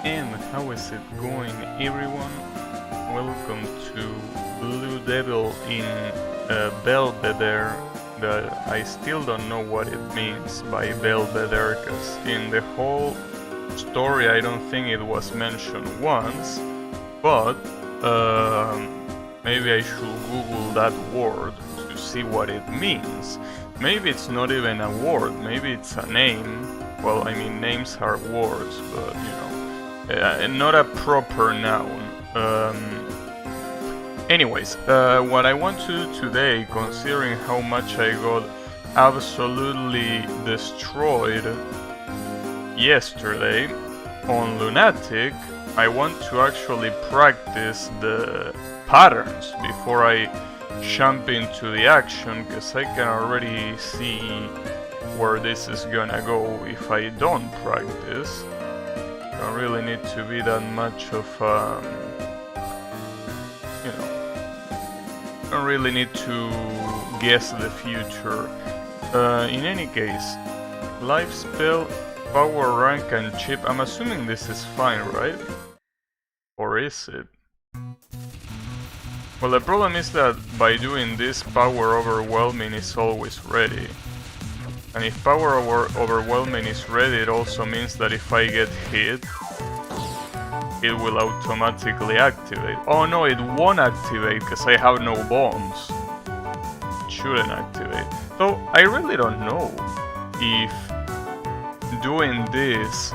And how is it going, everyone? Welcome to Blue Devil in Belvedere. I still don't know what it means by Belvedere, because in the whole story I don't think it was mentioned once, but maybe I should Google that word to see what it means. Maybe it's not even a word, maybe it's a name. Well, I mean, names are words, but you know, not a proper noun. Anyways, what I want to do today, considering how much I got absolutely destroyed yesterday on Lunatic, I want to actually practice the patterns before I jump into the action, because I can already see where this is gonna go if I don't practice. I don't really need to be that much of you know, I don't really need to guess the future. In any case, life spell, power rank and chip. I'm assuming this is fine, right? Or is it? Well, the problem is that by doing this, power overwhelming is always ready. And if power overwhelming is ready, it also means that if I get hit, it will automatically activate. Oh no, it won't activate because I have no bombs. It shouldn't activate. So I really don't know if doing this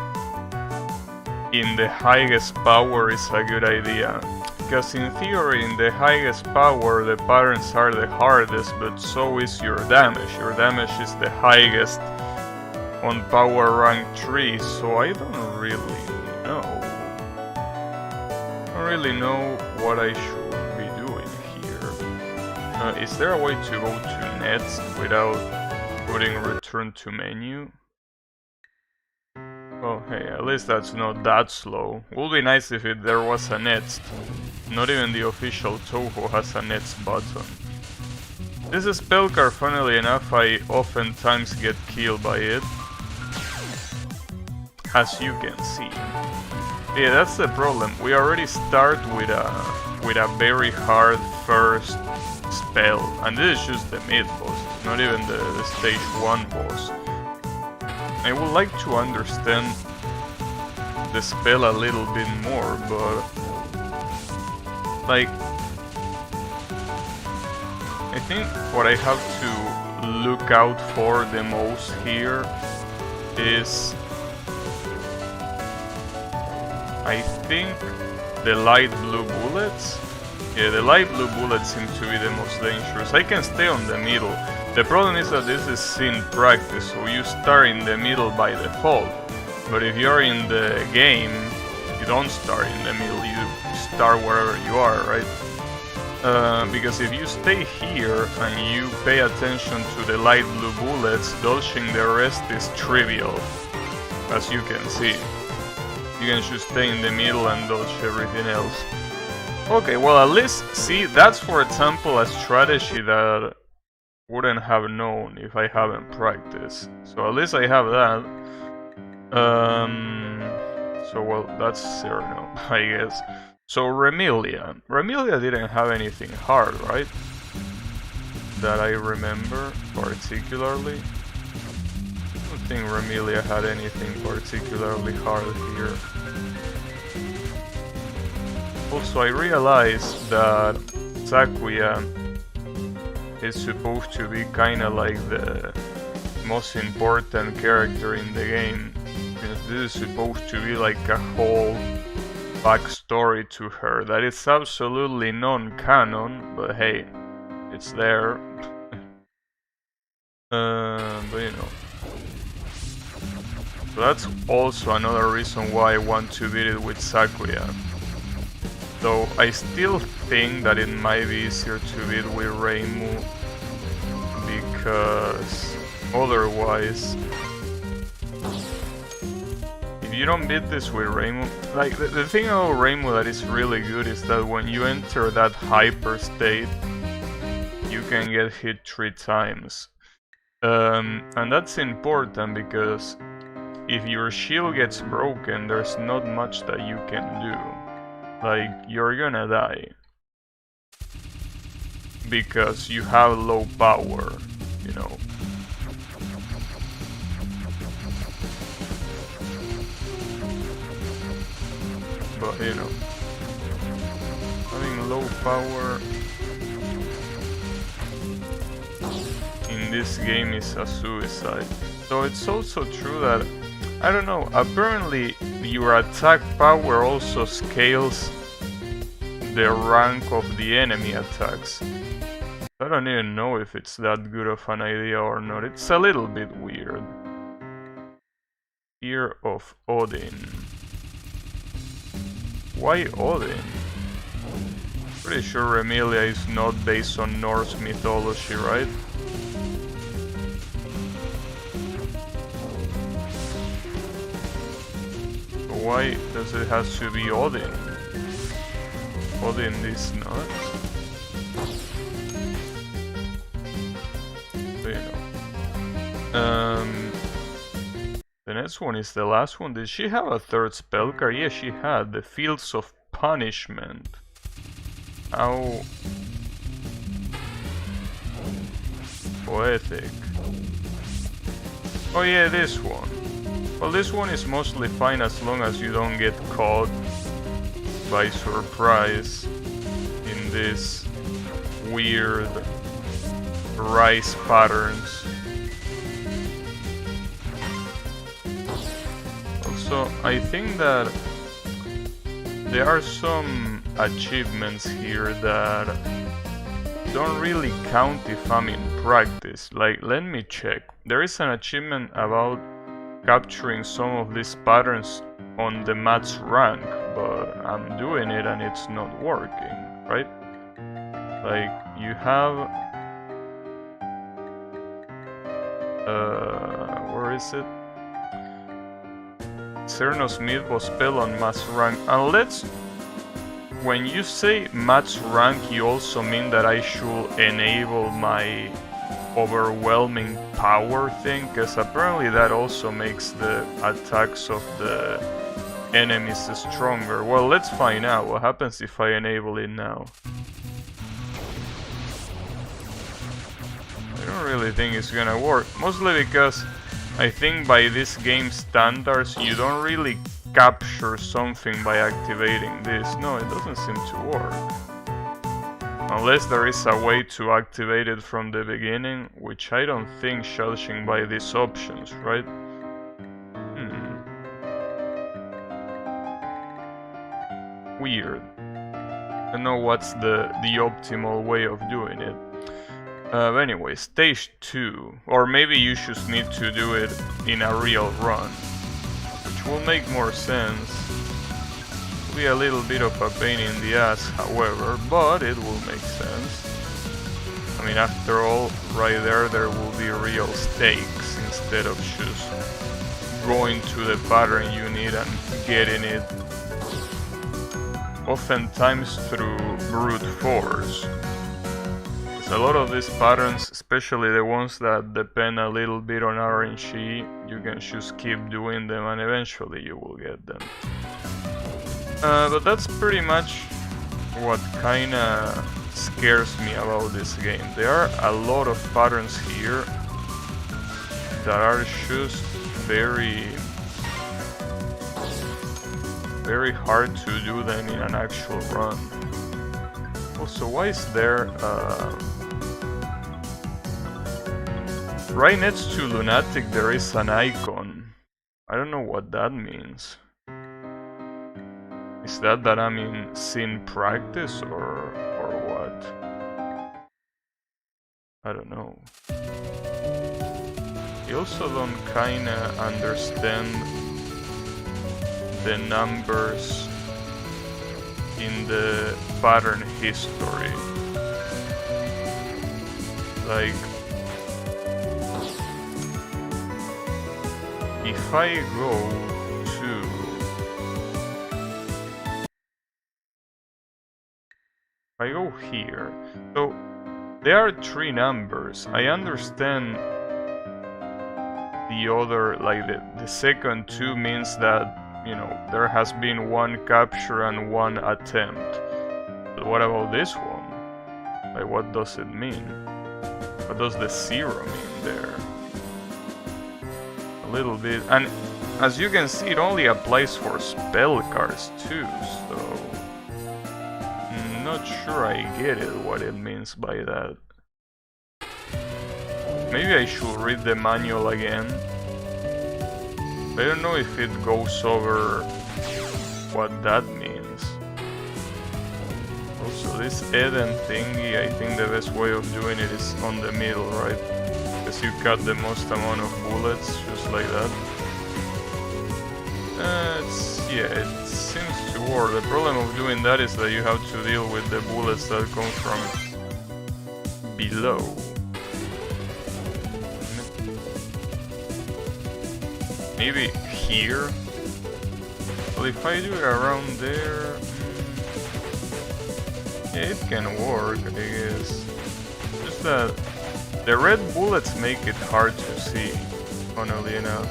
in the highest power is a good idea. Because in theory, in the highest power, the patterns are the hardest, but so is your damage. Your damage is the highest on power rank 3, so I don't really know. I don't really know what I should be doing here. Is there a way to go to nets without putting return to menu? Well, hey, at least that's not that slow. Would be nice if there was a next. Not even the official Touhou has a next button. This is spell card, funnily enough, I oftentimes get killed by it. As you can see. Yeah, that's the problem. We already start with a very hard first spell. And this is just the mid boss, not even the stage 1 boss. I would like to understand the spell a little bit more, but like, I think what I have to look out for the most here is, I think, the light blue bullets. Yeah, the light blue bullets seem to be the most dangerous. I can stay on the middle. The problem is that this is in practice, so you start in the middle by default. But if you're in the game, you don't start in the middle, you start wherever you are, right? Because if you stay here and you pay attention to the light blue bullets, dodging the rest is trivial, as you can see. You can just stay in the middle and dodge everything else. Okay, well, at least, see, that's for example a strategy that wouldn't have known if I haven't practiced. So at least I have that. So well, that's Cyrano, I guess. So Remilia. Remilia didn't have anything hard, right? That I remember particularly. I don't think Remilia had anything particularly hard here. Also, I realized that Sakuya is supposed to be kinda like the most important character in the game. Because this is supposed to be like a whole backstory to her that is absolutely non-canon, but hey, it's there. But you know. So that's also another reason why I want to beat it with Sakuya. Though I still think that it might be easier to beat with Reimu, because otherwise, if you don't beat this with Reimu, like the thing about Reimu that is really good is that when you enter that hyper state, you can get hit 3 times. And that's important because if your shield gets broken, there's not much that you can do. Like, you're gonna die. Because you have low power, you know. But, you know, having low power in this game is a suicide. So it's also true that, I don't know, apparently your attack power also scales the rank of the enemy attacks. I don't even know if it's that good of an idea or not. It's a little bit weird. Fear of Odin. Why Odin? Pretty sure Remilia is not based on Norse mythology, right? Why does it have to be Odin? Odin is not. But, you know. The next one is the last one. Did she have a third spell card? Yes, she had. The Fields of Punishment. How poetic. Oh yeah, this one. Well, this one is mostly fine as long as you don't get caught by surprise in this weird rise patterns. Also, I think that there are some achievements here that don't really count if I'm in practice. Like, let me check. There is an achievement about capturing some of these patterns on the match rank, but I'm doing it and it's not working, right? Like, you have where is it? Cernos Myth was spell on match rank, and when you say match rank, you also mean that I should enable my overwhelming power thing, because apparently that also makes the attacks of the enemies stronger. Well, let's find out what happens if I enable it now. I don't really think it's gonna work, mostly because I think by this game standards you don't really capture something by activating this. No, it doesn't seem to work. Unless there is a way to activate it from the beginning, which I don't think, judging by these options, right? Weird. I don't know what's the optimal way of doing it. Anyway, stage 2. Or maybe you just need to do it in a real run, which will make more sense. Be a little bit of a pain in the ass, however, but it will make sense. I mean, after all, right there will be real stakes instead of just going to the pattern you need and getting it oftentimes through brute force. A lot of these patterns, especially the ones that depend a little bit on RNG, you can just keep doing them and eventually you will get them. But that's pretty much what kinda scares me about this game. There are a lot of patterns here that are just very hard to do them in an actual run. Also, why is there right next to Lunatic there is an icon? I don't know what that means. Is that I'm in sin practice or what? I don't know. I also don't kinda understand the numbers in the pattern history. Like, if I go to here, so there are 3 numbers. I understand the other, like the second two means that, you know, there has been one capture and one attempt. But what about this one? Like, what does it mean? What does the 0 mean there? A little bit, and as you can see, it only applies for spell cards too, so I'm not sure I get it, what it means by that. Maybe I should read the manual again. I don't know if it goes over what that means. Also, this Eden thingy, I think the best way of doing it is on the middle, right? Because you cut the most amount of bullets, just like that. Yeah, it seems to work. The problem of doing that is that you have to deal with the bullets that come from below. Maybe here? Well, if I do it around there... yeah, it can work, I guess. Just that the red bullets make it hard to see, funnily enough.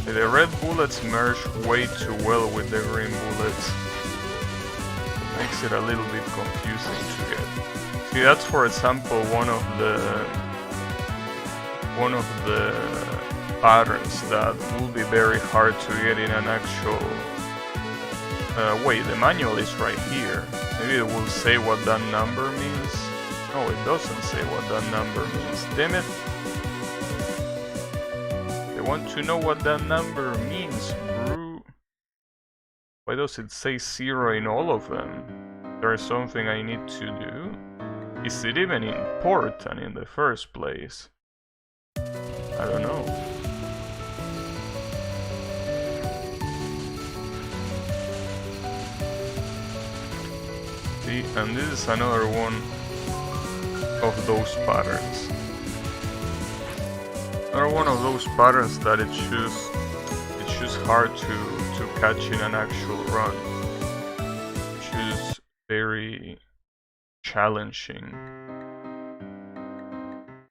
The red bullets merge way too well with the green bullets. Makes it a little bit confusing to get. See, that's for example one of the patterns that will be very hard to get in an actual... wait, the manual is right here. Maybe it will say what that number means. No, it doesn't say what that number means. Damn it! I want to know what that number means, bro. Why does it say 0 in all of them? There is something I need to do? Is it even important in the first place? I don't know. See, and this is another one of those patterns. Another one of those patterns that it's just hard to catch in an actual run. Which is very challenging.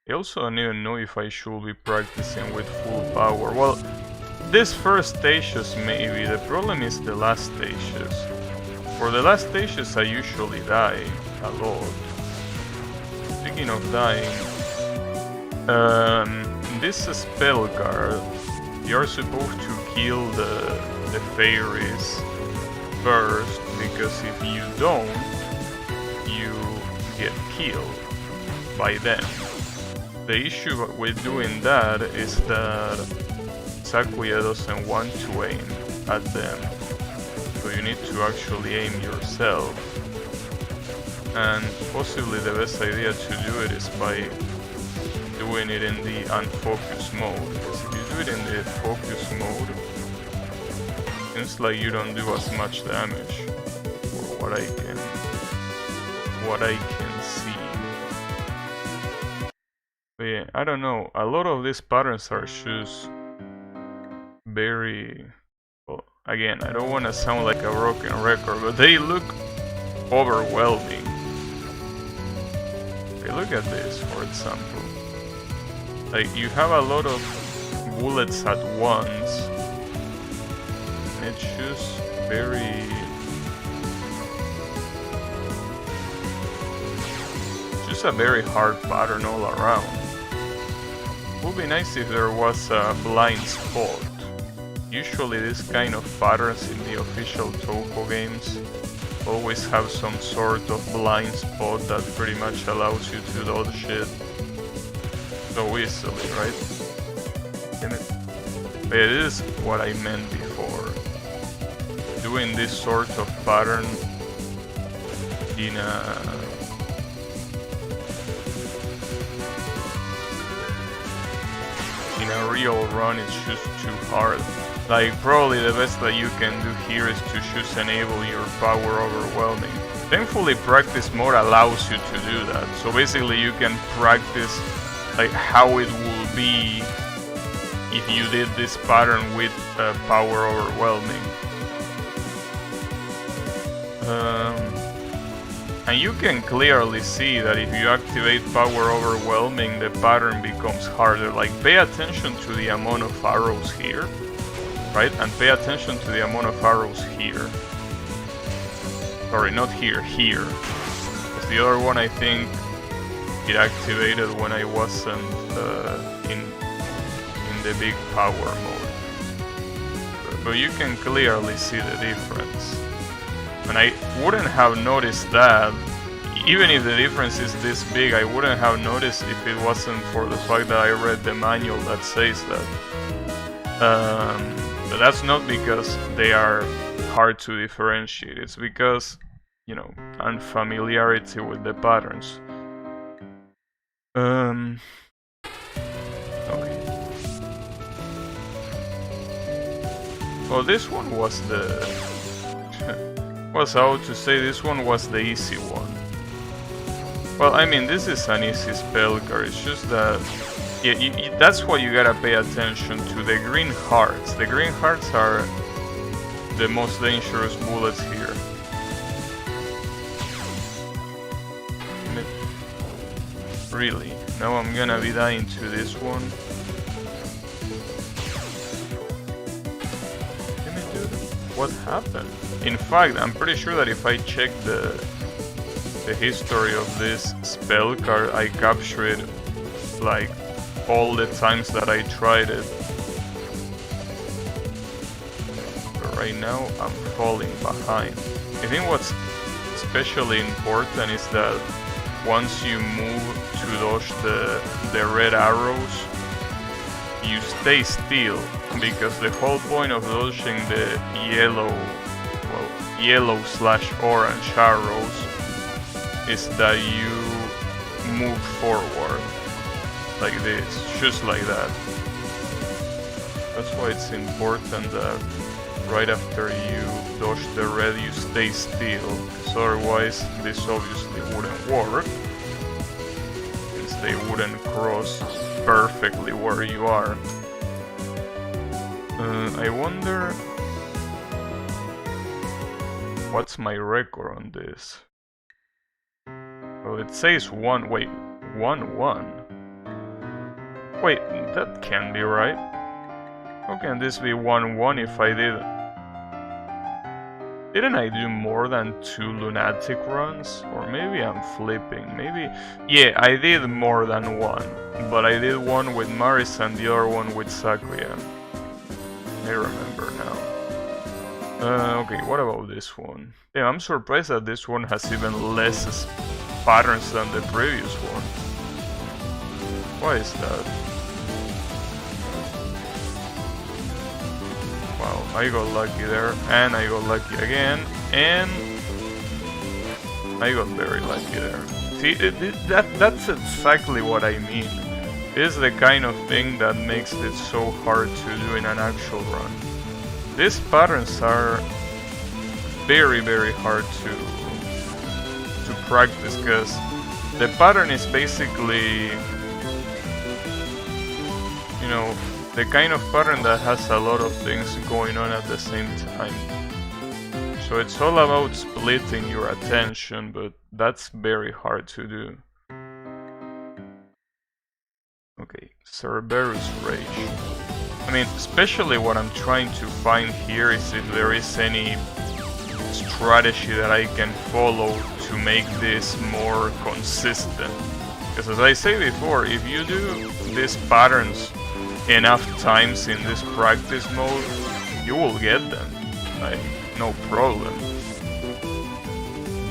I also don't even know if I should be practicing with full power. Well, this first stages maybe. The problem is the last stages. For the last stages I usually die a lot. Speaking of dying, this spell card, you're supposed to kill the fairies first, because if you don't, you get killed by them. The issue with doing that is that Sakuya doesn't want to aim at them. So you need to actually aim yourself. And possibly the best idea to do it is by doing it in the unfocus mode. Because if you do it in the focus mode, it seems like you don't do as much damage, for what I can see. But yeah, I don't know. A lot of these patterns are just very... well, again, I don't want to sound like a broken record, but they look overwhelming. Okay, look at this, for example. Like, you have a lot of bullets at once. And it's just very... just a very hard pattern all around. It would be nice if there was a blind spot. Usually these kind of patterns in the official Touhou games always have some sort of blind spot that pretty much allows you to dodge shit so easily, right? Damn it. But yeah, this is what I meant before. Doing this sort of pattern in a real run is just too hard. Like, probably the best that you can do here is to just enable your power overwhelming. Thankfully, practice mode allows you to do that. So basically you can practice like how it will be if you did this pattern with power overwhelming. And you can clearly see that if you activate Power Overwhelming, the pattern becomes harder. Like, pay attention to the amount of arrows here, right? And pay attention to the amount of arrows here. Sorry, not here, here. Because the other one, I think, it activated when I wasn't in the big power mode. But you can clearly see the difference. And I wouldn't have noticed that, even if the difference is this big, I wouldn't have noticed if it wasn't for the fact that I read the manual that says that. But that's not because they are hard to differentiate, it's because, you know, unfamiliarity with the patterns. Okay. Well, this one was the... was out to say this one was the easy one. Well, I mean, this is an easy spell card, it's just that... Yeah, that's what you gotta pay attention to, the green hearts. The green hearts are the most dangerous bullets here. Really? Now I'm gonna be dying to this one. What happened? In fact, I'm pretty sure that if I check the history of this spell card, I captured like all the times that I tried it. But right now I'm falling behind. I think what's especially important is that once you move to dodge the red arrows, you stay still, because the whole point of dodging the yellow/orange arrows is that you move forward like this, just like that. That's why it's important that right after you dodge the red you stay still, because otherwise this obviously wouldn't work, since they wouldn't cross perfectly where you are. I wonder what's my record on this. Well, it says 1. Wait, 1-1. Wait, that can't be right. How can this be 1-1 if I did? Didn't I do more than 2 lunatic runs? Or maybe I'm flipping. Maybe. Yeah, I did more than 1. But I did one with Maris and the other one with Seikaen. I remember now. Okay, what about this one? Yeah, I'm surprised that this one has even less patterns than the previous one. Why is that? Wow, I got lucky there, and I got lucky again, and I got very lucky there. See, that's exactly what I mean. This is the kind of thing that makes it so hard to do in an actual run. These patterns are very, very hard to practice, because the pattern is basically, you know, the kind of pattern that has a lot of things going on at the same time. So it's all about splitting your attention, but that's very hard to do. Okay, Cerberus Rage. I mean, especially what I'm trying to find here is if there is any strategy that I can follow to make this more consistent. Because as I say before, if you do these patterns enough times in this practice mode, you will get them, like, no problem.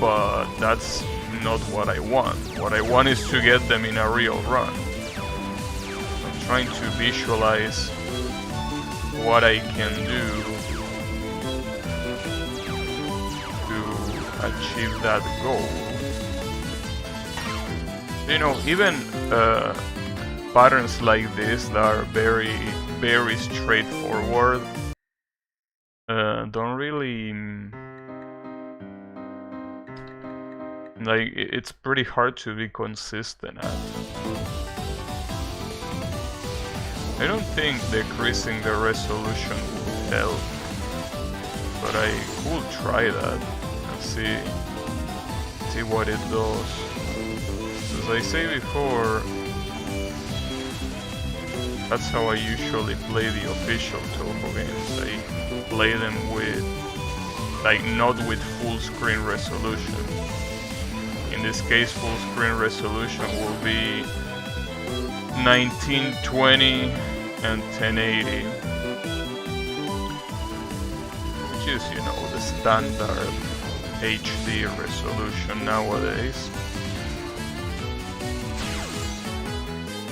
But that's not what I want. What I want is to get them in a real run. I'm trying to visualize what I can do to achieve that goal. You know, even patterns like this that are very, very straightforward don't really, like, it's pretty hard to be consistent at. I don't think decreasing the resolution would help, but I could try that and see. see what it does. As I say before, that's how I usually play the official Touhou games. I play them with, like, not with full screen resolution. In this case, full screen resolution will be 1920 and 1080, which is, you know, the standard HD resolution nowadays.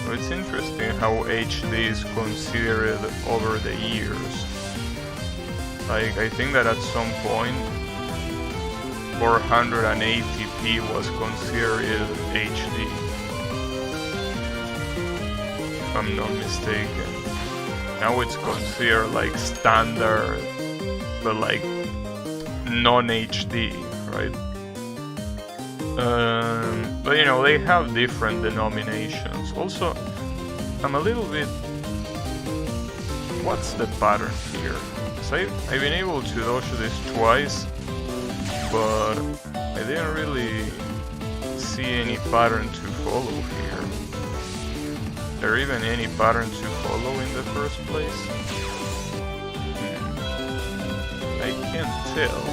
So it's interesting how HD is considered over the years. Like, I think that at some point 480p was considered HD, if I'm not mistaken. Now it's considered like standard, but like non-HD, right? But you know, they have different denominations. Also, I'm a little bit... What's the pattern here? So I've been able to dodge this twice, but I didn't really see any pattern to follow here. Is there even any pattern to follow in the first place? I can't tell.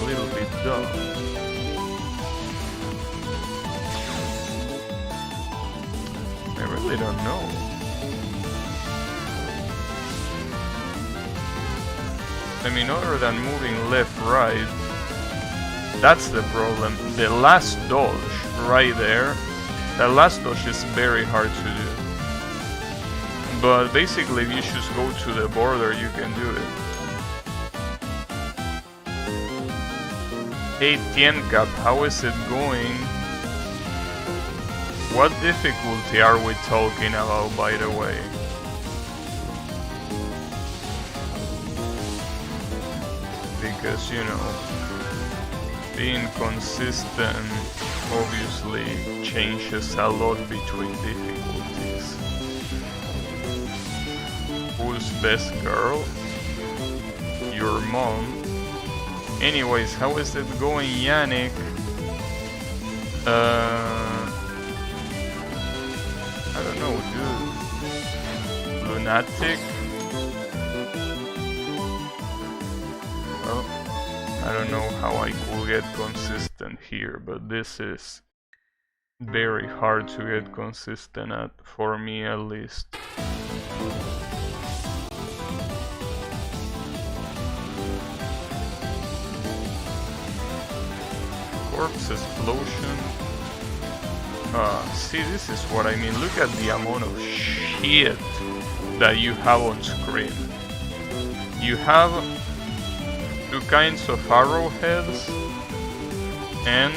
A little bit dumb. I really don't know. I mean, other than moving left, right, that's the problem. The last dodge right there, the last dodge is very hard to do. But basically, if you just go to the border, you can do it. Hey Tiencap, how is it going? What difficulty are we talking about, by the way? Because, you know, being consistent obviously changes a lot between difficulties. Who's best girl? Your mom. Anyways, how is it going, Yannick? I don't know, dude. Lunatic? Well, I don't know how I could get consistent here, but this is very hard to get consistent at, for me at least. Corpse explosion. See, this is what I mean. Look at the amount of shit that you have on screen. You have two kinds of arrowheads and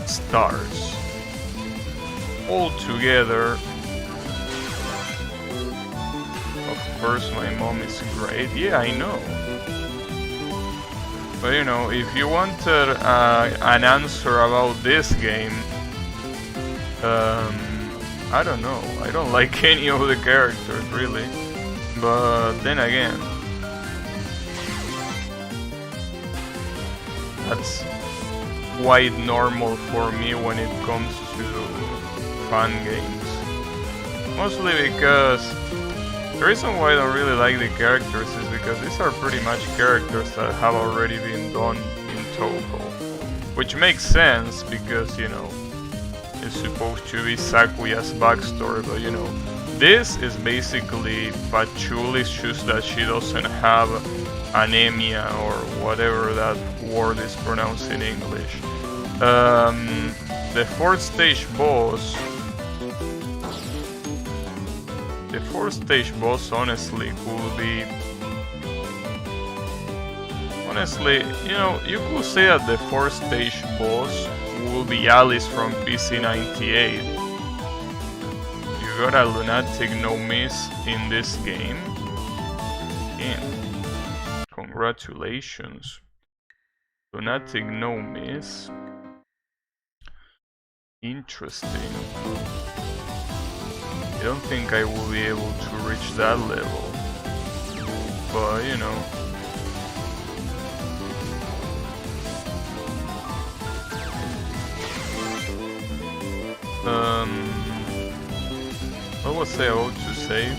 stars all together. Of course, my mom is great. Yeah, I know. But you know, if you wanted an answer about this game, I don't know. I don't like any of the characters, really. But then again, that's quite normal for me when it comes to fun games. Mostly because the reason why I don't really like the characters is because these are pretty much characters that have already been done in Touhou. Which makes sense because, you know, it's supposed to be Sakuya's backstory, but you know, this is basically Patchouli, it's just that she doesn't have anemia or whatever that word is pronounced in English. The fourth stage boss, honestly could be... Honestly, you know, you could say that the fourth stage boss will be Alice from PC98. You got a Lunatic no miss in this game. Again, congratulations. Lunatic no miss. Interesting. I don't think I will be able to reach that level. But, you know. What was I about to say?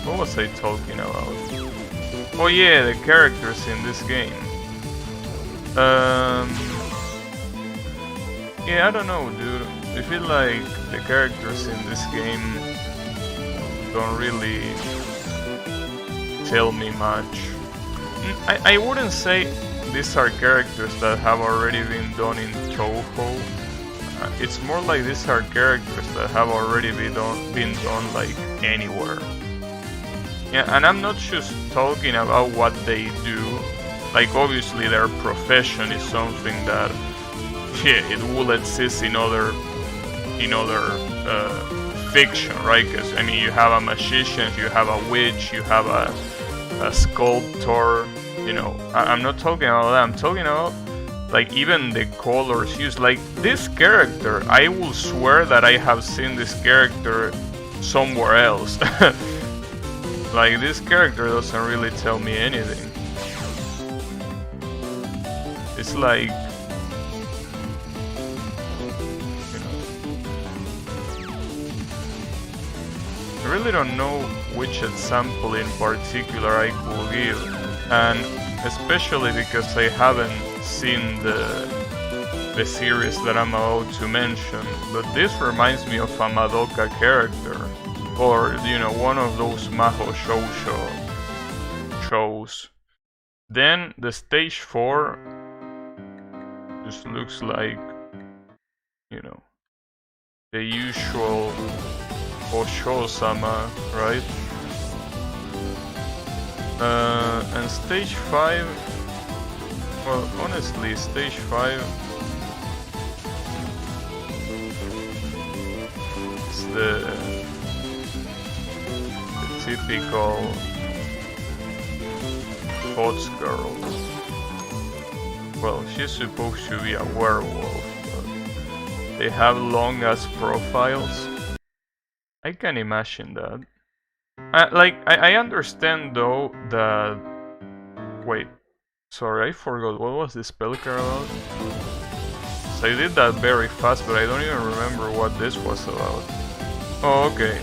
What was I talking about? Oh yeah, the characters in this game. Yeah, I don't know, dude. I feel like the characters in this game don't really tell me much. I wouldn't say these are characters that have already been done in Touhou. It's more like these are characters that have already been done like anywhere. Yeah, and I'm not just talking about what they do. Like obviously their profession is something that it will exist in other fiction, right? Because I mean, you have a magician, you have a witch, you have a sculptor. You know, I'm not talking about that. I'm talking about like even the colors used. Like this character, I will swear that I have seen this character somewhere else. Like this character doesn't really tell me anything. It's like, you know, I really don't know which example in particular I could give, and especially because I haven't seen the series that I'm about to mention, but this reminds me of a Madoka character, or you know, one of those Maho Shoujo shows. Then the stage 4 just looks like, you know, the usual Osho-sama, right? And stage 5, well, honestly, stage 5 is the typical Pots girl. Well, she's supposed to be a werewolf, but they have long ass profiles. I can imagine that. I understand though that... Wait, sorry, I forgot. What was this spell card about? So I did that very fast, but I don't even remember what this was about. Oh, okay.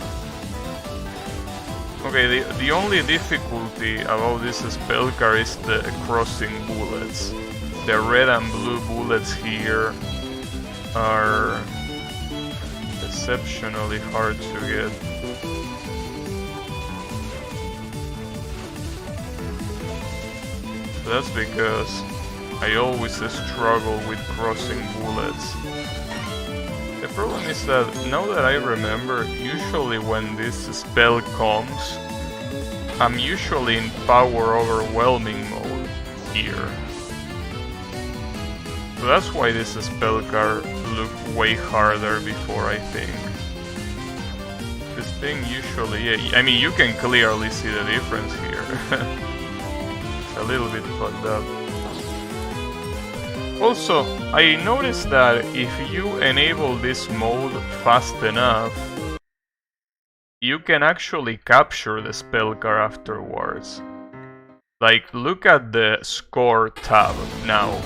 Okay, the only difficulty about this spell card is the crossing bullets. The red and blue bullets here are exceptionally hard to get. That's because I always struggle with crossing bullets. The problem is that, now that I remember, usually when this spell comes, I'm usually in power overwhelming mode here. So that's why this spell card looked way harder before, I think. This thing usually, yeah, I mean, you can clearly see the difference here. It's a little bit fucked up. Also, I noticed that if you enable this mode fast enough, you can actually capture the spell card afterwards. Like, look at the score tab now.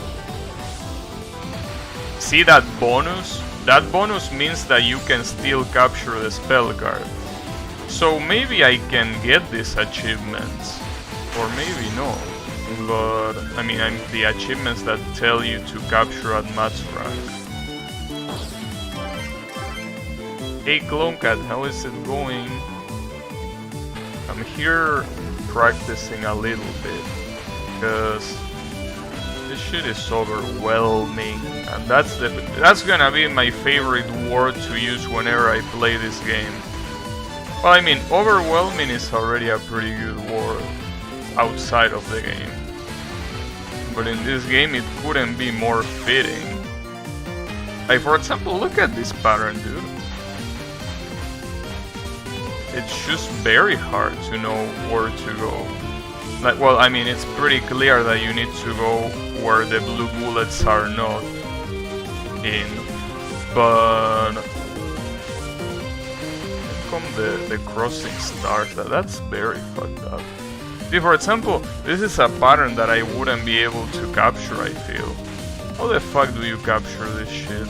See that bonus? That bonus means that you can still capture the spell card. So maybe I can get these achievements, or maybe no. But I mean, I'm the achievements that tell you to capture at max rank. Hey Clone Cat, how is it going? I'm here practicing a little bit because this shit is overwhelming, and that's gonna be my favorite word to use whenever I play this game. Well, I mean, overwhelming is already a pretty good word outside of the game, but in this game it couldn't be more fitting. Like, for example, look at this pattern, dude. It's just very hard to know where to go. Like, well, I mean, it's pretty clear that you need to go where the blue bullets are not in, but come the crossing stars, that's very fucked up. See, for example, this is a pattern that I wouldn't be able to capture, I feel. How the fuck do you capture this shit?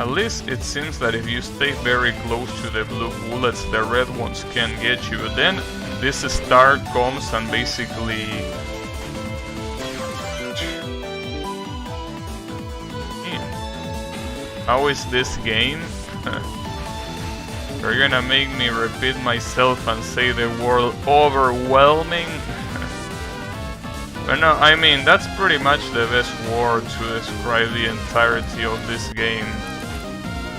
At least it seems that if you stay very close to the blue bullets, the red ones can get you. But then this star comes and basically... How is this game? You're gonna make me repeat myself and say the word overwhelming? But no, I mean, that's pretty much the best word to describe the entirety of this game.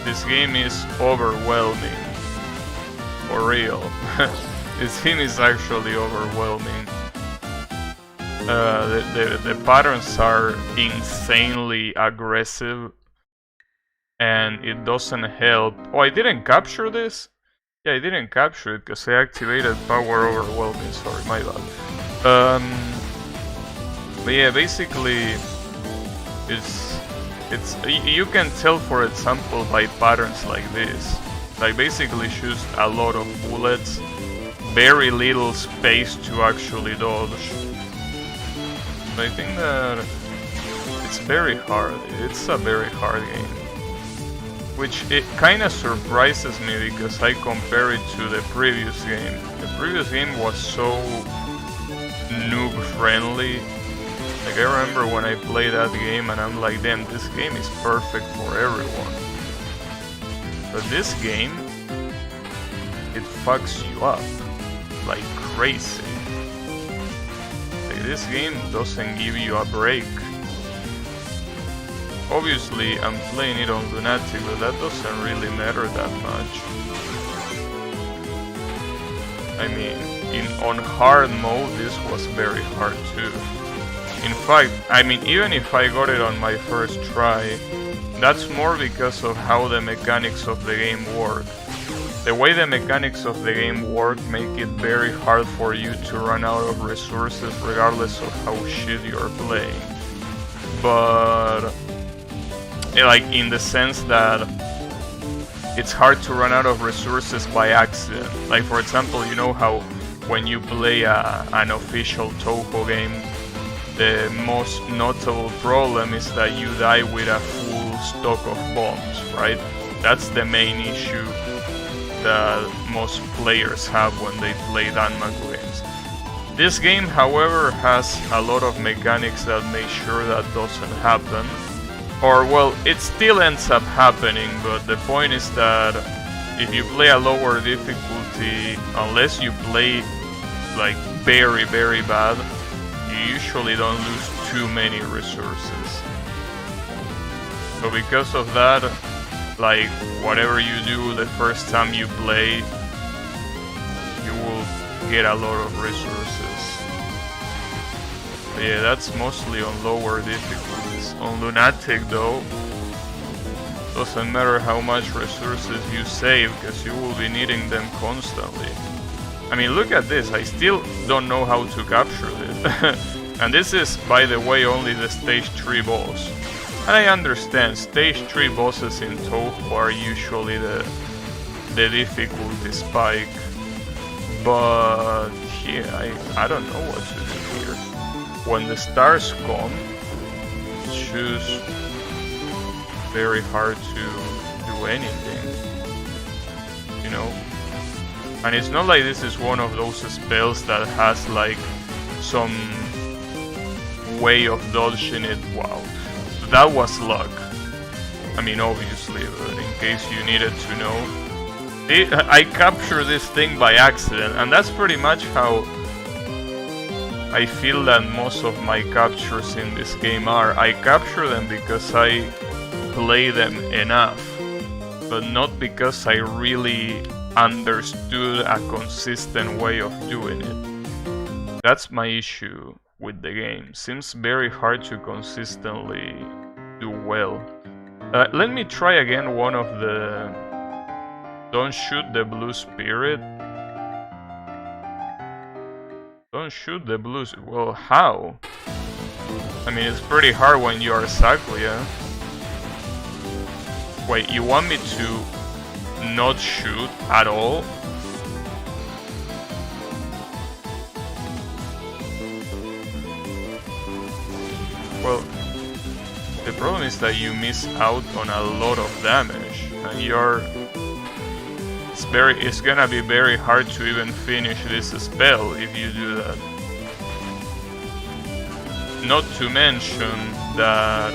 This game is overwhelming. For real. This game is actually overwhelming. The patterns are insanely aggressive. And it doesn't help. Oh, I didn't capture this? Yeah, I didn't capture it because I activated power overwhelming. Sorry, my bad. But yeah, basically, it's you can tell, for example, by patterns like this. Like basically just a lot of bullets, very little space to actually dodge. But I think that it's very hard. It's a very hard game. Which it kinda surprises me because I compare it to the previous game. The previous game was so noob friendly. Like I remember when I played that game and I'm like, damn, this game is perfect for everyone. But this game, it fucks you up like crazy. Like this game doesn't give you a break. Obviously, I'm playing it on Lunatic, but that doesn't really matter that much. I mean, on hard mode, this was very hard too. In fact, I mean, even if I got it on my first try, that's more because of how the mechanics of the game work. The way the mechanics of the game work make it very hard for you to run out of resources regardless of how shit you're playing. But... like in the sense that it's hard to run out of resources by accident. Like for example, you know how when you play an official Touhou game, the most notable problem is that you die with a full stock of bombs, right? That's the main issue that most players have when they play Danmaku games. This game, however, has a lot of mechanics that make sure that doesn't happen. Or, well, it still ends up happening, but the point is that if you play a lower difficulty, unless you play, like, very, very bad, you usually don't lose too many resources. So because of that, like, whatever you do the first time you play, you will get a lot of resources. But yeah, that's mostly on lower difficulties. On Lunatic though, doesn't matter how much resources you save, because you will be needing them constantly. I mean, look at this, I still don't know how to capture this. And this is, by the way, only the stage 3 boss. And I understand, stage 3 bosses in Touhou are usually the difficulty spike. But yeah, I don't know what to do here. When the stars come, it's just very hard to do anything, you know? And it's not like this is one of those spells that has like some way of dodging it. Wow, that was luck. I mean, obviously, but in case you needed to know, I captured this thing by accident, and that's pretty much how I feel that most of my captures in this game are. I capture them because I play them enough, but not because I really understood a consistent way of doing it. That's my issue with the game. Seems very hard to consistently do well. Let me try again one of the... Don't shoot the blue spirit. Don't shoot the blue... Well, how? I mean, it's pretty hard when you are Sakuya. Wait, you want me to not shoot at all? Well, the Problem is that you miss out on a lot of damage, and it's gonna be very hard to even finish this spell if you do that. Not to mention that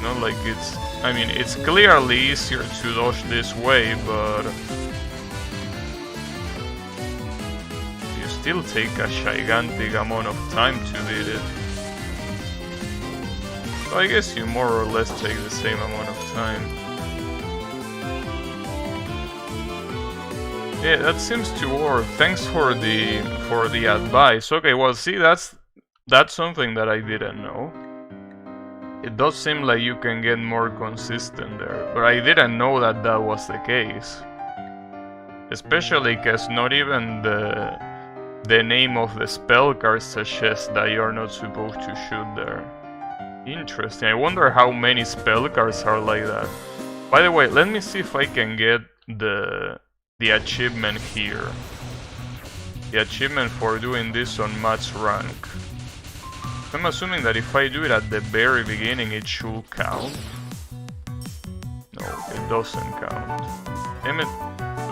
not like I mean, it's clearly easier to dodge this way, but you still take a gigantic amount of time to beat it. So I guess you more or less take the same amount of time. Yeah, that seems to work. Thanks for the advice. Okay, well, see, that's something that I didn't know. It does seem like you can get more consistent there, but I didn't know that that was the case. Especially because not even the name of the spell card suggests that you're not supposed to shoot there. Interesting. I wonder how many spell cards are like that. By the way, let me see if I can get the achievement here. The achievement for doing this on match rank. I'm assuming that if I do it at the very beginning, it should count. No, it doesn't count. Damn it.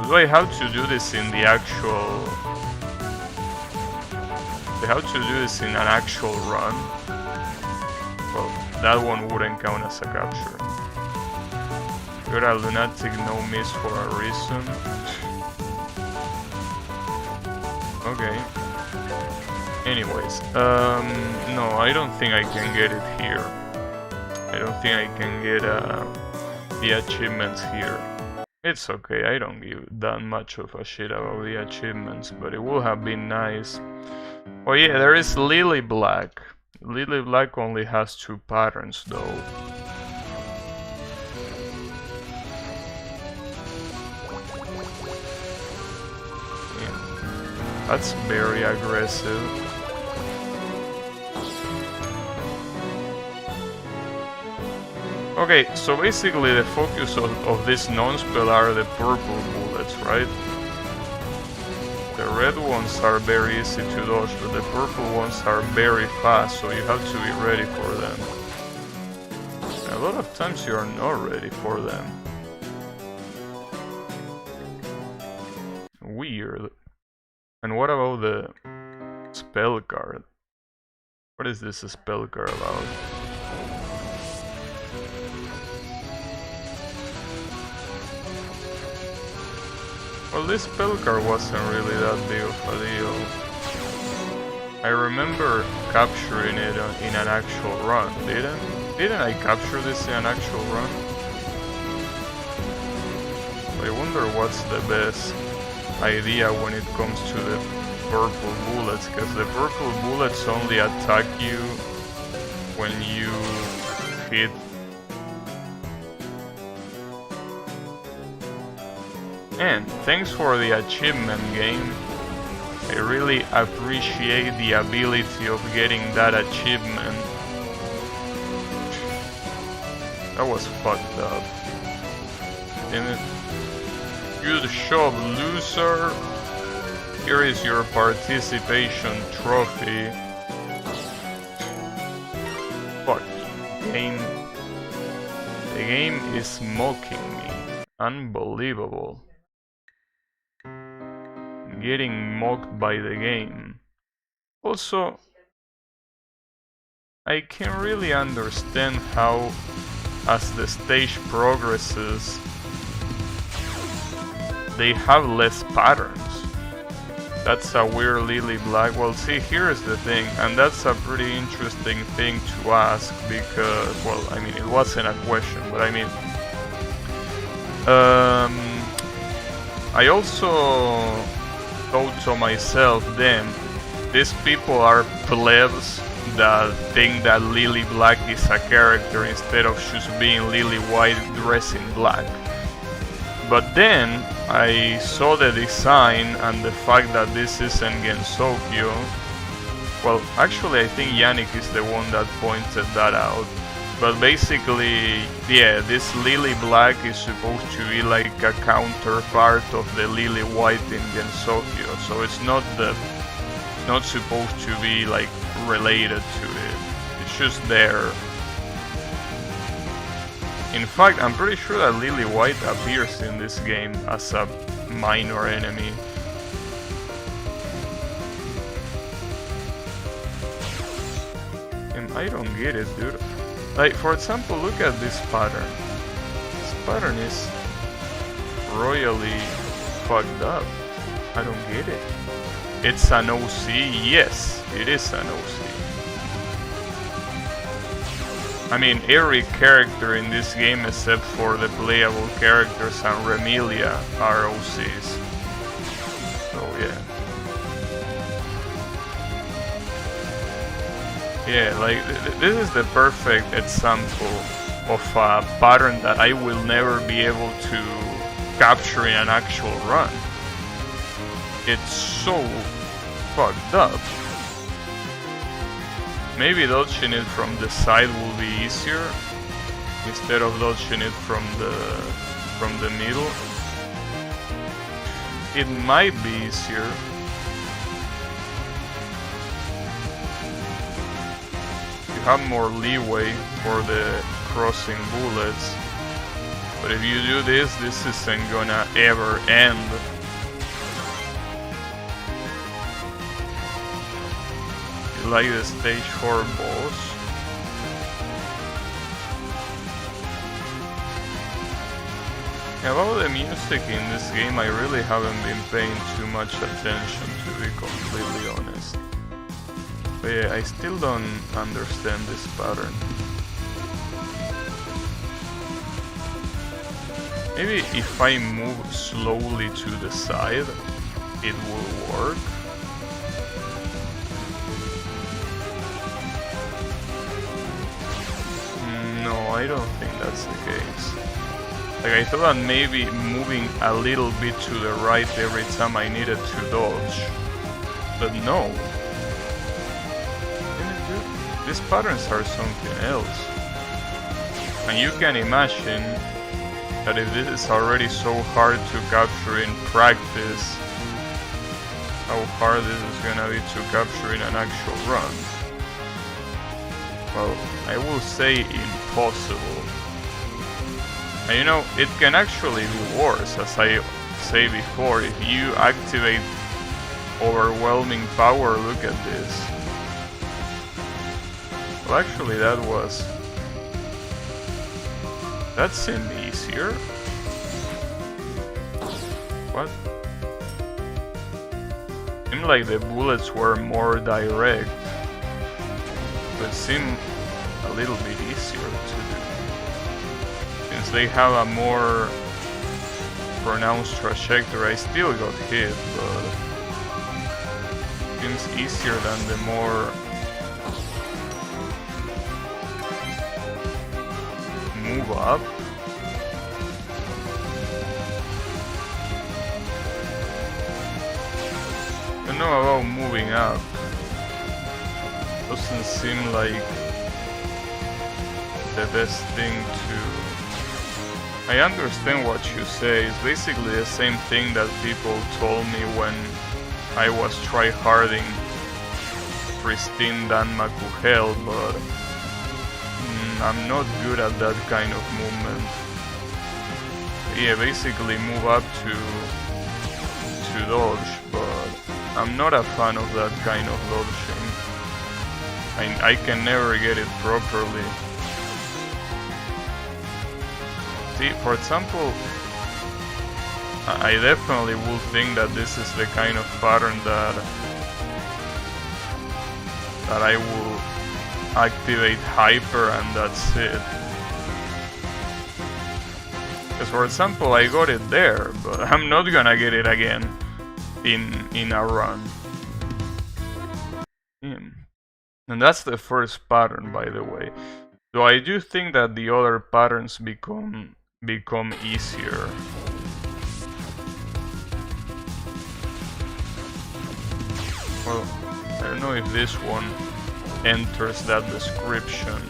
Do I have to do this in the actual... I have to do this in an actual run? Well, that one wouldn't count as a capture. Got a Lunatic no miss for a reason. Okay. Anyways, no, I don't think I can get it here. I don't think I can get the achievements here. It's okay, I don't give that much of a shit about the achievements, but it would have been nice. Oh yeah, there is Lily Black. Lily Black only has 2 patterns though. Yeah. That's very aggressive. Okay, so basically the focus of this non-spell are the purple bullets, right? The red ones are very easy to dodge, but the purple ones are very fast, so you have to be ready for them. A lot of times you are not ready for them. Weird. And what about the spell card? What is this spell card about? Well, this spell card wasn't really that big of a deal. I remember capturing it in an actual run, didn't I capture this in an actual run? I wonder what's the best idea when it comes to the purple bullets, because the purple bullets only attack you when you hit. And thanks for the achievement, game. I really appreciate the ability of getting that achievement. That was fucked up. Damn it. Good job, loser. Here is your participation trophy. Fuck. Game. The game is mocking me. Unbelievable. Getting mocked by the game. Also, I can really understand how, as the stage progresses, they have less patterns. That's a weird Lily Black. Well, see, here's the thing, and that's a pretty interesting thing to ask because, well, I mean, it wasn't a question, but I mean, I also thought to myself, damn, these people are plebs that think that Lily Black is a character instead of just being Lily White dressed in black. But then I saw the design and the fact that this isn't Gensokyo. Well, actually I think Yannick is the one that pointed that out. But basically, yeah, this Lily Black is supposed to be like a counterpart of the Lily White in Gensokyo. So it's not the not supposed to be like related to it. It's just there. In fact, I'm pretty sure that Lily White appears in this game as a minor enemy. And I don't get it, dude. Like, for example, look at this pattern. This pattern is royally fucked up. I don't get it. It's an OC? Yes, it is an OC. I mean, every character in this game except for the playable characters and Remilia are OCs. So yeah. Yeah, like this is the perfect example of a pattern that I will never be able to capture in an actual run. It's so fucked up. Maybe dodging it from the side will be easier instead of dodging it from the middle. It might be easier. You have more leeway for the crossing bullets, but if you do this isn't gonna ever end. Like the stage 4 boss. About the music in this game, I really haven't been paying too much attention, to be completely honest. But yeah, I still don't understand this pattern. Maybe if I move slowly to the side, it will work. I don't think that's the case. Like, I thought that maybe moving a little bit to the right every time I needed to dodge. But no. These patterns are something else. And you can imagine that if this is already so hard to capture in practice, how hard this is gonna be to capture in an actual run. Well, I will say impossible. And you know, it can actually be worse, as I say before. If you activate overwhelming power, look at this. Well, actually that seemed easier. What? Seemed like the bullets were more direct. But seem a little bit easier to do, since they have a more pronounced trajectory. I still got hit, but it seems easier than the more move up. I don't know about moving up. Doesn't seem like the best thing to... I understand what you say. It's basically the same thing that people told me when I was tryharding Pristine Danmaku Hell, but I'm not good at that kind of movement. Yeah, basically move up to dodge, but I'm not a fan of that kind of dodging. I can never get it properly. See, for example, I definitely would think that this is the kind of pattern that I will activate hyper and that's it. Because for example, I got it there, but I'm not gonna get it again in a run. And that's the first pattern, by the way. So I do think that the other patterns become easier. Well, I don't know if this one enters that description.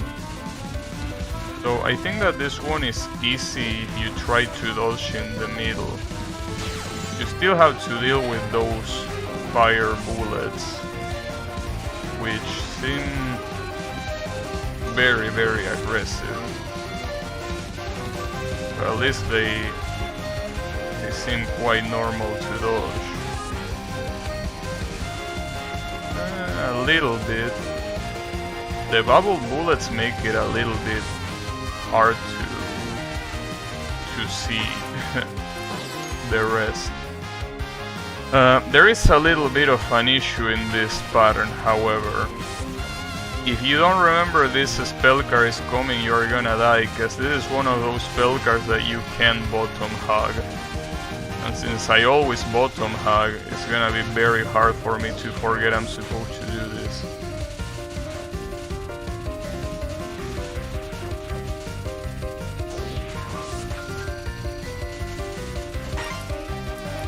So I think that this one is easy if you try to dodge in the middle. You still have to deal with those fire bullets. which seem very, very aggressive. But at least they seem quite normal to dodge. A little bit. The bubble bullets make it a little bit hard to see the rest. There is a little bit of an issue in this pattern, however. If you don't remember this spell card is coming, you're gonna die, because this is one of those spell cards that you can bottom hug. And since I always bottom hug, it's gonna be very hard for me to forget I'm supposed to do this.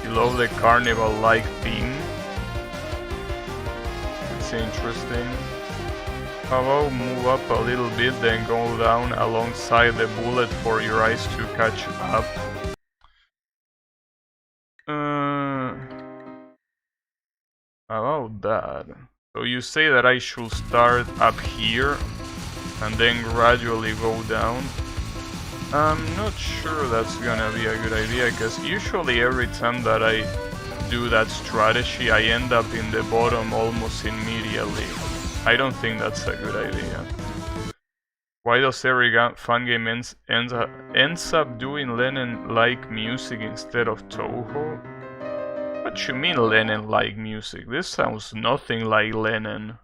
You love the carnival-like theme. It's interesting. How about move up a little bit, then go down alongside the bullet for your eyes to catch up? About that. So you say that I should start up here and then gradually go down? I'm not sure that's gonna be a good idea, because usually every time that I do that strategy I end up in the bottom almost immediately. I don't think that's a good idea. Why does every fun game ends up doing Lennon-like music instead of Touhou? What you mean Lennon-like music? This sounds nothing like Lennon.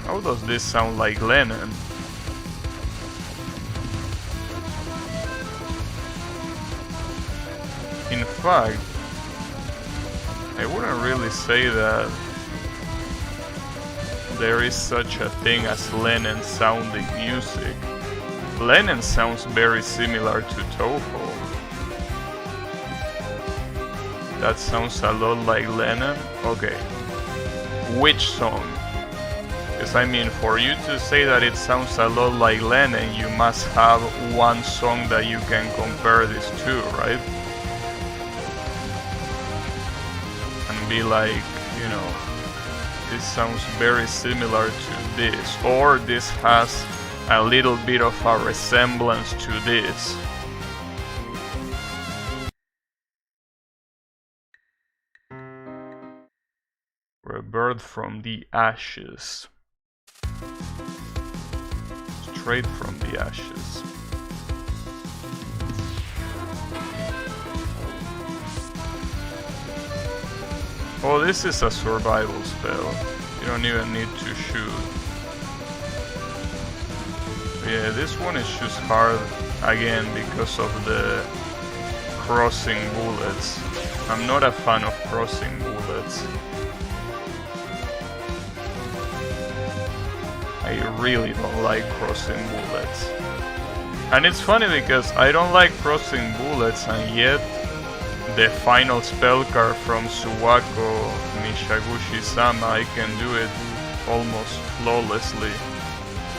How does this sound like Lennon? In fact, I wouldn't really say that there is such a thing as Lennon sounding music. Lennon sounds very similar to Touhou. That sounds a lot like Lennon. Okay. Which song? Because I mean, for you to say that it sounds a lot like Lennon, you must have one song that you can compare this to, right? And be like, you know, this sounds very similar to this, or this has a little bit of a resemblance to this. Rebirth from the ashes. Straight from the ashes. Oh, this is a survival spell. You don't even need to shoot. Yeah, this one is just hard again because of the crossing bullets. I'm not a fan of crossing bullets. I really don't like crossing bullets. And it's funny because I don't like crossing bullets, and yet the final spell card from Suwako Mishaguchi-sama, I can do it almost flawlessly.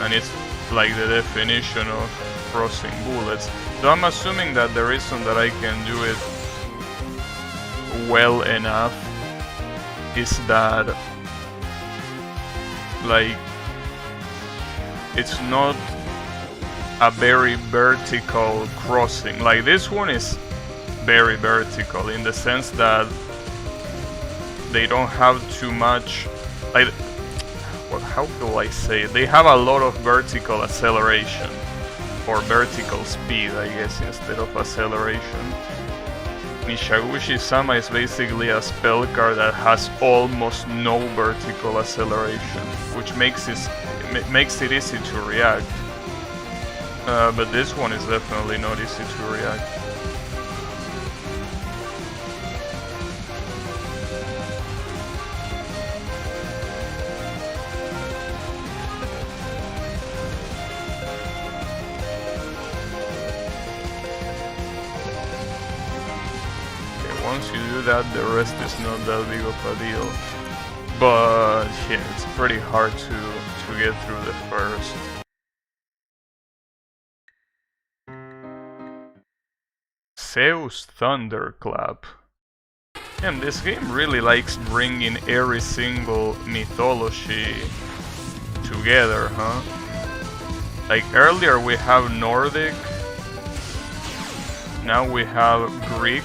And it's like the definition of crossing bullets. So I'm assuming that the reason that I can do it well enough is that, like, it's not a very vertical crossing. Like, this one is very vertical in the sense that they don't have too much, like, well, how do I say it? They have a lot of vertical acceleration, or vertical speed, I guess, instead of acceleration. Mishaguchi-sama is basically a spell card that has almost no vertical acceleration, which makes it easy to react. But this one is definitely not easy to react. Once you do that, the rest is not that big of a deal. But yeah, it's pretty hard to get through the first. Zeus Thunderclap. And this game really likes bringing every single mythology together, huh? Like earlier we have Nordic, now we have Greek,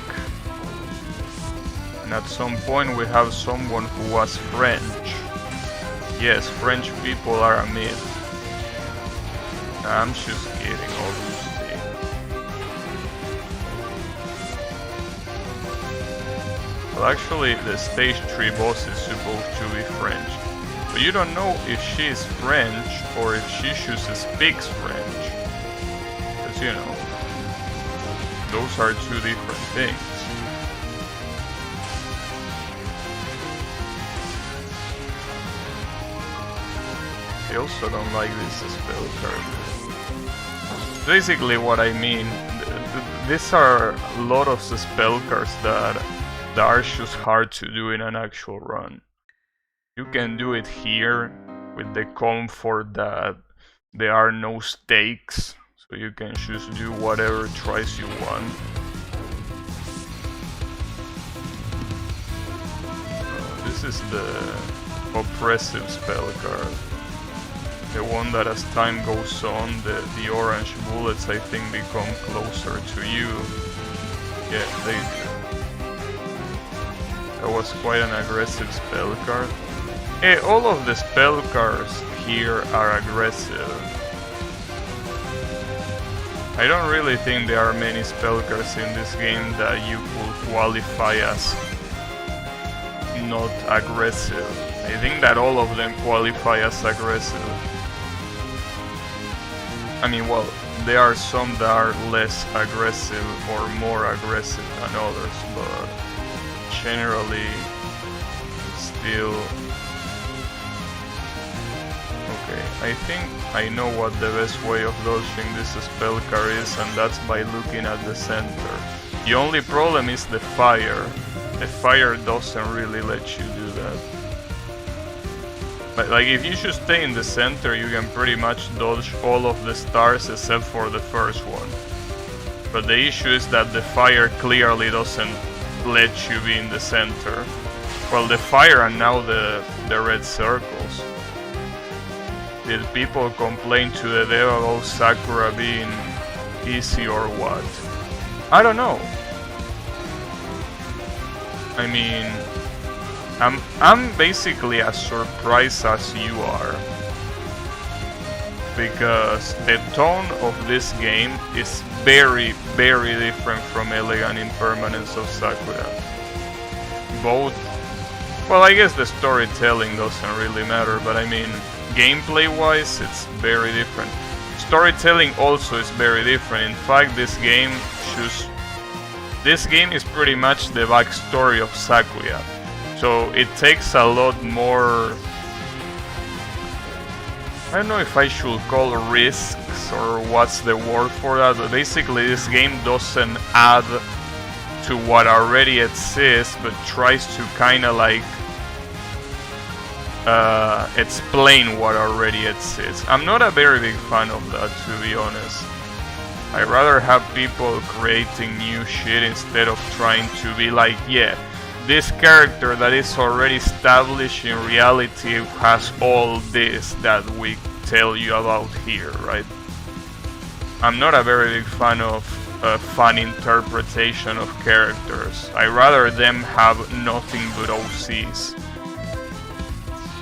and at some point we have someone who was French. Yes, French people are a myth. I'm just kidding, obviously. Well, actually, the stage 3 boss is supposed to be French. But you don't know if she is French or if she just speaks French. Because, you know, those are two different things. I also don't like this spell card. Basically what I mean, these are a lot of the spell cards that are just hard to do in an actual run. You can do it here with the comfort that there are no stakes, so you can just do whatever tries you want. This is the oppressive spell card. The one that as time goes on, the orange bullets I think become closer to you. Yeah, they do. That was quite an aggressive spell card. Hey, all of the spell cards here are aggressive. I don't really think there are many spell cards in this game that you could qualify as not aggressive. I think that all of them qualify as aggressive. I mean, well, there are some that are less aggressive or more aggressive than others, but generally, still... Okay, I think I know what the best way of dodging this spell card is, and that's by looking at the center. The only problem is the fire. The fire doesn't really let you do that. Like, if you just stay in the center, you can pretty much dodge all of the stars except for the first one. But the issue is that the fire clearly doesn't let you be in the center. Well, the fire and now the red circles. Did people complain to the devil about Sakura being easy or what? I don't know. I mean... I'm basically as surprised as you are, because the tone of this game is very, very different from Elegant Impermanence of Sakura. Both, well, I guess the storytelling doesn't really matter, but I mean, gameplay-wise, it's very different. Storytelling also is very different. In fact, this game is pretty much the backstory of Sakura. So it takes a lot more, I don't know if I should call risks or what's the word for that, but basically this game doesn't add to what already exists, but tries to kinda like explain what already exists. I'm not a very big fan of that, to be honest. I'd rather have people creating new shit instead of trying to be like, yeah, this character that is already established in reality has all this that we tell you about here, right? I'm not a very big fan of fun interpretation of characters. I'd rather them have nothing but OCs.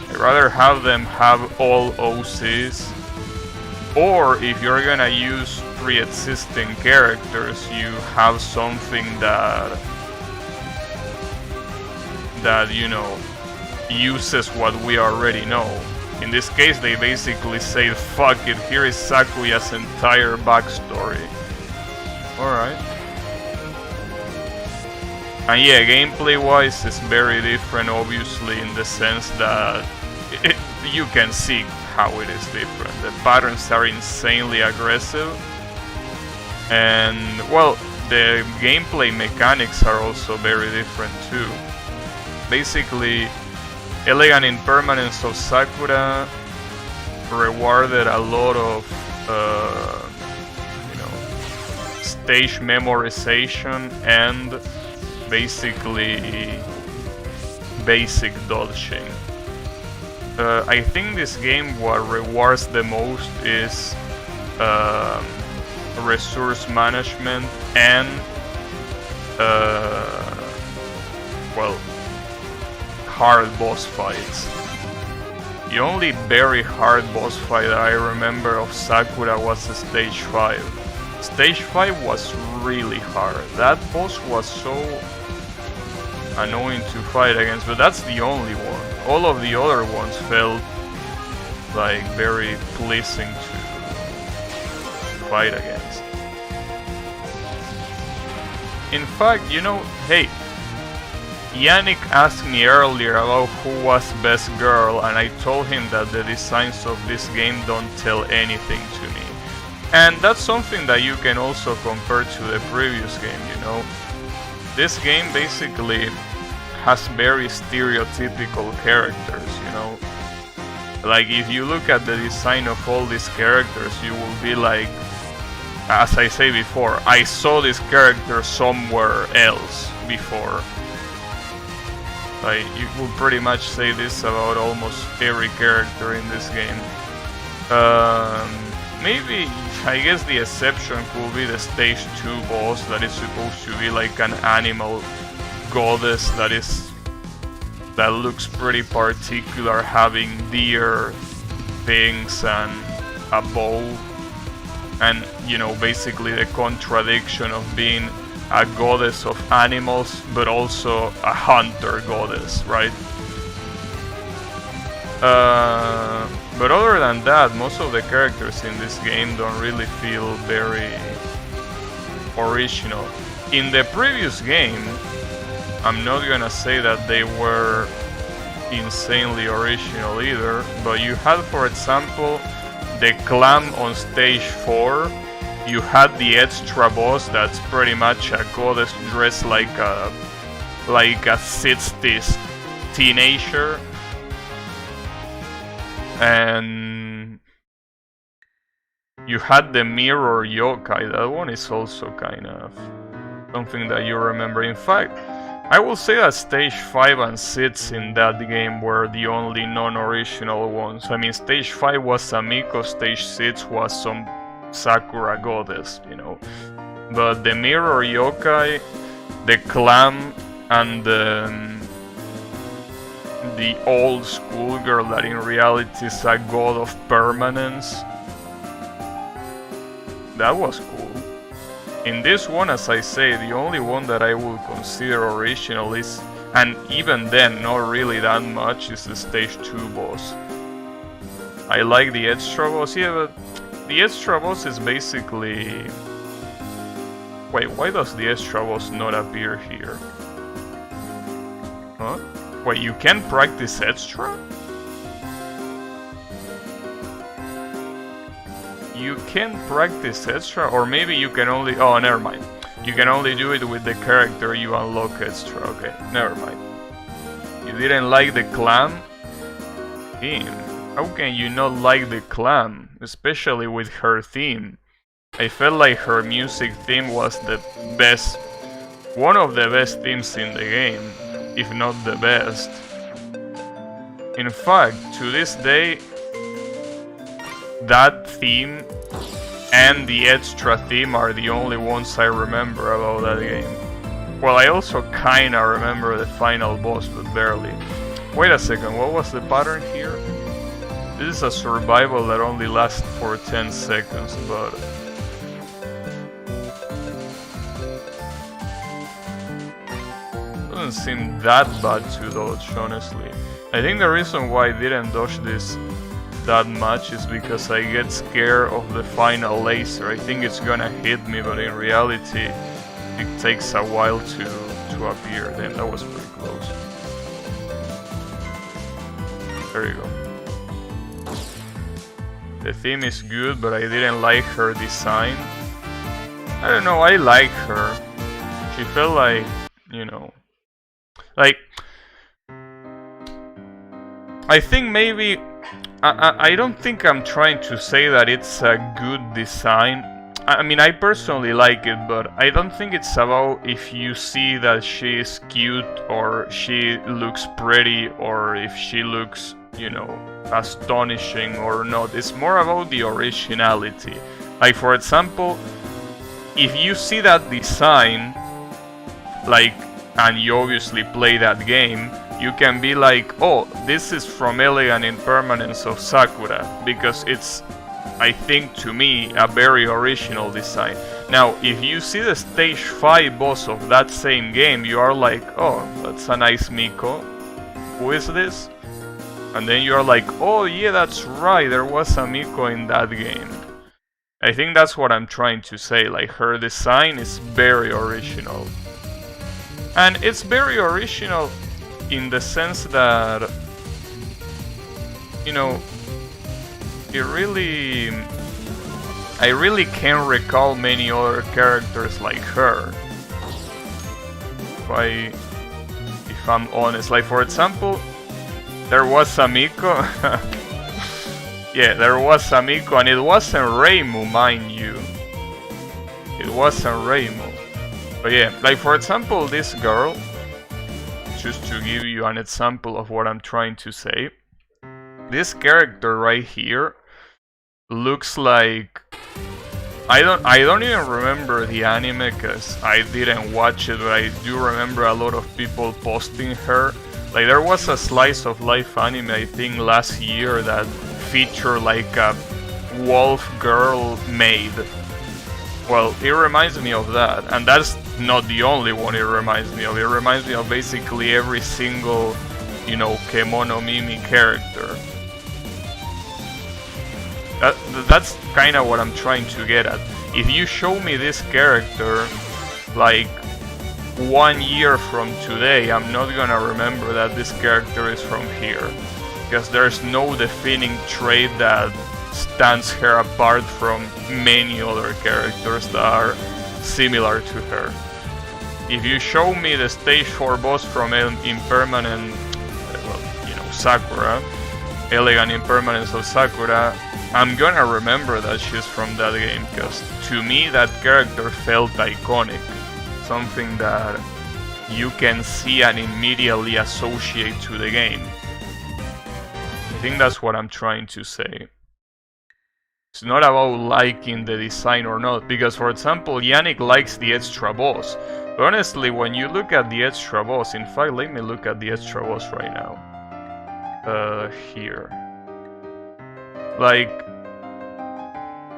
I'd rather have them have all OCs. Or if you're gonna use pre-existing characters, you have something that you know, uses what we already know. In this case, they basically say, fuck it, here is Sakuya's entire backstory. Alright. And yeah, gameplay-wise, it's very different, obviously, in the sense that you can see how it is different. The patterns are insanely aggressive. And, well, the gameplay mechanics are also very different, too. Basically, Elegant Impermanence of Sakura rewarded a lot of, you know, stage memorization and basically basic dodging. I think this game what rewards the most is resource management and well, hard boss fights. The only very hard boss fight that I remember of Sakura was the Stage 5. Stage 5 was really hard. That boss was so annoying to fight against, but that's the only one. All of the other ones felt like very pleasing to fight against. In fact, you know, hey, Yannick asked me earlier about who was best girl, and I told him that the designs of this game don't tell anything to me. And that's something that you can also compare to the previous game, you know. This game basically has very stereotypical characters, you know. Like, if you look at the design of all these characters, you will be like, as I say before, I saw this character somewhere else before. Like, you will pretty much say this about almost every character in this game. Maybe, I guess the exception could be the Stage 2 boss that is supposed to be like an animal goddess that looks pretty particular, having deer things and a bow. And, you know, basically the contradiction of being a goddess of animals, but also a hunter goddess, right? But other than that, most of the characters in this game don't really feel very original. In the previous game, I'm not gonna say that they were insanely original either, but you had, for example, the clam on Stage 4. You had the extra boss that's pretty much a goddess dressed like a 60s teenager. And you had the mirror yokai. That one is also kind of something that you remember. In fact, I will say that Stage 5 and 6 in that game were the only non-original ones. I mean, Stage 5 was Samiko, Stage 6 was some Sakura goddess, you know. But the mirror yokai, the clam, and the old schoolgirl that in reality is a god of permanence, that was cool. In this one, as I say, the only one that I would consider original is, and even then not really that much, is the Stage 2 boss. I like the extra boss, yeah, but the extra boss is basically... Wait, why does the extra boss not appear here? Huh? Wait, you can practice extra? You can practice extra? Or maybe you can only... Oh, never mind. You can only do it with the character you unlock extra. Okay, never mind. You didn't like the clam? Theme. How can you not like the clam? Especially with her theme. I felt like her music theme was the best, one of the best themes in the game, if not the best. In fact, to this day, that theme and the extra theme are the only ones I remember about that game. Well, I also kinda remember the final boss, but barely. Wait a second, what was the pattern here? This is a survival that only lasts for 10 seconds, but... doesn't seem that bad to dodge, honestly. I think the reason why I didn't dodge this that much is because I get scared of the final laser. I think it's gonna hit me, but in reality it takes a while to appear. Then that was pretty close. There you go. The theme is good, but I didn't like her design. I don't know, I like her. She felt like, you know... Like... I think maybe... I don't think I'm trying to say that it's a good design. I mean, I personally like it, but I don't think it's about if you see that she's cute or she looks pretty or if she looks, you know, astonishing or not. It's more about the originality. Like, for example, if you see that design, like, and you obviously play that game, you can be like, oh, this is from Elegant Impermanence of Sakura, because it's, I think, to me, a very original design. Now, if you see the stage 5 boss of that same game, you are like, oh, that's a nice Miko. Who is this? And then you are like, oh yeah, that's right, there was a Miko in that game. I think that's what I'm trying to say, like, her design is very original. And it's very original in the sense that, you know, I really can't recall many other characters like her. If I'm honest, like, for example, there was a Miko. Yeah, there was a Miko, and it wasn't Reimu, mind you. It wasn't Reimu. But yeah, like, for example, this girl, just to give you an example of what I'm trying to say, this character right here looks like, I don't even remember the anime because I didn't watch it, but I do remember a lot of people posting her. Like, there was a slice of life anime, I think, last year that featured like a wolf girl maid. Well, it reminds me of that, and that's not the only one it reminds me of. It reminds me of basically every single, you know, Kemono Mimi character. That's kind of what I'm trying to get at. If you show me this character, like, 1 year from today, I'm not gonna remember that this character is from here. Because there's no defining trait that stands her apart from many other characters that are similar to her. If you show me the stage 4 boss from Impermanent, well, you know, Sakura, Elegant Impermanence of Sakura, I'm gonna remember that she's from that game, because to me that character felt iconic. Something that you can see and immediately associate to the game. I think that's what I'm trying to say. It's not about liking the design or not, because, for example, Yannick likes the extra boss. But honestly, when you look at the extra boss, in fact, let me look at the extra boss right now. Here. Like,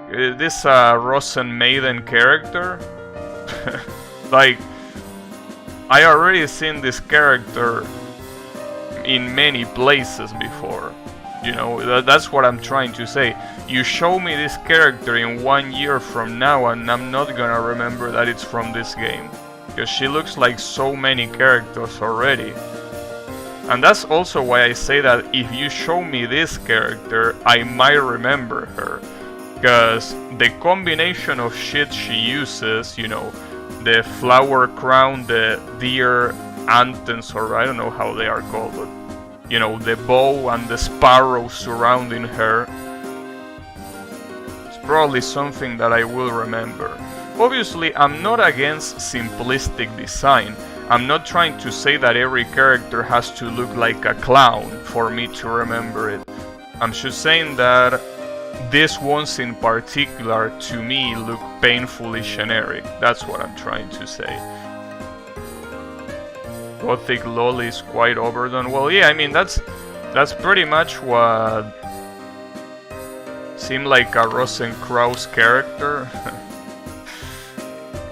this Rosen Maiden character. Like, I already seen this character in many places before. You know, that's what I'm trying to say. You show me this character in 1 year from now and I'm not gonna remember that it's from this game. Because she looks like so many characters already. And that's also why I say that if you show me this character, I might remember her. Because the combination of shit she uses, you know, the flower crown, the deer antennas, or I don't know how they are called, but, you know, the bow and the sparrow surrounding her, it's probably something that I will remember. Obviously, I'm not against simplistic design. I'm not trying to say that every character has to look like a clown for me to remember it. I'm just saying that these ones in particular, to me, look painfully generic. That's what I'm trying to say. Gothic lolly is quite overdone. Well, yeah, I mean, that's pretty much what seemed like a Rosenkrauss character.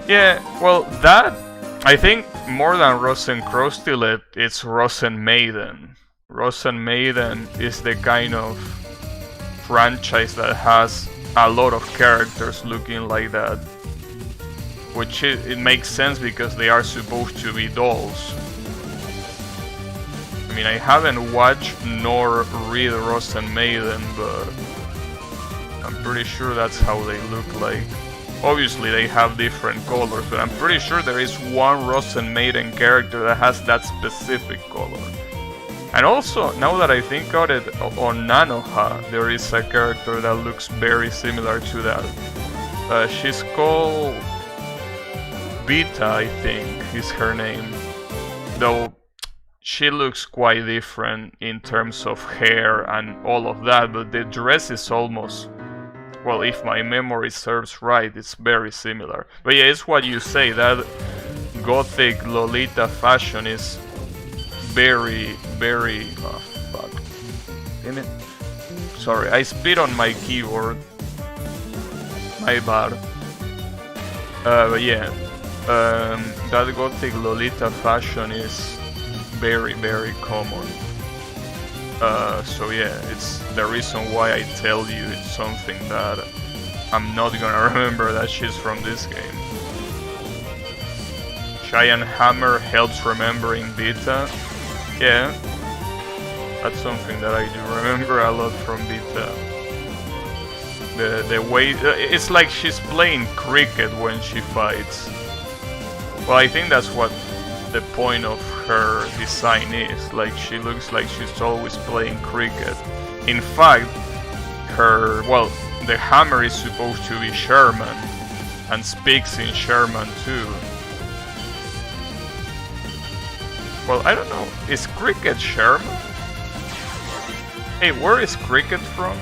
Yeah, well, that, I think, more than Rosenkrauss still, it's Rosen Maiden. Rosen Maiden is the kind of franchise that has a lot of characters looking like that, which it makes sense because they are supposed to be dolls. I mean, I haven't watched nor read Rosen Maiden, but I'm pretty sure that's how they look like. Obviously they have different colors, but I'm pretty sure there is one Rosen Maiden character that has that specific color. And also, now that I think of it, on Nanoha, there is a character that looks very similar to that. She's called Vita, I think is her name. Though she looks quite different in terms of hair and all of that, but the dress is almost, well, if my memory serves right, it's very similar. But yeah, it's what you say, that gothic Lolita fashion is very, very... oh, fuck. Damn it. Sorry, I spit on my keyboard. My bad. But yeah, that gothic Lolita fashion is very, very common. So yeah, it's the reason why I tell you it's something that I'm not gonna remember that she's from this game. Giant Hammer helps remembering Vita. Yeah, that's something that I do remember a lot from Vita. The way it's like she's playing cricket when she fights. Well, I think that's what the point of her design is. Like, she looks like she's always playing cricket. In fact, the hammer is supposed to be Sherman and speaks in Sherman too. Well, I don't know. Is cricket Sherman? Hey, where is cricket from?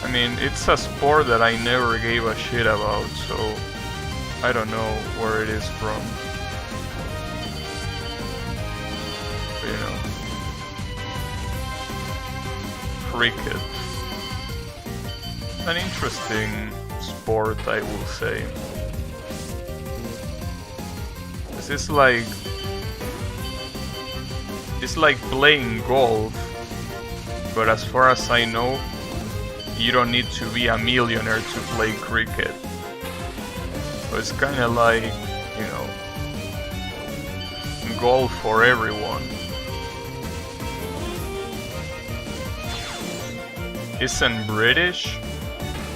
I mean, it's a sport that I never gave a shit about, so I don't know where it is from. But, you know, cricket. An interesting sport, I will say. This is like... it's like playing golf, but as far as I know, you don't need to be a millionaire to play cricket. So it's kind of like, you know, golf for everyone. Isn't British?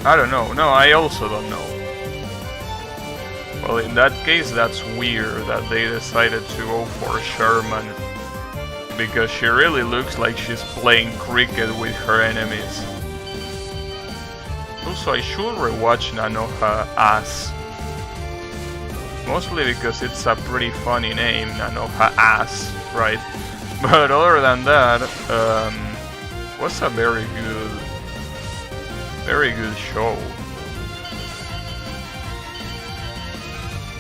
I don't know. No, I also don't know. Well, in that case, that's weird that they decided to go for Sherman, because she really looks like she's playing cricket with her enemies. Also, I should rewatch Nanoha Ass. Mostly because it's a pretty funny name, Nanoha Ass, right? But other than that, was a very good show.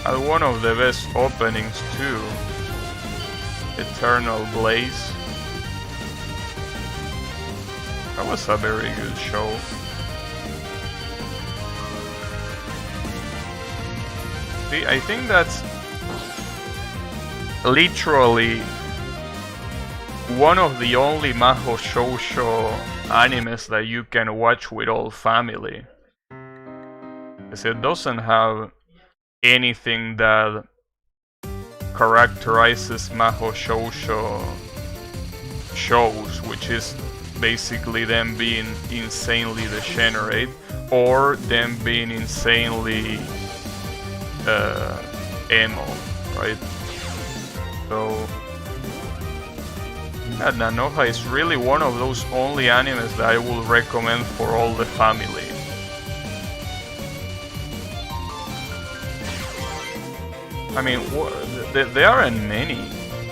And one of the best openings too. Eternal Blaze. That was a very good show. See, I think that's literally one of the only Maho Shoujo animes that you can watch with all family. Because it doesn't have anything that characterizes Maho Shoujo shows, which is basically them being insanely degenerate or them being insanely emo, right? So yeah, Nanoha is really one of those only animes that I will recommend for all the family. I mean, there aren't many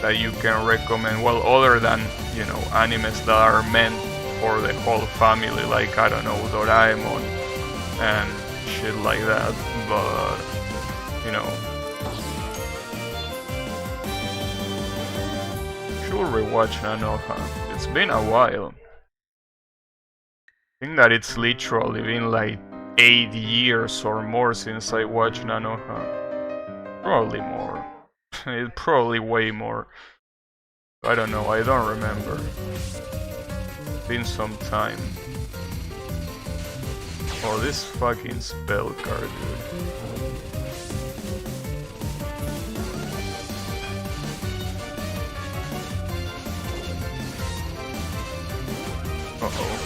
that you can recommend, well, other than, you know, animes that are meant for the whole family, like, I don't know, Doraemon and shit like that, but, you know, should rewatch Nanoha. It's been a while. I think that it's literally been like 8 years or more since I watched Nanoha. Probably more. It's probably way more. I don't know, I don't remember. It's been some time. Oh, this fucking spell card, dude. Uh-oh.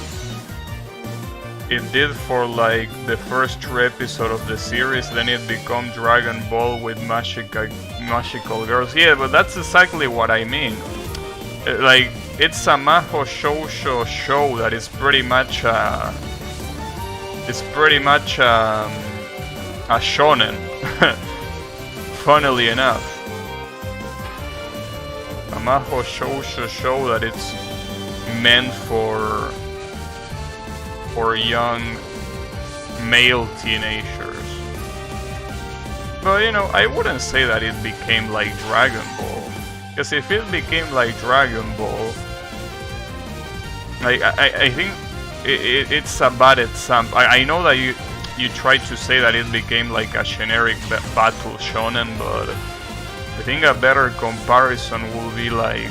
It did for like the first 3 episodes of the series, then it became Dragon Ball with magical girls. Yeah, but that's exactly what I mean. Like, it's a Maho Shoujo show that is pretty much it's pretty much a shonen, funnily enough. A Maho Shoujo show that it's meant for young male teenagers. But you know, I wouldn't say that it became like Dragon Ball. Because if it became like Dragon Ball, I think it's a bad example. I know that you tried to say that it became like a generic battle shonen, but I think a better comparison will be like...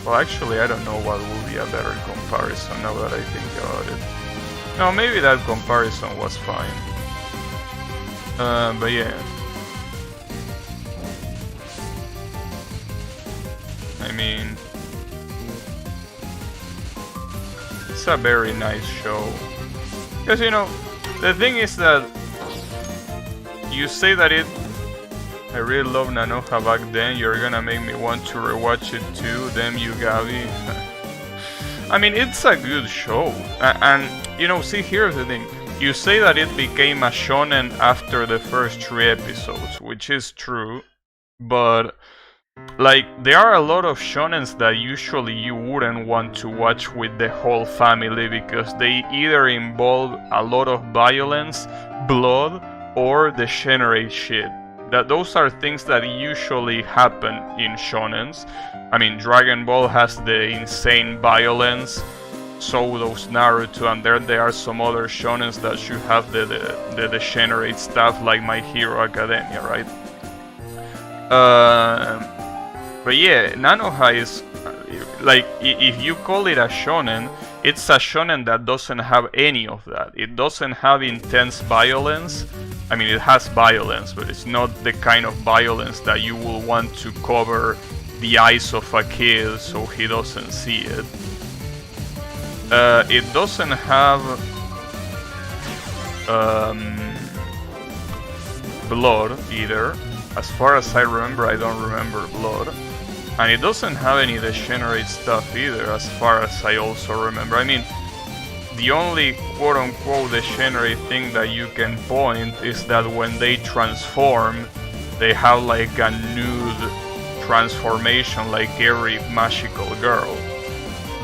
Well, actually, I don't know what will be a better comparison now that I think about it. No, maybe that comparison was fine. But yeah. I mean... It's a very nice show. Because, you know, the thing is that... You say that I really love Nanoha back then, you're gonna make me want to rewatch it too, damn you Gabi. I mean, it's a good show, and you know, see, here's the thing, you say that it became a shonen after the first 3 episodes, which is true, but like, there are a lot of shonens that usually you wouldn't want to watch with the whole family because they either involve a lot of violence, blood, or degenerate shit. Those are things that usually happen in shonens. I mean, Dragon Ball has the insane violence, so does Naruto, and there are some other shonens that should have the degenerate stuff like My Hero Academia, right? But yeah, Nanoha is, like, if you call it a shonen, it's a shonen that doesn't have any of that. It doesn't have intense violence. I mean, it has violence, but it's not the kind of violence that you will want to cover the eyes of a kid so he doesn't see it. It doesn't have blood either. As far as I remember, I don't remember blood. And it doesn't have any degenerate stuff either, as far as I also remember. I mean, the only quote-unquote degenerate thing that you can point is that when they transform, they have like a nude transformation like every magical girl.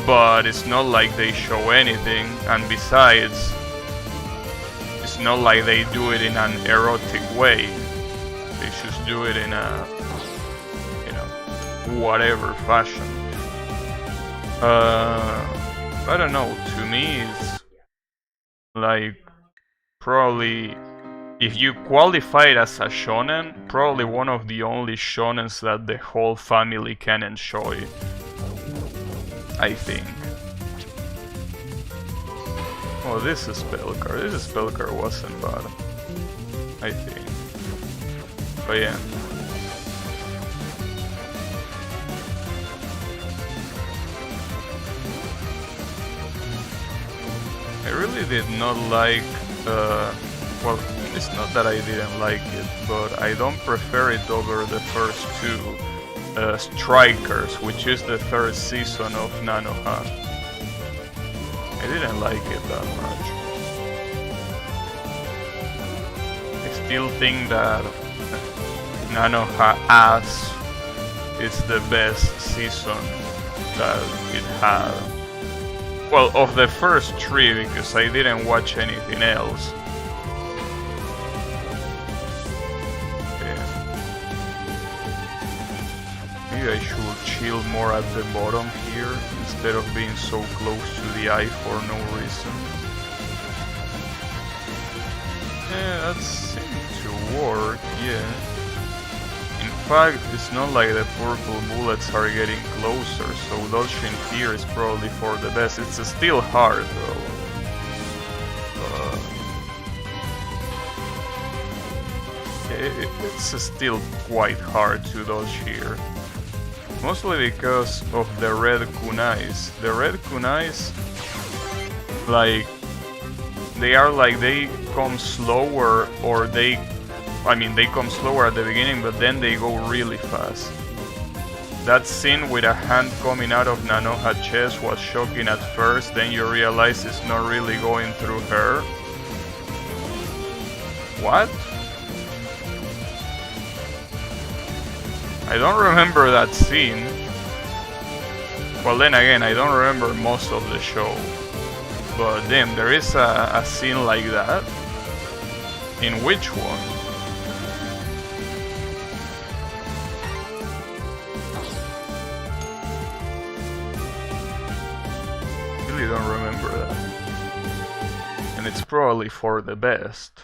But it's not like they show anything, and besides, it's not like they do it in an erotic way. They just do it in a, you know, whatever fashion. I don't know, to me it's like probably, if you qualify it as a shonen, probably one of the only shonens that the whole family can enjoy, I think. Oh, this is Spellcar. This Spellcar wasn't bad, I think. But yeah. I really did not like, well, it's not that I didn't like it, but I don't prefer it over the first 2, Strikers, which is the 3rd season of Nanoha. I didn't like it that much. I still think that Nanoha As is the best season that it had. Well, of the first 3, because I didn't watch anything else. Yeah. Maybe I should chill more at the bottom here, instead of being so close to the eye for no reason. Yeah, that seemed to work, yeah. In fact, it's not like the purple bullets are getting closer, so dodging here is probably for the best. It's still hard though. It's still quite hard to dodge here. Mostly because of the red kunais. The red kunais, like, they come slower, or they come slower at the beginning, but then they go really fast. that scene with a hand coming out of Nanoha's chest was shocking at first, then you realize it's not really going through her. What? I don't remember that scene. Well, then again, I don't remember most of the show. But damn, there is a scene like that. In which one? Really don't remember that. And it's probably for the best.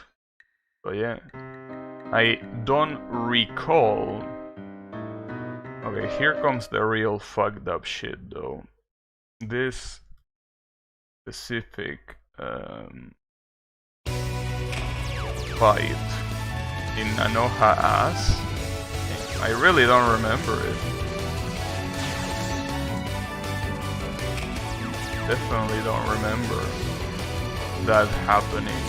But yeah. I don't recall. Okay, here comes the real fucked up shit though. This specific fight in Nanoha ass, I really don't remember it. Definitely don't remember that happening.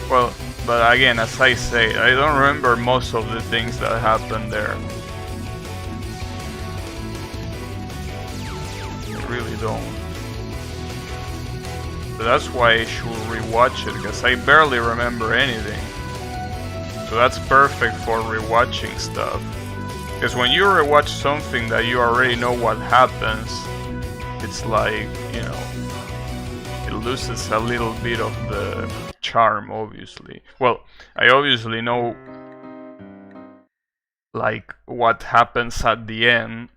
Well, but again, as I say, I don't remember most of the things that happened there. I really don't. So that's why I should rewatch it, because I barely remember anything. So that's perfect for rewatching stuff. Because when you rewatch something that you already know what happens, it's like, you know, it loses a little bit of the charm, obviously. Well, I obviously know like what happens at the end,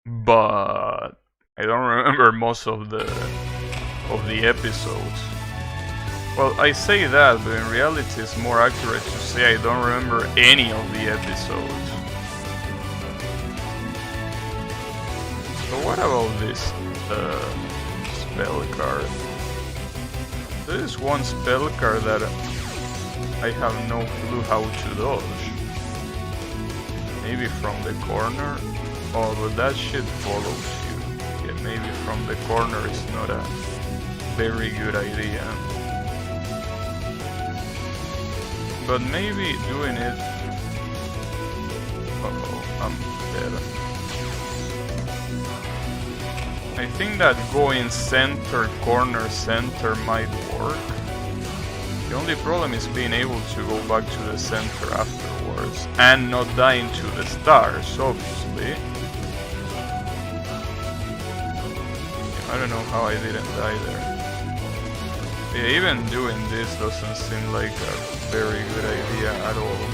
but I don't remember most of the episodes. Well, I say that, but in reality it's more accurate to say I don't remember any of the episodes. So what about this spell card? There is one spell card that I have no clue how to dodge. Maybe from the corner? Oh, but that shit follows you. Yeah, maybe from the corner is not a very good idea. But maybe doing it... Uh-oh, I'm dead. I think that going center, corner, center might work. The only problem is being able to go back to the center afterwards and not dying to the stars, obviously. I don't know how I didn't die there. Yeah, even doing this doesn't seem like a very good idea at all.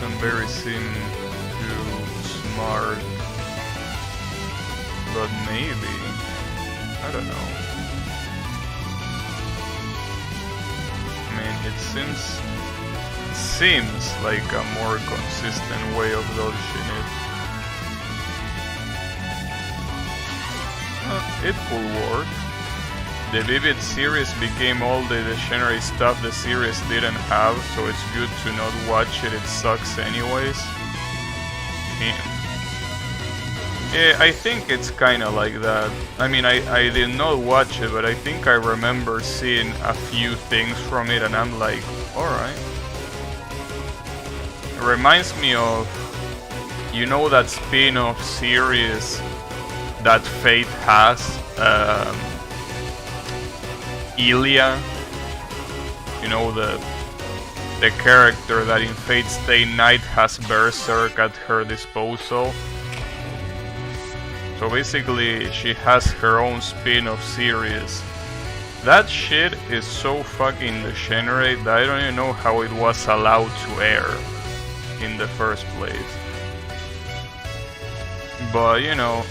Doesn't very seem too smart. But maybe. I don't know. I mean, it seems like a more consistent way of dodging it. It could work. The Vivid series became all the degenerate stuff the series didn't have, so it's good to not watch it, it sucks anyways. Damn. Yeah, I think it's kinda like that. I mean, I did not watch it, but I think I remember seeing a few things from it and I'm like, alright. It reminds me of, you know, that spin-off series that Fate has, Ilia, you know, the character that in Fate's Stay Night has Berserk at her disposal. So basically she has her own spin-off series. That shit is so fucking degenerate that I don't even know how it was allowed to air in the first place. But you know,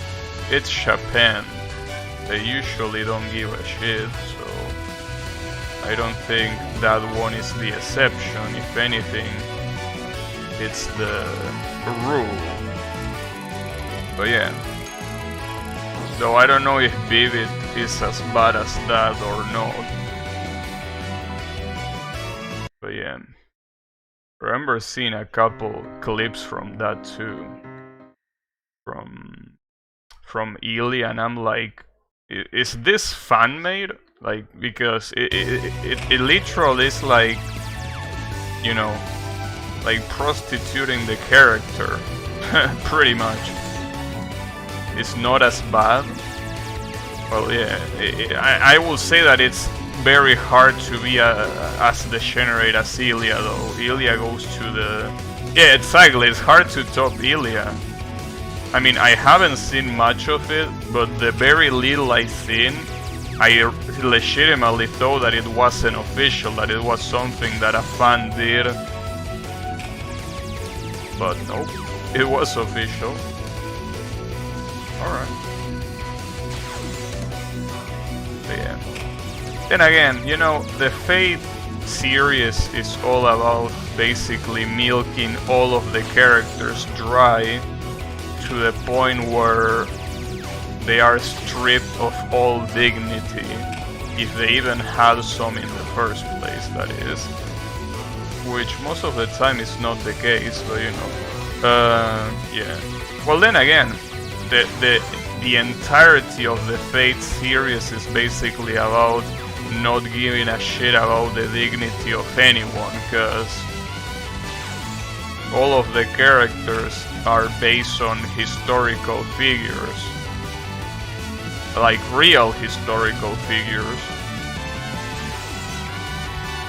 it's Japan. They usually don't give a shit, so I don't think that one is the exception. If anything, it's the rule. But yeah. Though I don't know if Vivid is as bad as that or not. But yeah. I remember seeing a couple clips from that too. From Ely, and I'm like, is this fan-made like, because it literally is like, you know, like prostituting the character, pretty much. It's not as bad. Well, yeah, I will say that it's very hard to be as degenerate as Ilya, though. Ilya goes to the... Yeah, exactly, it's hard to top Ilya. I mean, I haven't seen much of it, but the very little I've seen, I legitimately thought that it wasn't official, that it was something that a fan did. But nope, it was official. Alright. So yeah. Then again, you know, the Fate series is all about basically milking all of the characters dry to the point where they are stripped of all dignity, if they even had some in the first place, that is. Which most of the time is not the case, but you know. Yeah. Well, then again, the entirety of the Fate series is basically about not giving a shit about the dignity of anyone, because all of the characters are based on historical figures, like real historical figures.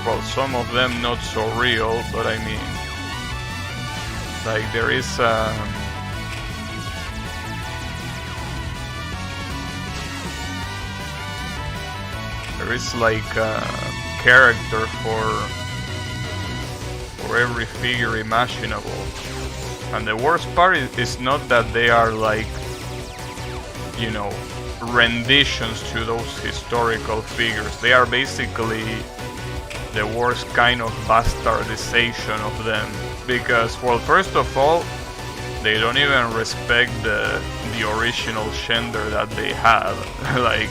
Well, some of them not so real, but I mean, like there is like a character for every figure imaginable. And the worst part is not that they are like, you know, renditions to those historical figures. They are basically the worst kind of bastardization of them. Because, well, first of all, they don't even respect the original gender that they have. Like,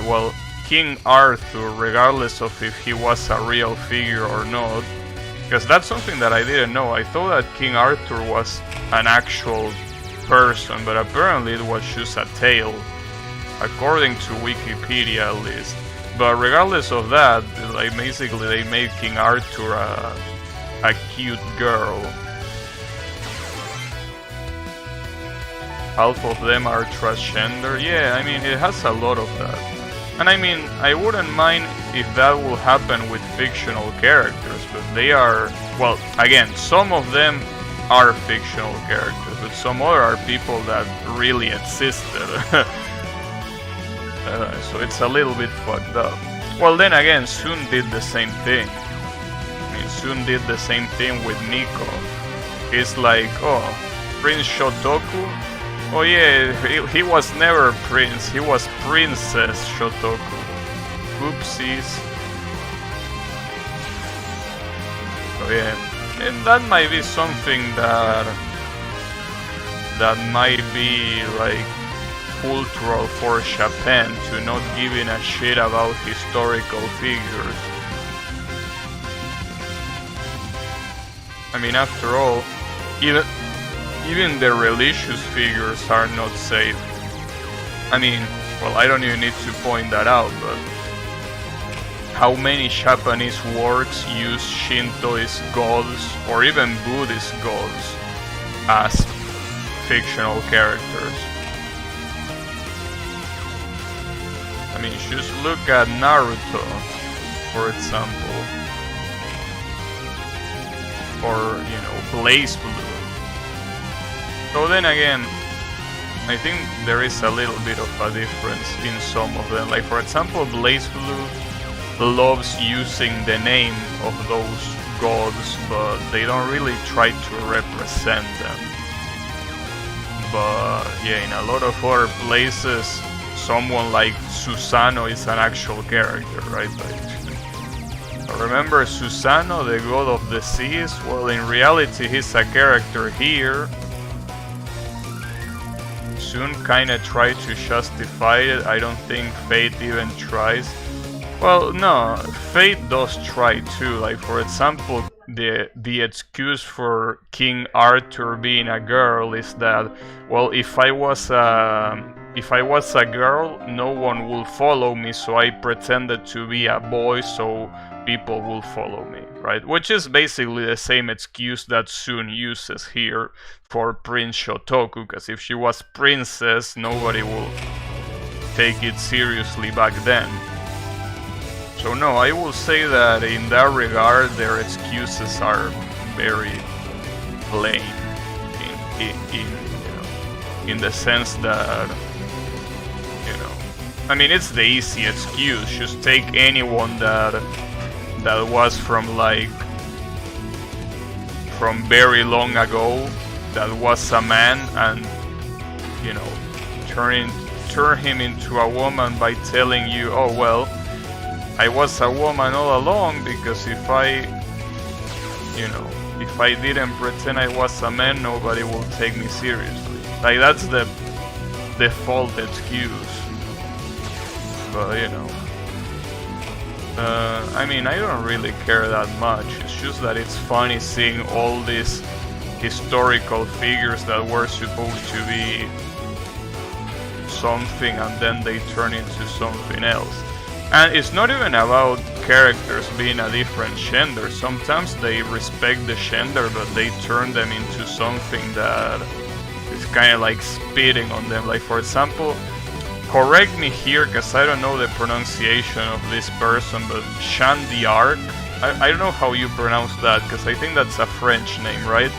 well, King Arthur, regardless of if he was a real figure or not, because that's something that I didn't know. I thought that King Arthur was an actual person, but apparently it was just a tale, according to Wikipedia at least. But regardless of that, like basically they made King Arthur a cute girl. Half of them are transgender. Yeah, I mean, it has a lot of that. And I mean, I wouldn't mind if that will happen with fictional characters, but they are, well, again, some of them are fictional characters, but some other are people that really existed. So it's a little bit fucked up. Well, then again, Sun did the same thing. I mean, Sun did the same thing with Nico. It's like, oh, Prince Shotoku? Oh yeah, he was never Prince, he was Princess Shotoku. Oopsies. So yeah, and that might be something that might be like cultural for Japan, to not giving a shit about historical figures. I mean, after all, even the religious figures are not safe. I mean, well, I don't even need to point that out, but how many Japanese works use Shintoist gods or even Buddhist gods as fictional characters? I mean, just look at Naruto, for example, or, you know, Blaze Blue. So then again, I think there is a little bit of a difference in some of them. Like, for example, Blaze Blue loves using the name of those gods, but they don't really try to represent them. But yeah, in a lot of other places, someone like Susanoo is an actual character, right? Like, remember Susanoo, the god of the seas? Well, in reality, he's a character here. Sun kinda tried to justify it. I don't think Fate even tries. Well, no, Fate does try too. Like, for example, the excuse for King Arthur being a girl is that, well, if if I was a girl, no one will follow me, so I pretended to be a boy so people will follow me, right? Which is basically the same excuse that Sun uses here for Prince Shotoku, because if she was princess, nobody will take it seriously back then. So no, I will say that in that regard, their excuses are very plain in the sense that, you know, I mean, it's the easy excuse. Just take anyone that was from very long ago, that was a man, and, you know, turn him into a woman by telling you, oh well, I was a woman all along, because if I didn't pretend I was a man, nobody will take me seriously. Like, that's the default excuse. But, you know, I mean, I don't really care that much. It's just that it's funny seeing all these historical figures that were supposed to be something and then they turn into something else. And it's not even about characters being a different gender. Sometimes they respect the gender, but they turn them into something that is kind of like spitting on them. Like, for example, correct me here, because I don't know the pronunciation of this person, but Jeanne d'Arc, I don't know how you pronounce that, because I think that's a French name, right?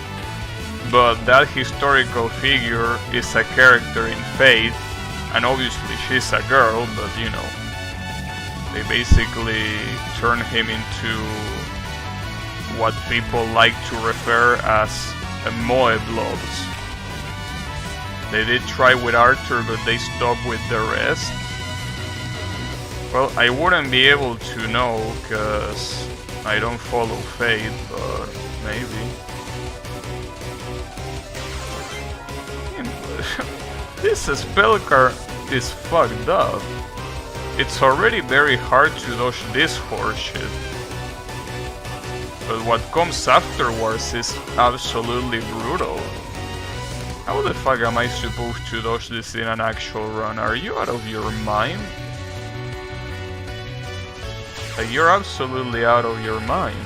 But that historical figure is a character in Fate, and obviously she's a girl, but you know, they basically turn him into what people like to refer as a moe blobs. They did try with Arthur, but they stopped with the rest. Well, I wouldn't be able to know, because I don't follow Fate, but maybe. This spell card is fucked up. It's already very hard to dodge this horseshit. But what comes afterwards is absolutely brutal. How the fuck am I supposed to dodge this in an actual run? Are you out of your mind? Like, you're absolutely out of your mind.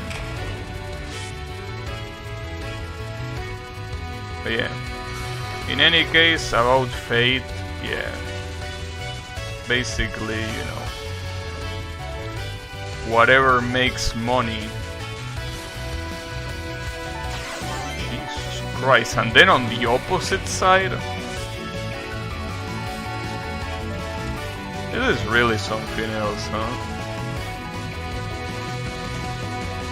But yeah. In any case, about Fate, yeah. Basically, you know, whatever makes money. Jesus Christ. And then on the opposite side, this is really something else, huh?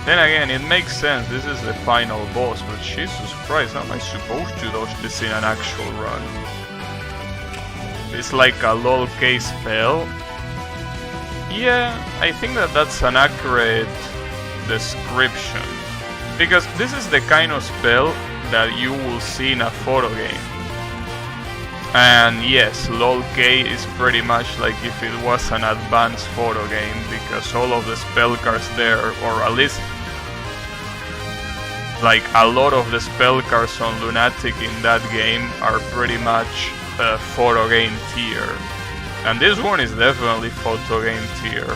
Then again, it makes sense, this is the final boss, but Jesus Christ, how am I supposed to dodge this in an actual run? It's like a lol case spell. Yeah, I think that's an accurate description. Because this is the kind of spell that you will see in a photo game. And yes, lol K is pretty much like if it was an advanced photo game, because all of the spell cards there, or at least like a lot of the spell cards on Lunatic in that game, are pretty much photo game tier, and this one is definitely photo game tier.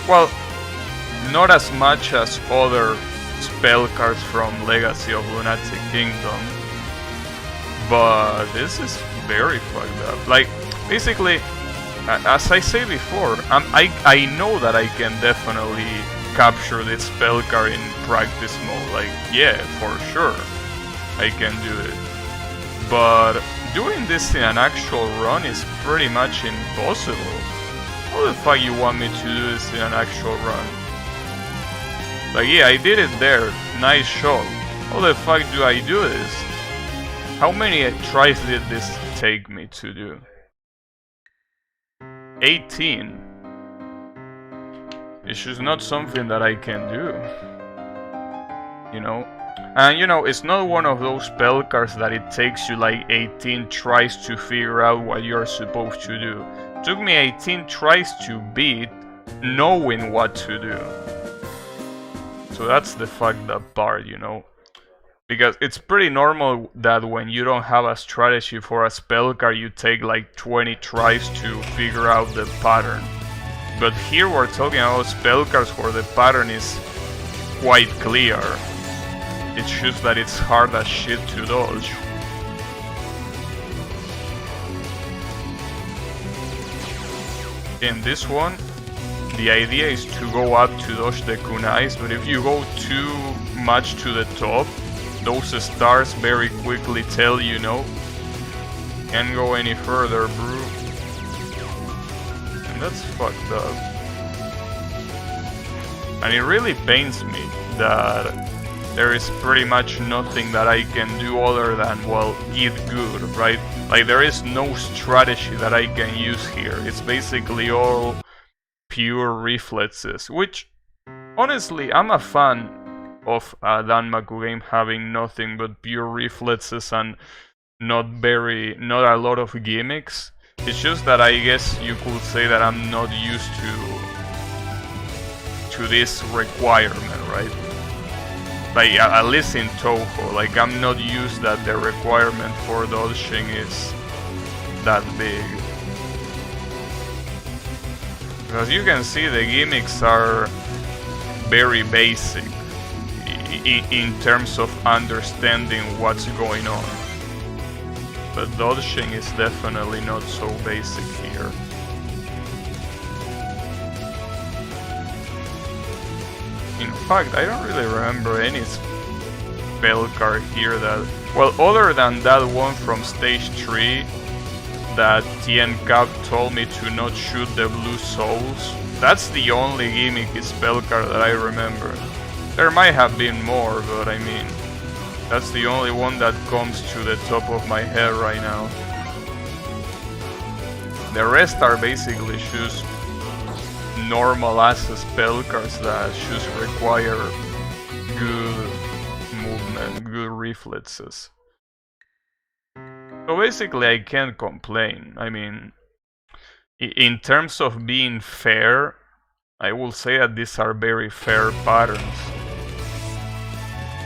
Well, not as much as other spell cards from Legacy of Lunatic Kingdom, but this is very fucked up. Like, basically, as I say before, I know that I can definitely capture this spell card in practice mode. Like, yeah, for sure, I can do it. But doing this in an actual run is pretty much impossible. How the fuck you want me to do this in an actual run? Like, yeah, I did it there, nice shot. How the fuck do I do this? How many tries did this take me to do? 18. It's just not something that I can do. You know? And you know, it's not one of those spell cards that it takes you like 18 tries to figure out what you're supposed to do. It took me 18 tries to beat knowing what to do. So that's the fucked up part, you know. Because it's pretty normal that when you don't have a strategy for a spell card, you take like 20 tries to figure out the pattern. But here we're talking about spell cards where the pattern is quite clear. It's just that it's hard as shit to dodge. In this one, the idea is to go up to dodge the kunais, but if you go too much to the top, those stars very quickly tell you no, can't go any further, bro. And that's fucked up. And it really pains me that there is pretty much nothing that I can do other than, well, get good, right? Like, there is no strategy that I can use here. It's basically all pure reflexes, which, honestly, I'm a fan of a Danmaku game having nothing but pure reflexes and not a lot of gimmicks. It's just that I guess you could say that I'm not used to this requirement, right? Like, at least in Touhou, like, I'm not used that the requirement for dodging is that big. As you can see, the gimmicks are very basic in terms of understanding what's going on. But dodging is definitely not so basic here. In fact, I don't really remember any spell card here that... Well, other than that one from stage 3 that Tien Cap told me to not shoot the blue souls. That's the only gimmicky spell card that I remember. There might have been more, but I mean, that's the only one that comes to the top of my head right now. The rest are basically just normal ass spell cards that just require good movement, good reflexes. So basically I can't complain. I mean, in terms of being fair, I will say that these are very fair patterns.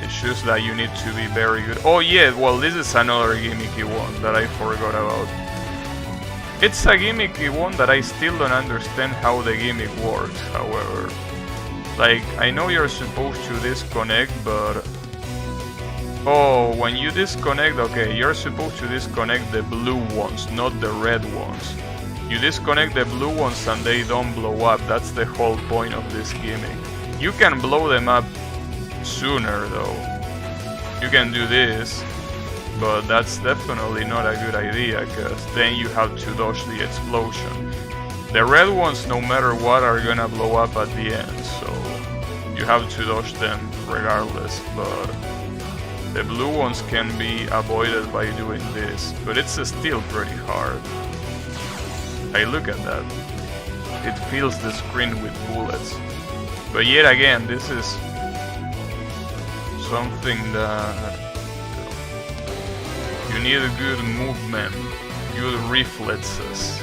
It's just that you need to be very good. Oh yeah, well, this is another gimmicky one that I forgot about. It's a gimmicky one that I still don't understand how the gimmick works, however. Like, I know you're supposed to disconnect, but... Oh, when you disconnect, okay, you're supposed to disconnect the blue ones, not the red ones. You disconnect the blue ones and they don't blow up, that's the whole point of this gimmick. You can blow them up sooner though. You can do this, but that's definitely not a good idea, because then you have to dodge the explosion. The red ones, no matter what, are gonna blow up at the end, so you have to dodge them regardless, but the blue ones can be avoided by doing this, but it's still pretty hard. Hey, look at that. It fills the screen with bullets. But yet again, this is something that you need a good movement, good reflexes,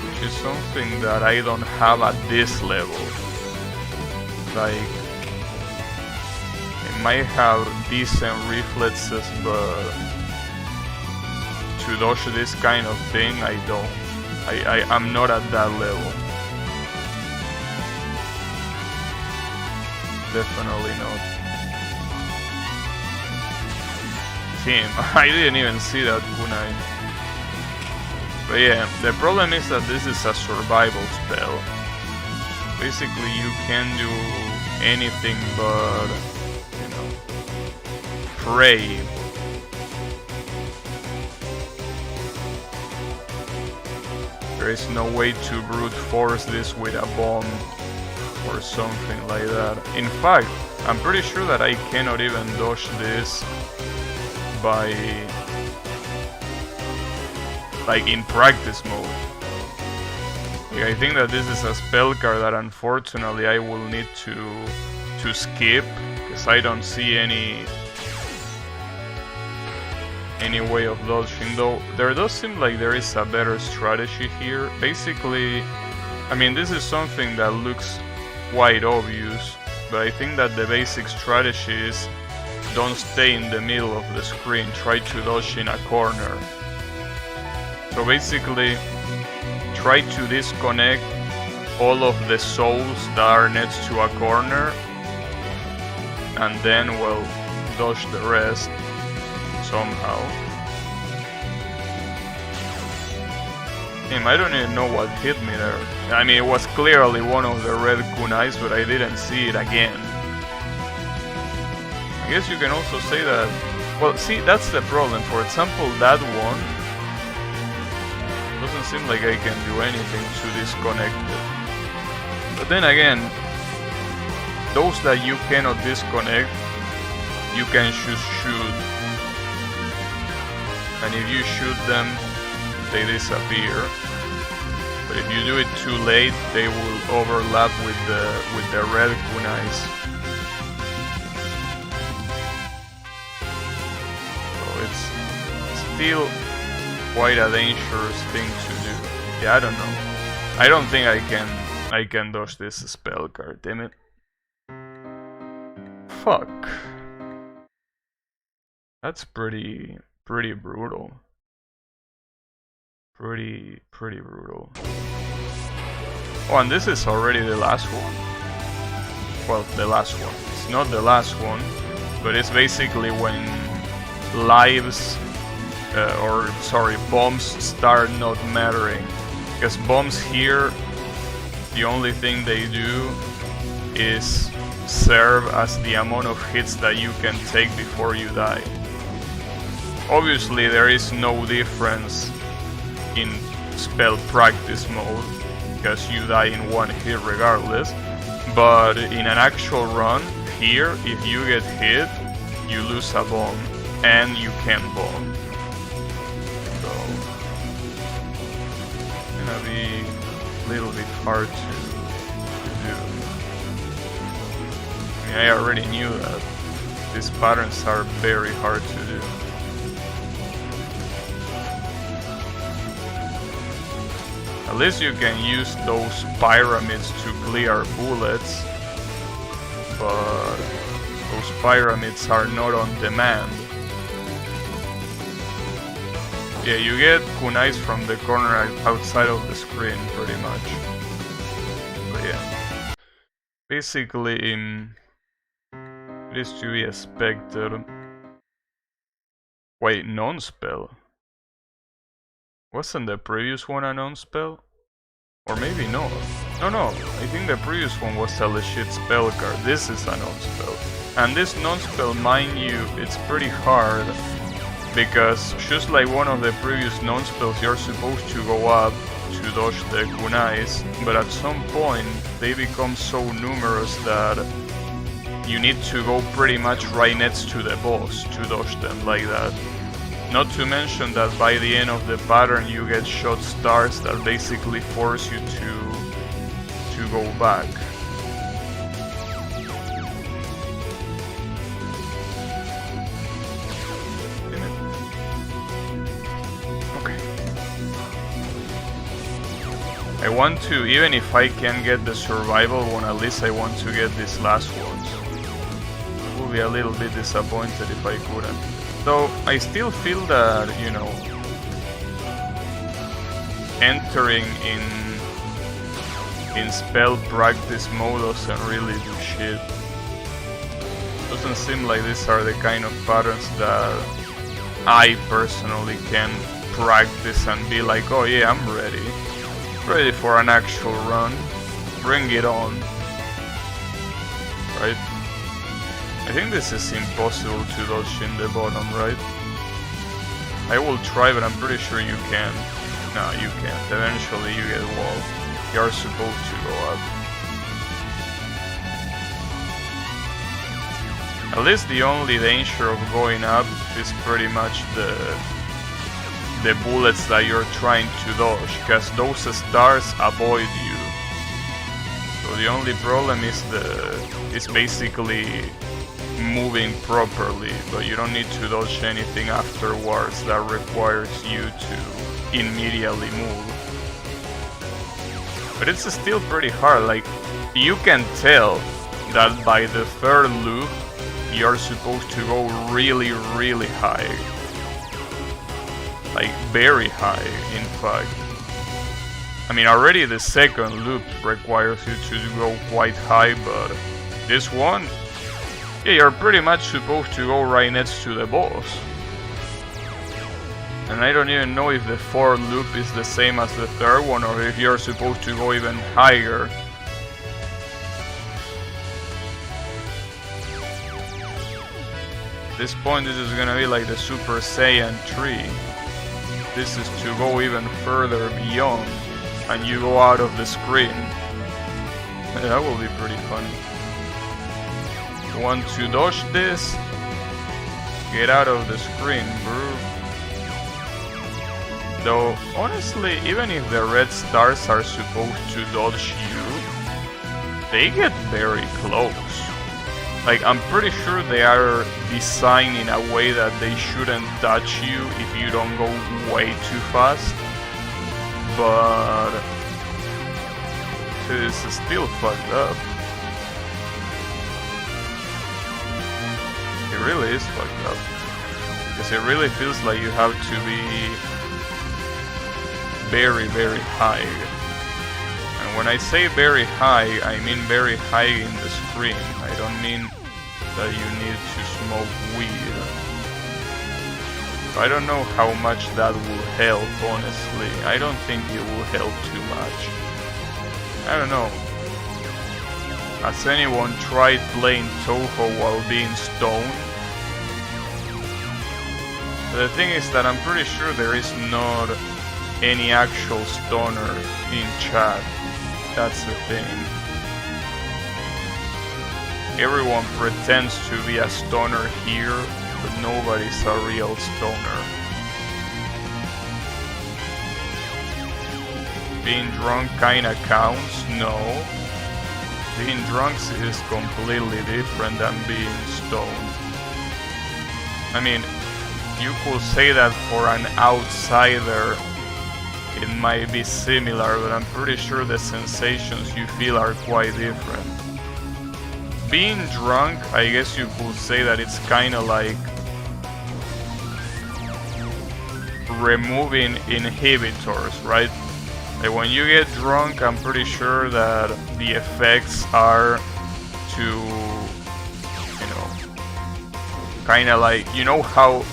which is something that I don't have at this level. Like, I might have decent reflexes, but to dodge this kind of thing, I don't. I'm not at that level. Definitely not. Damn, I didn't even see that kunai. But yeah, the problem is that this is a survival spell. Basically, you can do anything but, you know, pray. There is no way to brute force this with a bomb or something like that. In fact, I'm pretty sure that I cannot even dodge this by, like, in practice mode. I think that this is a spell card that unfortunately I will need to skip, because I don't see any way of dodging, though there does seem like there is a better strategy here. Basically, I mean, this is something that looks quite obvious, but I think that the basic strategy is don't stay in the middle of the screen, try to dodge in a corner. So basically, try to disconnect all of the souls that are next to a corner, and then, well, dodge the rest somehow. I don't even know what hit me there. I mean, it was clearly one of the red kunais, but I didn't see it again. I guess you can also say that... Well, see, that's the problem. For example, that one doesn't seem like I can do anything to disconnect it. But then again, those that you cannot disconnect, you can just shoot. And if you shoot them, they disappear. But if you do it too late, they will overlap with the red kunais. So it's still quite a dangerous thing to do. Yeah, I don't know. I don't think I can dodge this spell card, damn it. Fuck. That's pretty brutal. Pretty brutal. Oh, and this is already the last one. Well, the last one. It's not the last one, but it's basically when lives, bombs start not mattering. Because bombs here, the only thing they do is serve as the amount of hits that you can take before you die. Obviously, there is no difference in spell practice mode, because you die in one hit regardless, but in an actual run, here, if you get hit, you lose a bomb, and you can bomb. So, it's gonna be a little bit hard to do. I mean, I already knew that these patterns are very hard to do. At least you can use those pyramids to clear bullets, but those pyramids are not on demand. Yeah, you get kunais from the corner outside of the screen, pretty much. But yeah. Basically, it is to be expected. Wait, non-spell? Wasn't the previous one a non-spell? Or maybe not. No, I think the previous one was a legit spell card. This is a non-spell. And this non-spell, mind you, it's pretty hard, because just like one of the previous non-spells, you're supposed to go up to dodge the kunais, but at some point they become so numerous that you need to go pretty much right next to the boss to dodge them like that. Not to mention that by the end of the pattern you get shot stars that basically force you to go back. Okay. I want to, even if I can get the survival one, at least I want to get these last ones. I would be a little bit disappointed if I couldn't. So I still feel that, you know, entering in spell practice mode doesn't really do shit. Doesn't seem like these are the kind of patterns that I personally can practice and be like, oh yeah, I'm ready for an actual run, bring it on, right? I think this is impossible to dodge in the bottom, right? I will try, but I'm pretty sure you can. No, you can't. Eventually you get walled. You're supposed to go up. At least the only danger of going up is pretty much the bullets that you're trying to dodge, because those stars avoid you. So the only problem is basically moving properly, but you don't need to dodge anything afterwards that requires you to immediately move. But it's still pretty hard. Like, you can tell that by the third loop you're supposed to go really, really high. Like very high, in fact. I mean, already the second loop requires you to go quite high, but this one, yeah, you're pretty much supposed to go right next to the boss. And I don't even know if the fourth loop is the same as the third one, or if you're supposed to go even higher. At this point, this is gonna be like the Super Saiyan 3. This is to go even further beyond, and you go out of the screen. That will be pretty funny. You want to dodge this? Get out of the screen, bro. Though, honestly, even if the red stars are supposed to dodge you, they get very close. Like, I'm pretty sure they are designed in a way that they shouldn't touch you if you don't go way too fast. But this is still fucked up. It really is fucked up. Because it really feels like you have to be very, very high. And when I say very high, I mean very high in the screen. I don't mean that you need to smoke weed. I don't know how much that will help, honestly. I don't think it will help too much. I don't know. Has anyone tried playing Touhou while being stoned? The thing is that I'm pretty sure there is not any actual stoner in chat. That's the thing. Everyone pretends to be a stoner here, but nobody's a real stoner. Being drunk kinda counts? No. Being drunk is completely different than being stoned. I mean, you could say that for an outsider, it might be similar, but I'm pretty sure the sensations you feel are quite different. Being drunk, I guess you could say that it's kinda like removing inhibitors, right? Like when you get drunk, I'm pretty sure that the effects are to, you know, kinda like, you know how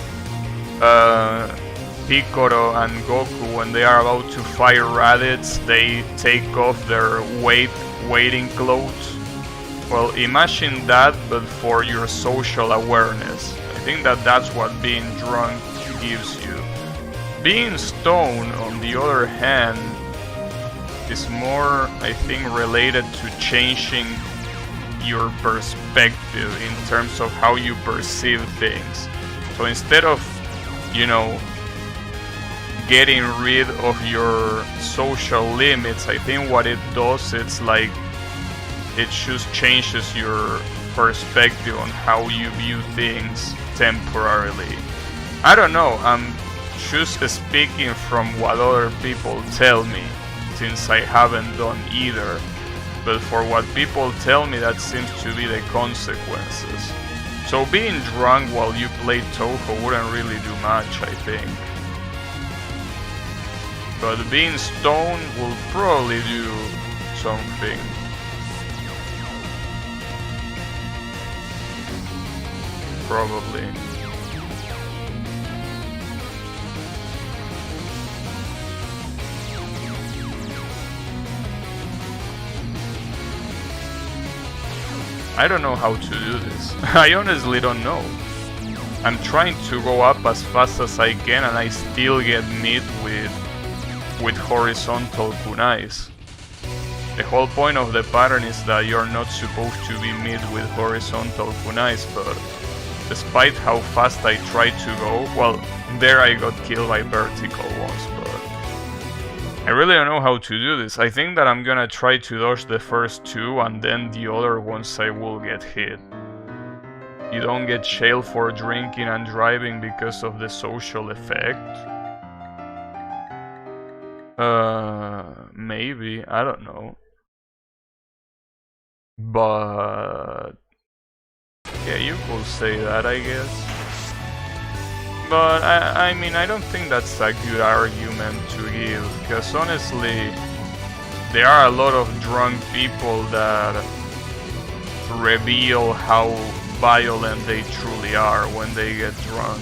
Piccolo and Goku, when they are about to fight Raditz, they take off their wading clothes. Well, imagine that, but for your social awareness. I think that that's what being drunk gives you. Being stoned, on the other hand, is more, I think, related to changing your perspective in terms of how you perceive things. So instead of, you know, getting rid of your social limits, I think what it does, it's like it just changes your perspective on how you view things temporarily. I don't know, I'm just speaking from what other people tell me, since I haven't done either. But for what people tell me, that seems to be the consequences. So being drunk while you play Touhou wouldn't really do much, I think. But being stoned will probably do something. Probably. I don't know how to do this. I honestly don't know. I'm trying to go up as fast as I can and I still get met with horizontal kunais. The whole point of the pattern is that you're not supposed to be met with horizontal kunais, but despite how fast I tried to go, well, there I got killed by vertical ones, but I really don't know how to do this. I think that I'm gonna try to dodge the first two and then the other ones I will get hit. You don't get jailed for drinking and driving because of the social effect? Maybe, I don't know. But yeah, you could say that, I guess. But I mean, I don't think that's a good argument to give, because honestly, there are a lot of drunk people that reveal how violent they truly are when they get drunk.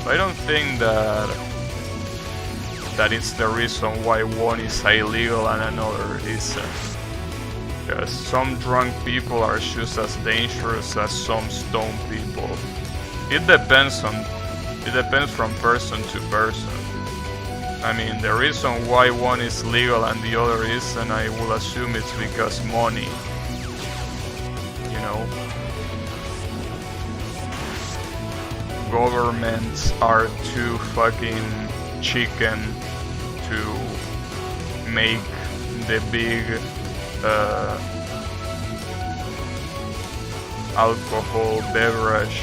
I don't think that it's the reason why one is illegal and another isn't. Because some drunk people are just as dangerous as some stoned people. It depends from person to person. I mean, the reason why one is legal and the other isn't, I will assume it's because money. You know? Governments are too fucking chicken to make the big alcohol beverage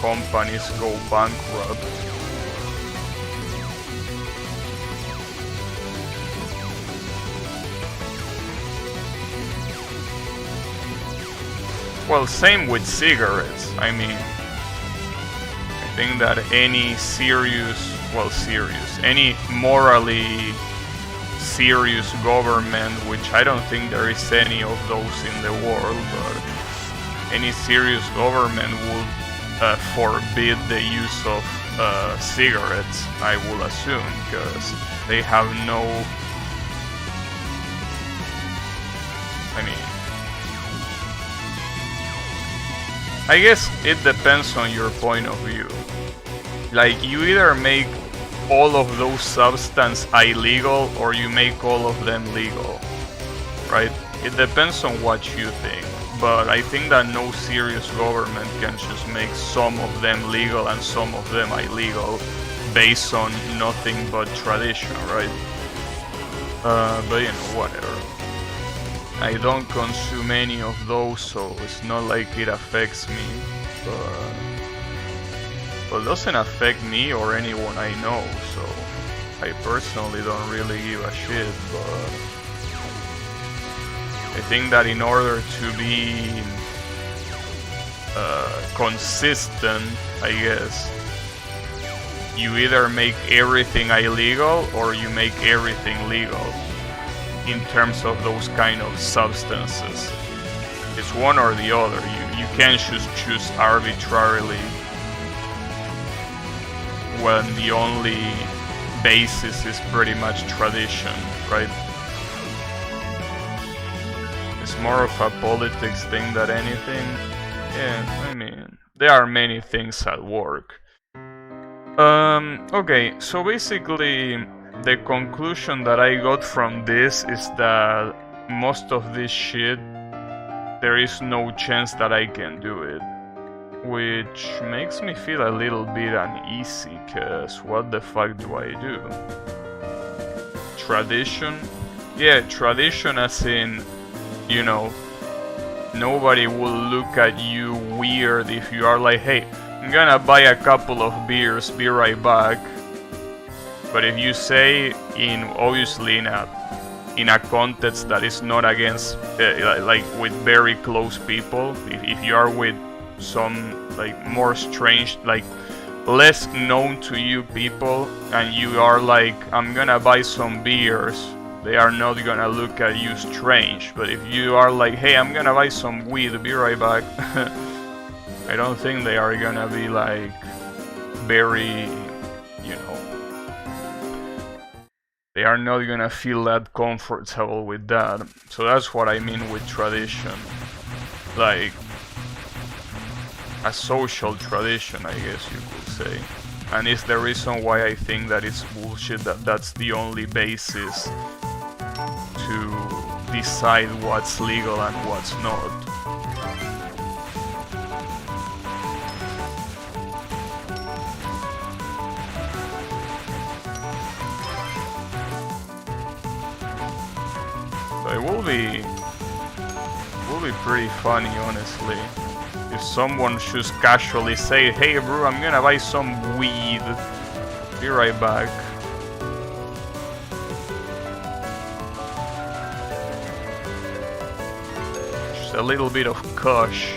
companies go bankrupt. Well, same with cigarettes. I mean, I think that any any morally serious government, which I don't think there is any of those in the world, but any serious government would forbid the use of cigarettes, I will assume, because they have no... I mean, I guess it depends on your point of view. Like, you either make all of those substances illegal or you make all of them legal, right? It depends on what you think. But I think that no serious government can just make some of them legal and some of them illegal based on nothing but tradition, right? But you know, whatever. I don't consume any of those, so it's not like it affects me. But it doesn't affect me or anyone I know, so I personally don't really give a shit, but I think that in order to be consistent, I guess, you either make everything illegal or you make everything legal in terms of those kind of substances. It's one or the other. You can't just choose arbitrarily when the only basis is pretty much tradition, right? It's more of a politics thing than anything. Yeah, I mean, there are many things at work. Okay, so basically the conclusion that I got from this is that most of this shit, there is no chance that I can do it. Which makes me feel a little bit uneasy, cause what the fuck do I do? Tradition? Yeah, tradition as in, you know, nobody will look at you weird if you are like, hey, I'm gonna buy a couple of beers, be right back. But if you say obviously in a context that is not against, like with very close people, if you are with some like more strange, like less known to you people, and you are like, I'm gonna buy some beers, they are not gonna look at you strange. But if you are like, hey, I'm gonna buy some weed, be right back, I don't think they are gonna be like very, you know, they are not gonna feel that comfortable with that. So that's what I mean with tradition, like a social tradition, I guess you could say. And it's the reason why I think that it's bullshit that that's the only basis to decide what's legal and what's not. So it will be pretty funny, honestly, if someone just casually say, hey bro, I'm gonna buy some weed, be right back. a little bit of kush.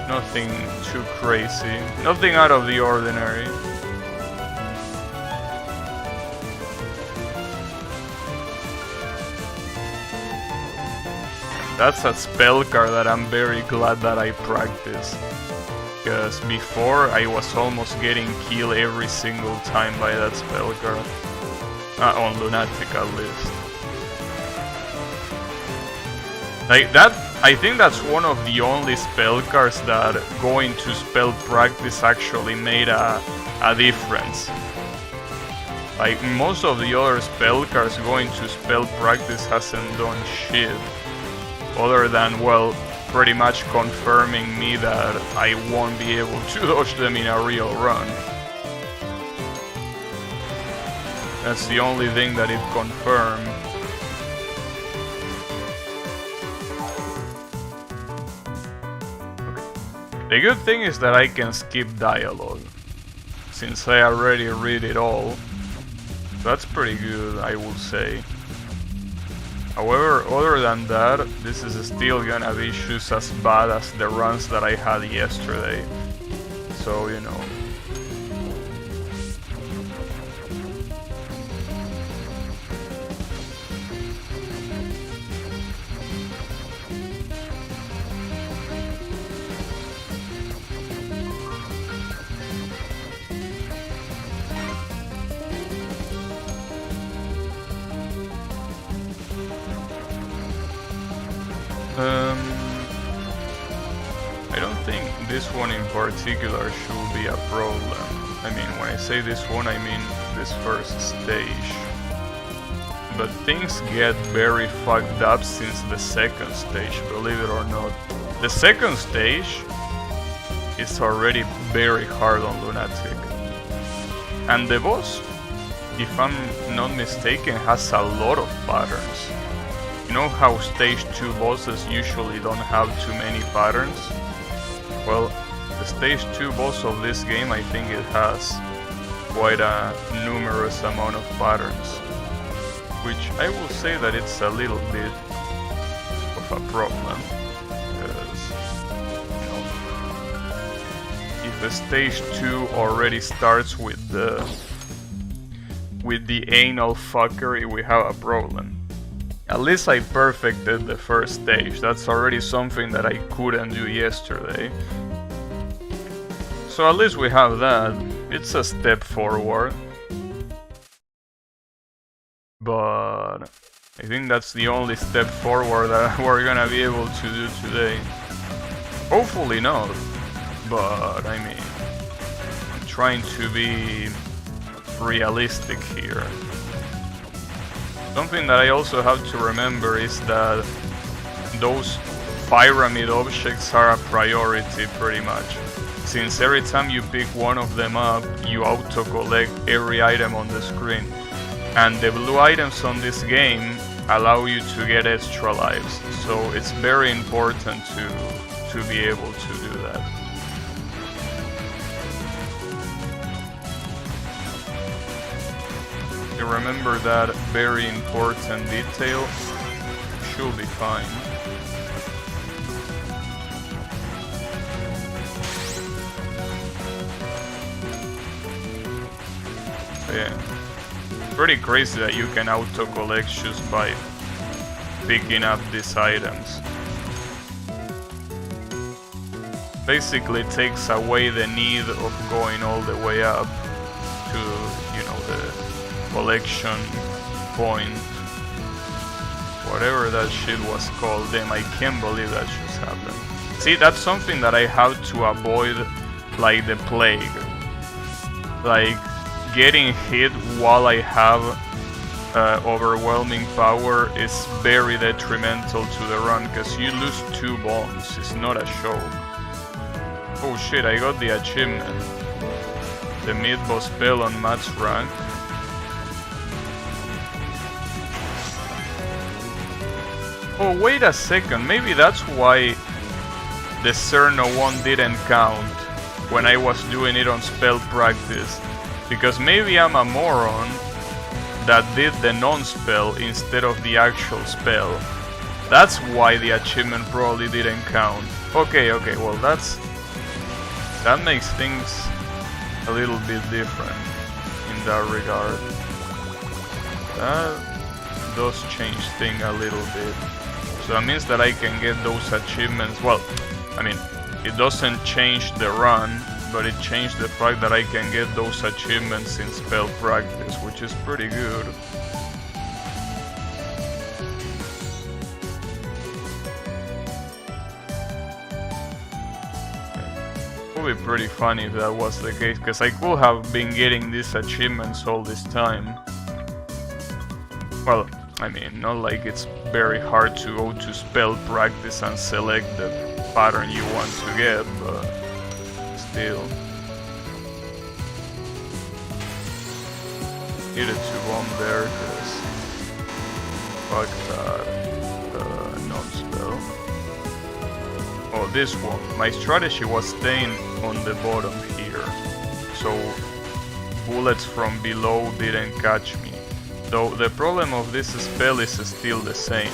Nothing too crazy. Nothing out of the ordinary. That's a spell card that I'm very glad that I practiced. Because before I was almost getting killed every single time by that spell card. On Lunatic at least. Like that, I think that's one of the only spell cards that going to spell practice actually made a difference. Like most of the other spell cards going to spell practice hasn't done shit. Other than, well, pretty much confirming me that I won't be able to dodge them in a real run. That's the only thing that it confirmed. Okay. The good thing is that I can skip dialogue, since I already read it all. That's pretty good, I will say. However, other than that, this is still gonna be just as bad as the runs that I had yesterday. So, you know. I don't think this one in particular should be a problem. I mean, when I say this one, I mean this first stage. But things get very fucked up since the second stage, believe it or not. The second stage is already very hard on Lunatic. And the boss, if I'm not mistaken, has a lot of patterns. You know how stage 2 bosses usually don't have too many patterns? Well, the stage 2 boss of this game, I think it has quite a numerous amount of patterns. Which I will say that it's a little bit of a problem. Because, you know, if the stage 2 already starts with the anal fuckery, we have a problem. At least I perfected the first stage. That's already something that I couldn't do yesterday. So at least we have that. It's a step forward. But I think that's the only step forward that we're gonna be able to do today. Hopefully not. But I mean, I'm trying to be realistic here. Something that I also have to remember is that those pyramid objects are a priority pretty much. Since every time you pick one of them up, you auto-collect every item on the screen. And the blue items on this game allow you to get extra lives. So it's very important to be able to do that. You remember that very important detail, should be fine. Yeah, pretty crazy that you can auto-collect just by picking up these items. Basically takes away the need of going all the way up to, you know, the collection point, whatever that shit was called. Damn, I can't believe that just happened. See, that's something that I have to avoid like the plague. Like, getting hit while I have overwhelming power is very detrimental to the run, because you lose 2 bombs. It's not a show. Oh shit, I got the achievement. The mid-boss spell on Matt's rank. Oh, wait a second, maybe that's why the Cerno one didn't count when I was doing it on spell practice. Because maybe I'm a moron that did the non-spell instead of the actual spell. That's why the achievement probably didn't count. Okay, well that makes things a little bit different in that regard. That does change things a little bit. So that means that I can get those achievements. Well, I mean, it doesn't change the run, but it changed the fact that I can get those achievements in spell practice, which is pretty good. It would be pretty funny if that was the case, because I could have been getting these achievements all this time. Well, I mean, not like it's very hard to go to spell practice and select the pattern you want to get, but still. Needed to bomb there, because fuck that non-spell. Oh, this one. My strategy was staying on the bottom here, so bullets from below didn't catch me. Though the problem of this spell is still the same,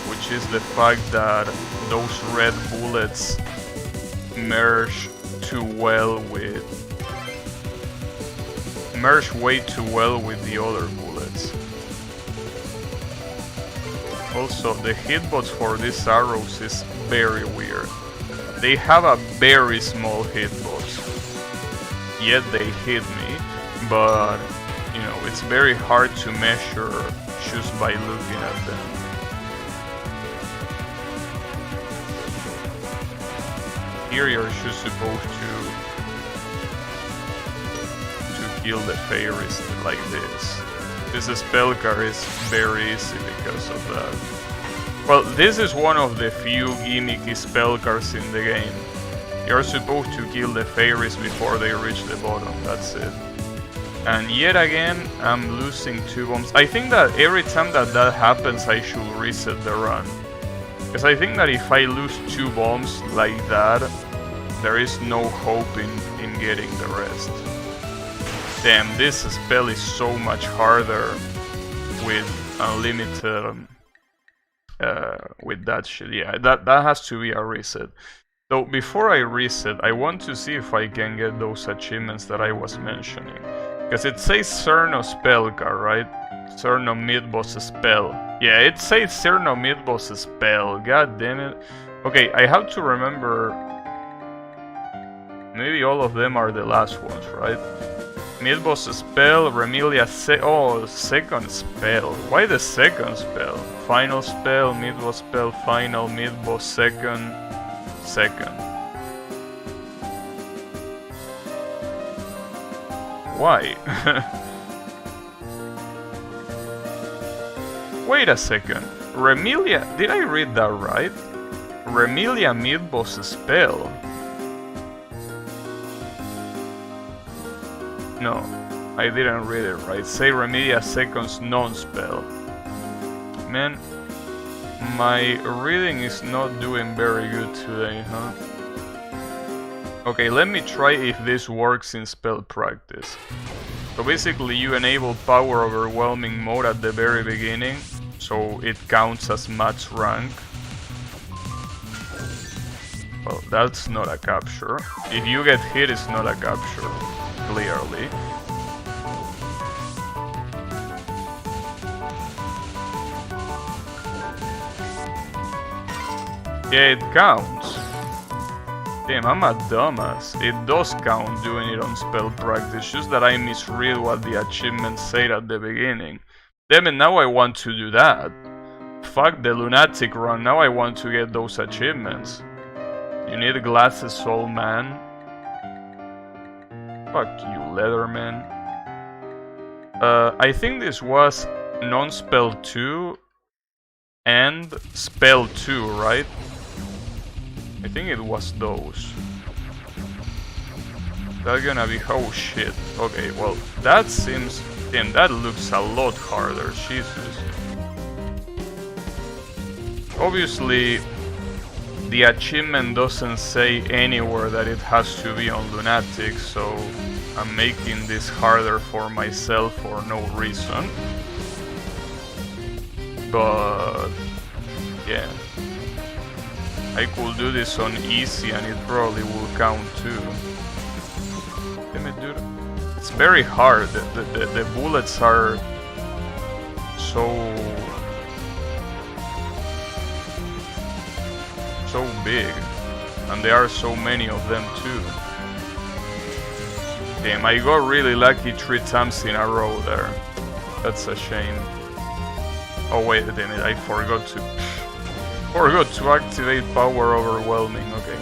which is the fact that those red bullets merge way too well with the other bullets. Also, the hitbox for these arrows is very weird. They have a very small hitbox, yet they hit me, but you know, it's very hard to measure just by looking at them. Here you're just supposed to kill the fairies like this. This spell card is very easy because of that. Well, this is one of the few gimmicky spell cards in the game. You're supposed to kill the fairies before they reach the bottom, that's it. And yet again, I'm losing 2 bombs. I think that every time that happens, I should reset the run. Because I think that if I lose 2 bombs like that, there is no hope in getting the rest. Damn, this spell is so much harder with unlimited... with that shit. Yeah, that has to be a reset. So before I reset, I want to see if I can get those achievements that I was mentioning. Because it says Cerno spell card, right? Cerno mid-boss spell. Yeah, it says Cerno mid-boss spell. God damn it. Okay, I have to remember... Maybe all of them are the last ones, right? Mid-boss spell, Remilia second spell. Why the second spell? Final spell, mid-boss spell, final, mid-boss second. Why? Wait a second. Remilia, did I read that right? Remilia mid-boss spell. No, I didn't read it right. Say Remilia seconds non-spell. Man, my reading is not doing very good today, huh? Okay, let me try if this works in spell practice. So basically you enable power overwhelming mode at the very beginning, so it counts as max rank. Well, that's not a capture. If you get hit, it's not a capture, clearly. Yeah, it counts. Damn, I'm a dumbass. It does count doing it on spell practice, just that I misread what the achievement said at the beginning. Damn it, now I want to do that. Fuck the Lunatic run, now I want to get those achievements. You need glasses, old man. Fuck you, Leatherman. I think this was non-spell 2 and spell 2, right? I think it was those. That's gonna be... oh shit. Okay, well, that seems... damn, that looks a lot harder, Jesus. Obviously, the achievement doesn't say anywhere that it has to be on Lunatic, so I'm making this harder for myself for no reason. But... Yeah. I could do this on easy and it probably will count too. Damn it, dude. It's very hard. The bullets are so big. And there are so many of them too. Damn, I got really lucky 3 times in a row there. That's a shame. Oh wait, damn it, I forgot to activate power overwhelming, okay.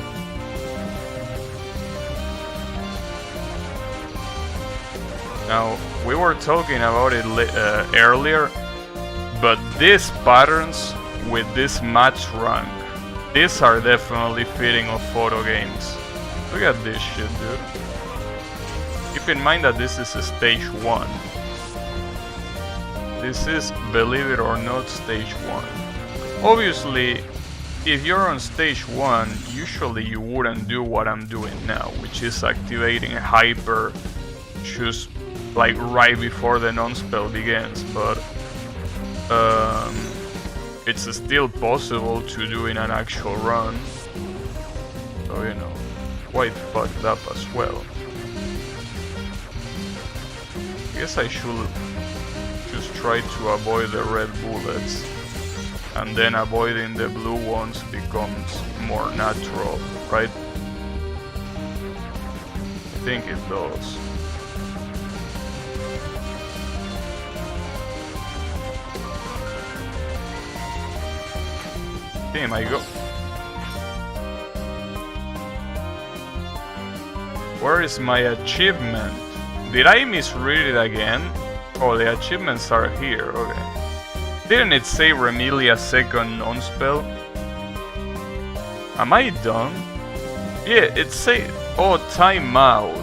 Now, we were talking about it earlier, but these patterns with this match rank, these are definitely fitting of photo games. Look at this shit, dude. Keep in mind that this is a stage 1. This is, believe it or not, stage 1. Obviously, if you're on stage 1, usually you wouldn't do what I'm doing now, which is activating a hyper just like right before the non-spell begins, but it's still possible to do in an actual run. So, you know, quite fucked up as well. I guess I should just try to avoid the red bullets, and then avoiding the blue ones becomes more natural, right? I think it does. Damn, I go. Where is my achievement? Did I misread it again? Oh, the achievements are here, okay. Didn't it say Remilia second non-spell? Am I done? Yeah, it say... Oh, timeout.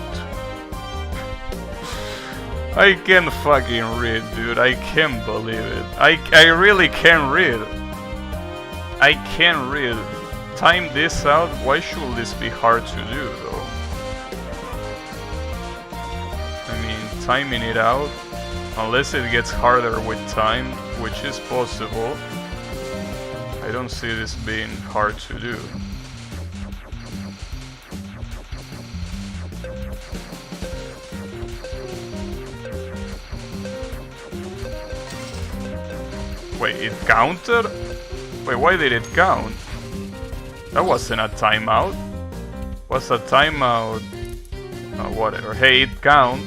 I can't fucking read, dude. I can't believe it. I really can't read. I can't read. Time this out? Why should this be hard to do, though? I mean, timing it out, unless it gets harder with time, which is possible, I don't see this being hard to do. Wait, it counted? Wait, why did it count? That wasn't a timeout. Was a timeout? Whatever. Hey, it count.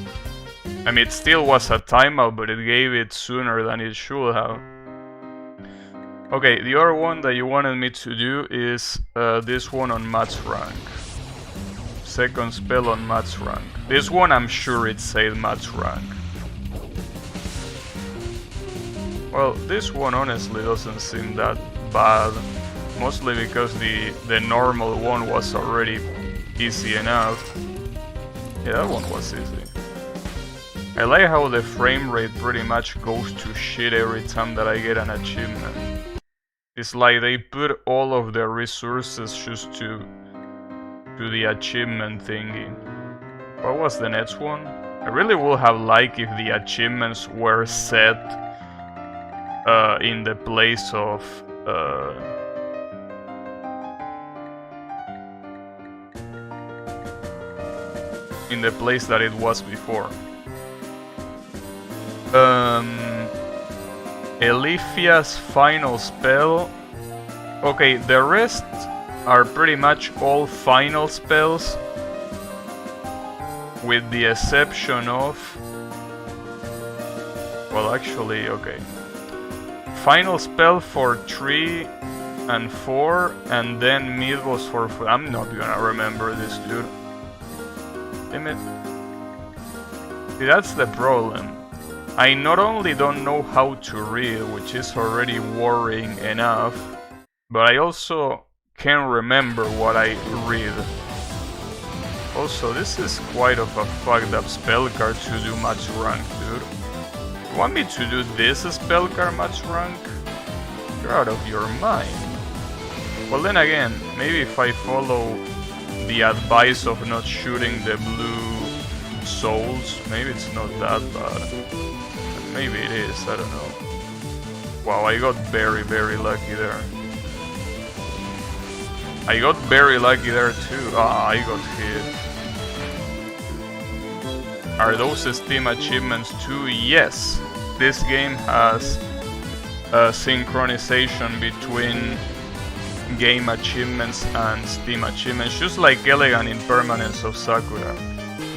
I mean, it still was a timeout, but it gave it sooner than it should have. Okay, the other one that you wanted me to do is this one on match rank. Second spell on match rank. This one I'm sure it said match rank. Well, this one honestly doesn't seem that bad, mostly because the normal one was already easy enough. Yeah, that one was easy. I like how the frame rate pretty much goes to shit every time that I get an achievement. It's like they put all of their resources just to the achievement thingy. What was the next one? I really would have liked if the achievements were set in the place of in the place that it was before. Elifia's final spell. Okay, the rest are pretty much all final spells, with the exception of... Well, actually, okay. Final spell for 3 and 4, and then mid boss for 4. I'm not gonna remember this, dude. Damn it. See, that's the problem. I not only don't know how to read, which is already worrying enough, but I also can't remember what I read. Also, this is quite of a fucked up spell card to do match rank, dude. You want me to do this spell card match rank? You're out of your mind. Well, then again, maybe if I follow the advice of not shooting the blue souls, maybe it's not that bad. Maybe it is, I don't know. Wow, I got very, very lucky there. I got very lucky there too. Ah, I got hit. Are those Steam achievements too? Yes. This game has a synchronization between game achievements and Steam achievements, just like Elegant Impermanence of Sakura.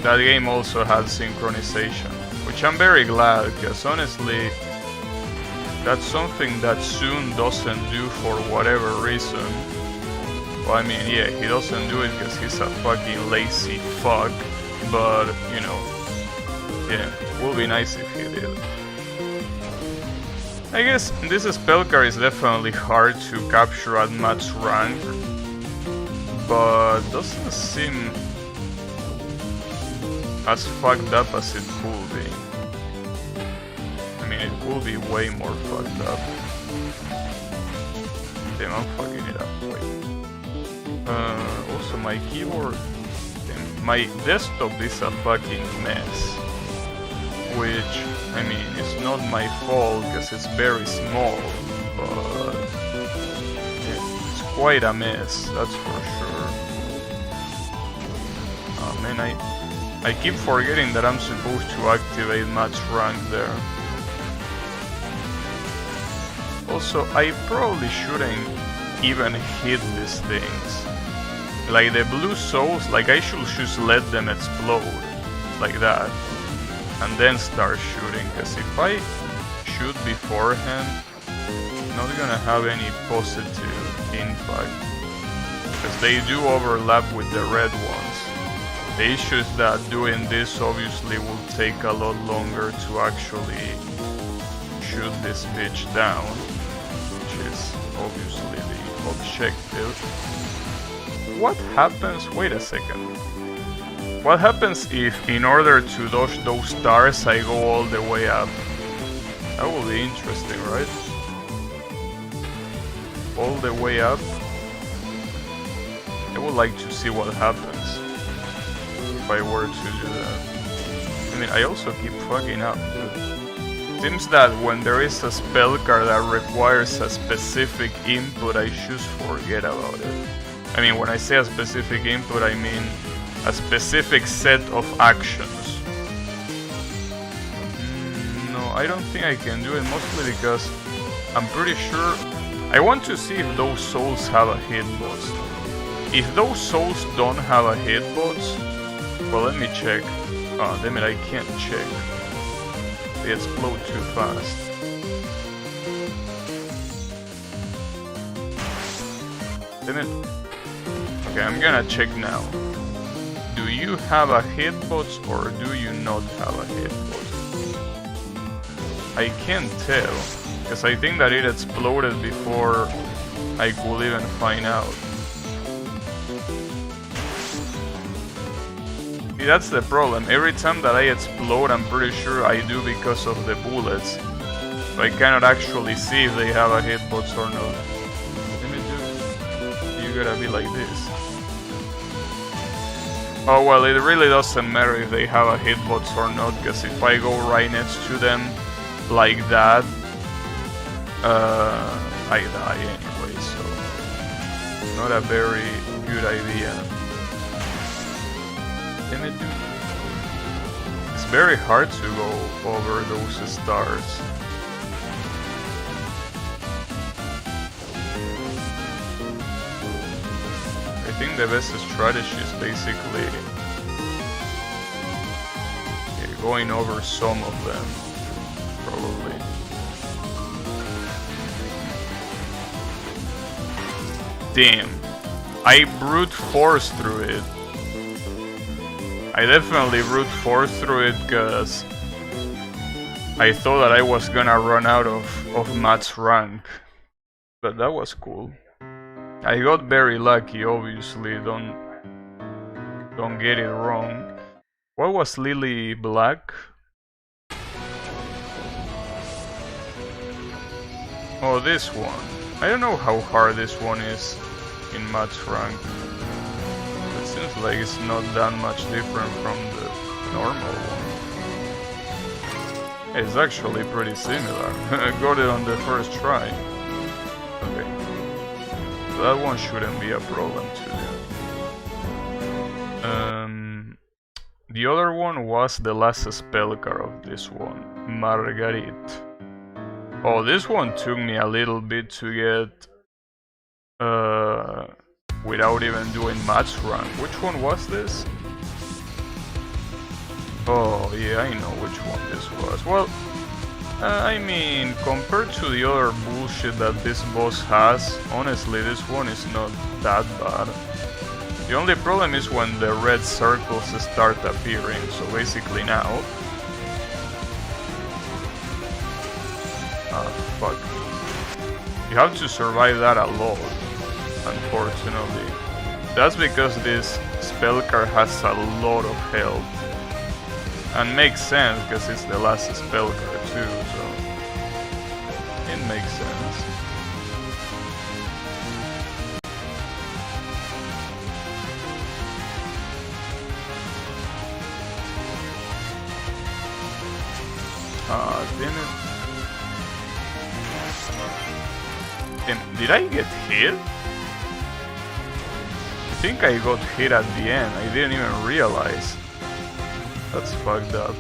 That game also has synchronization, which I'm very glad, because honestly, that's something that Soon doesn't do for whatever reason. Well, I mean, yeah, he doesn't do it because he's a fucking lazy fuck, but, you know, yeah, it would be nice if he did. I guess this spell card is definitely hard to capture at max rank, but doesn't seem as fucked up as it could be. I mean, it could be way more fucked up. Damn, I'm fucking it up. Wait. Also, my keyboard... Damn, my desktop is a fucking mess. Which, I mean, it's not my fault because it's very small, but it's quite a mess, that's for sure. Oh man, I keep forgetting that I'm supposed to activate match rank there. Also, I probably shouldn't even hit these things. Like the blue souls, like I should just let them explode, like that. And then start shooting, because if I shoot beforehand, not gonna have any positive impact, because they do overlap with the red ones. The issue is that doing this obviously will take a lot longer to actually shoot this bitch down, which is obviously the objective. What happens? Wait a second. What happens if, in order to dodge those stars, I go all the way up? That will be interesting, right? All the way up? I would like to see what happens if I were to do that. I mean, I also keep fucking up, dude. Seems that when there is a spell card that requires a specific input, I just forget about it. I mean, when I say a specific input, I mean a specific set of actions. No, I don't think I can do it, mostly because I'm pretty sure... I want to see if those souls have a hitbox. If those souls don't have a hitbox... Well, let me check. Oh, damn it, I can't check. They explode too fast. Damn it. Okay, I'm gonna check now. Do you have a hitbox or do you not have a hitbox? I can't tell, because I think that it exploded before I could even find out. See, that's the problem. Every time that I explode, I'm pretty sure I do because of the bullets. So I cannot actually see if they have a hitbox or not. You gotta be like this. Oh well, it really doesn't matter if they have a hitbox or not, because if I go right next to them like that, I die anyway, so not a very good idea. Damn it, dude. It's very hard to go over those stars. I think the best strategy is basically going over some of them, probably. Damn, I brute force through it. I definitely brute force through it because I thought that I was gonna run out of max rank, but that was cool. I got very lucky, obviously, don't get it wrong. What was Lily Black? Oh, this one. I don't know how hard this one is in max rank. It seems like it's not that much different from the normal one. It's actually pretty similar. I got it on the first try. Okay. So that one shouldn't be a problem to do. The other one was the last spell card of this one, Marguerite. Oh, this one took me a little bit to get without even doing match rank. Which one was this? Oh yeah, I know which one this was. Well, I mean, compared to the other bullshit that this boss has, honestly this one is not that bad. The only problem is when the red circles start appearing, so basically now... Ah, fuck. You have to survive that a lot, unfortunately. That's because this spell card has a lot of health. And makes sense, because it's the last spell card too, so... It makes sense. Did I get hit? I think I got hit at the end, I didn't even realize. That's fucked up.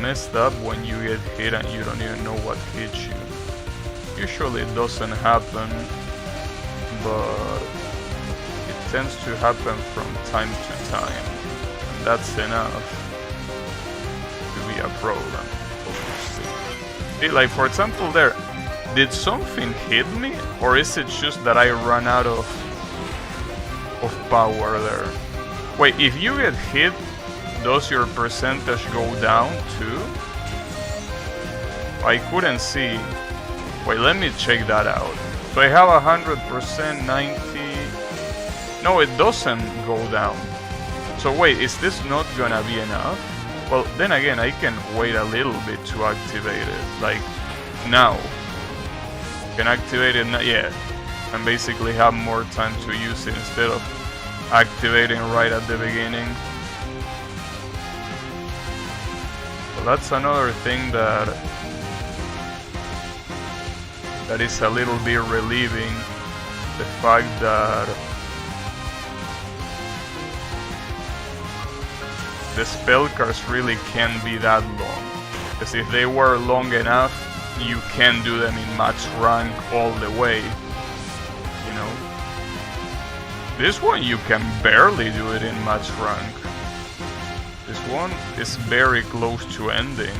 Messed up when you get hit and you don't even know what hit you. Usually it doesn't happen, but it tends to happen from time to time. And that's enough to be a problem. See, like for example there, did something hit me? Or is it just that I ran out of power there? Wait, if you get hit, does your percentage go down too? I couldn't see. Wait, let me check that out. So I have 100%, 90... No, it doesn't go down. So wait, is this not gonna be enough? Well, then again, I can wait a little bit to activate it. Like, now. Can activate it not yet. And basically have more time to use it instead of activating right at the beginning. Well, that's another thing that is a little bit relieving. The fact that the spell cards really can't be that long. Because if they were long enough, you can do them in match rank all the way. You know? This one you can barely do it in match rank. This one is very close to ending.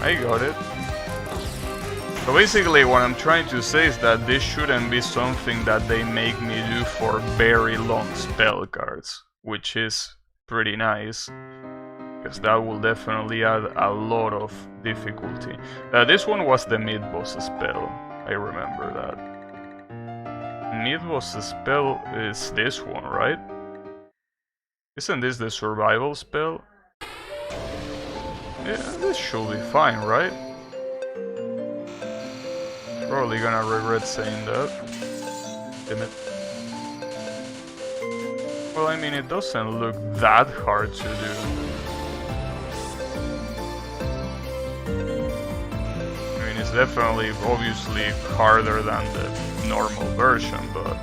I got it. So basically what I'm trying to say is that this shouldn't be something that they make me do for very long spell cards, which is pretty nice, because that will definitely add a lot of difficulty. This one was the mid-boss spell, I remember that. Mid-boss spell is this one, right? Isn't this the survival spell? Yeah, this should be fine, right? Probably gonna regret saying that. Damn it. Well, I mean, it doesn't look that hard to do. I mean, it's definitely, obviously, harder than the normal version, but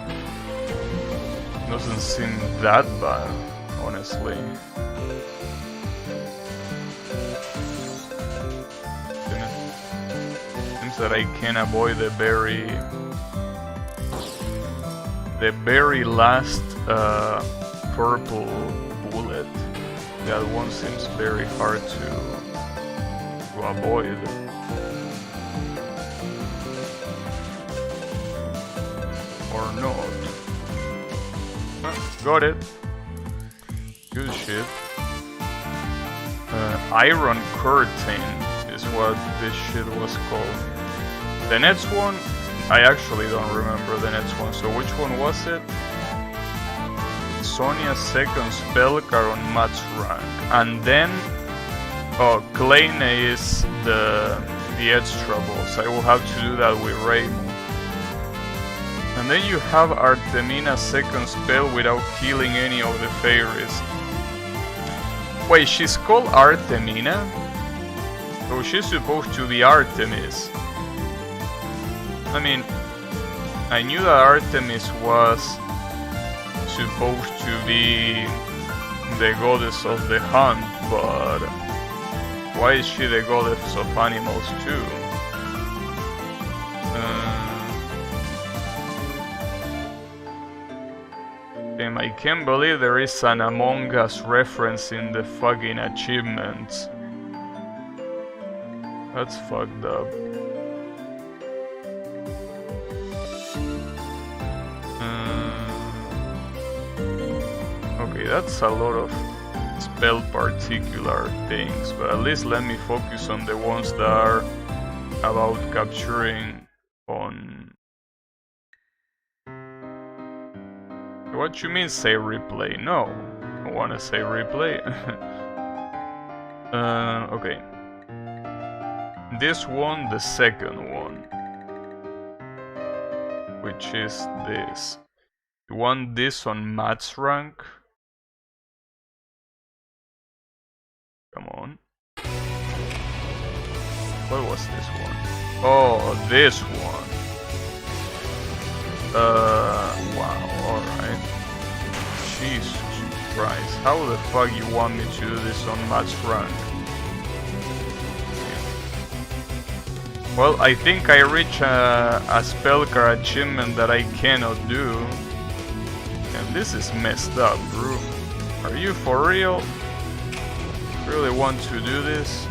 it doesn't seem that bad, honestly. That I can avoid the very last purple bullet. That one seems very hard to avoid. Or not. Got it. Good shit. Iron Curtain is what this shit was called. The next one, I actually don't remember the next one, so which one was it? Sonia's second spell card on match rank. And then, oh, Kleine is the the extra boss. I will have to do that with Raymond. And then you have Artemina's second spell without killing any of the fairies. Wait, she's called Artemina? So she's supposed to be Artemis. I mean, I knew that Artemis was supposed to be the goddess of the hunt, but why is she the goddess of animals too? Damn, I can't believe there is an Among Us reference in the fucking achievements. That's fucked up. Okay, that's a lot of spell particular things, but at least let me focus on the ones that are about capturing on... What you mean say replay? No, I wanna say replay. Okay. This one, the second one, which is this. You want this on Matt's rank? Come on. What was this one? Oh, this one. Wow, alright. Jesus Christ. How the fuck you want me to do this on Matt's rank? Well, I think I reach a spell card achievement that I cannot do. And this is messed up, bro. Are you for real? Really want to do this?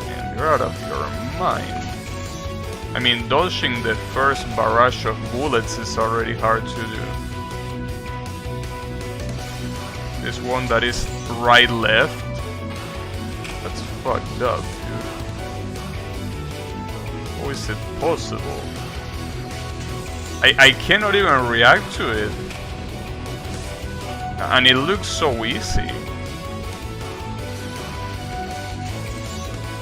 And you're out of your mind. I mean, dodging the first barrage of bullets is already hard to do. This one that is right-left? That's fucked up, dude. How is it possible? I cannot even react to it. And it looks so easy.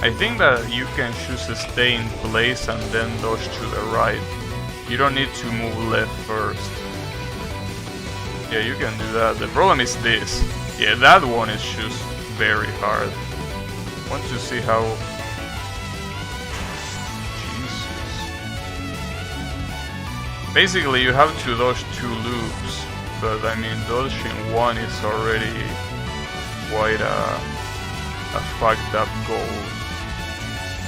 I think that you can choose to stay in place and then dodge to the right. You don't need to move left first. Yeah, you can do that. The problem is this. Yeah, that one is just very hard. I want to see how... Jesus. Basically, you have to dodge 2 loops. But I mean, dodging one is already quite a fucked up goal.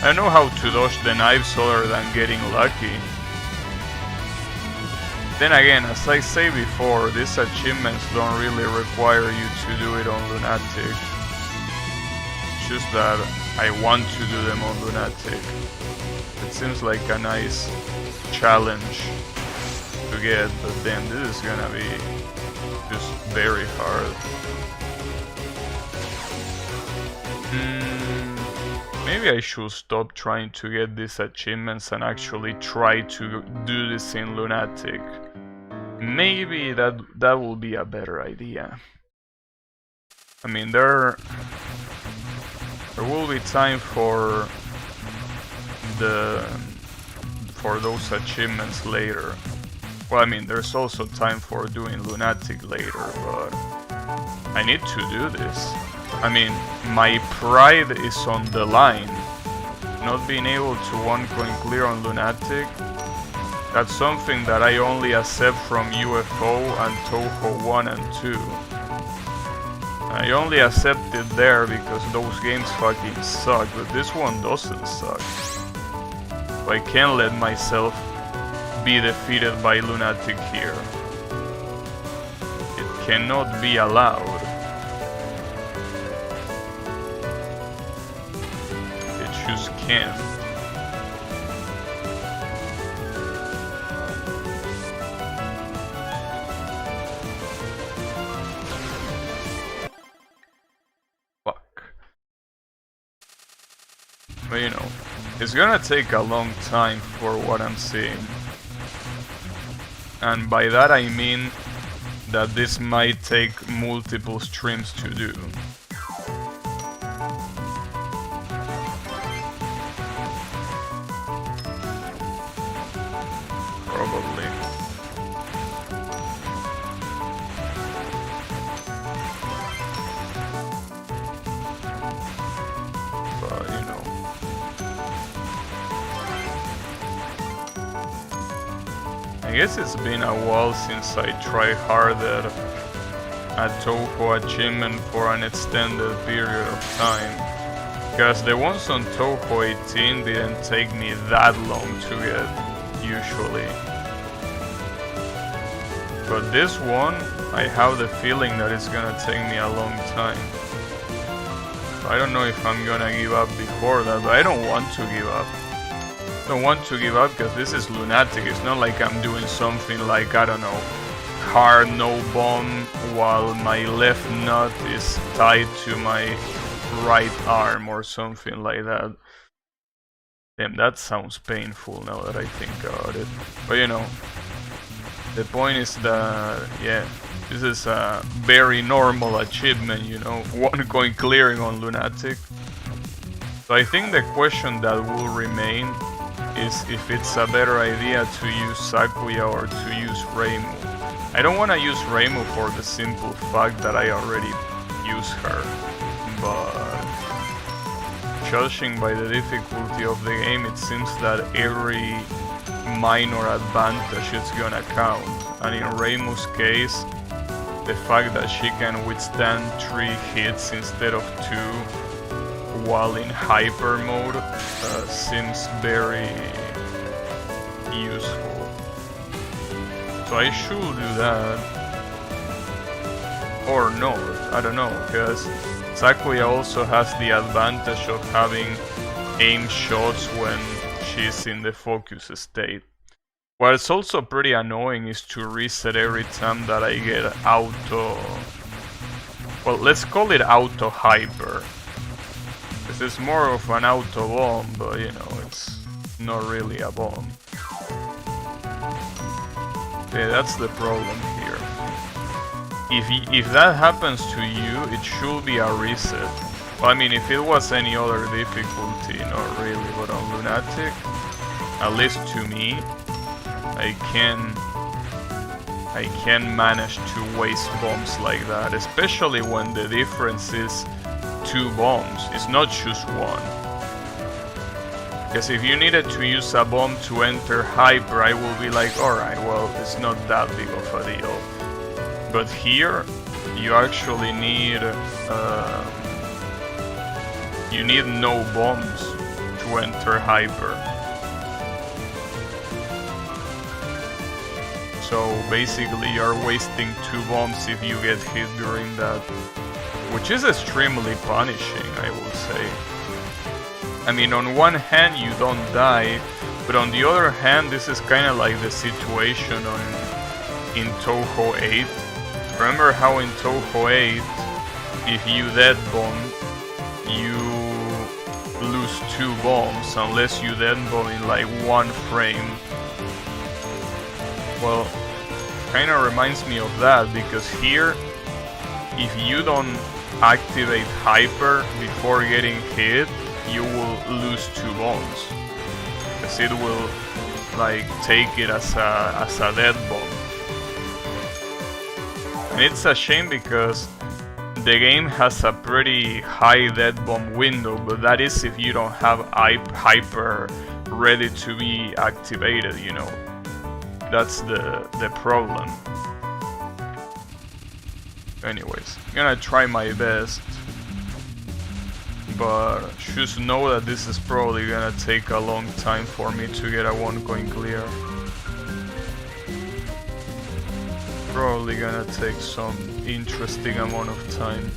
I know how to dodge the knives other than getting lucky. Then again, as I say before, these achievements don't really require you to do it on Lunatic. It's just that I want to do them on Lunatic. It seems like a nice challenge to get, but then this is gonna be just very hard. Maybe I should stop trying to get these achievements and actually try to do this in Lunatic. Maybe that will be a better idea. I mean, there will be time for those achievements later. Well, I mean, there's also time for doing Lunatic later, but I need to do this. I mean, my pride is on the line. Not being able to 1 coin clear on Lunatic, that's something that I only accept from UFO and Touhou 1 and 2. I only accept it there because those games fucking suck, but this one doesn't suck. So I can't let myself be defeated by Lunatic here. It cannot be allowed. It just can't. But you know, it's gonna take a long time for what I'm seeing. And by that I mean that this might take multiple streams to do. I guess it's been a while since I tryharded a Touhou achievement for an extended period of time. Because the ones on Touhou 18 didn't take me that long to get, usually. But this one, I have the feeling that it's gonna take me a long time. I don't know if I'm gonna give up before that, but I don't want to give up. I don't want to give up because this is Lunatic. It's not like I'm doing something like, I don't know, hard no bomb while my left nut is tied to my right arm or something like that. Damn, that sounds painful now that I think about it. But you know, the point is that, yeah, this is a very normal achievement, you know, one coin clearing on Lunatic. So I think the question that will remain is if it's a better idea to use Sakuya or to use Reimu. I don't want to use Reimu for the simple fact that I already use her, but judging by the difficulty of the game, it seems that every minor advantage is gonna count, and in Reimu's case, the fact that she can withstand 3 hits instead of 2 while in hyper mode seems very useful. So I should do that, or no, I don't know, because Sakuya also has the advantage of having aim shots when she's in the focus state. What's also pretty annoying is to reset every time that I get auto... Well, let's call it auto hyper. This is more of an auto bomb, but you know, it's not really a bomb. Yeah, that's the problem here. If that happens to you, it should be a reset. Well, I mean, if it was any other difficulty, not really, but on Lunatic, at least to me, I can manage to waste bombs like that, especially when the difference is 2 bombs, it's not just 1. Because if you needed to use a bomb to enter hyper, I will be like, alright, well, it's not that big of a deal. But here, you actually need no bombs to enter hyper. So basically you're wasting 2 bombs if you get hit during that, which is extremely punishing, I will say. I mean, on one hand you don't die, but on the other hand this is kinda like the situation in Touhou 8. Remember how in Touhou 8, if you dead bomb, you lose 2 bombs unless you dead bomb in like 1 frame. Well, kinda reminds me of that, because here, if you don't activate hyper before getting hit, you will lose 2 bombs. Because it will like take it as a dead bomb. And it's a shame because the game has a pretty high dead bomb window, but that is if you don't have hyper ready to be activated, you know. That's the problem. Anyways, I'm gonna try my best, but just know that this is probably gonna take a long time for me to get a 1 coin clear. Probably gonna take some interesting amount of time.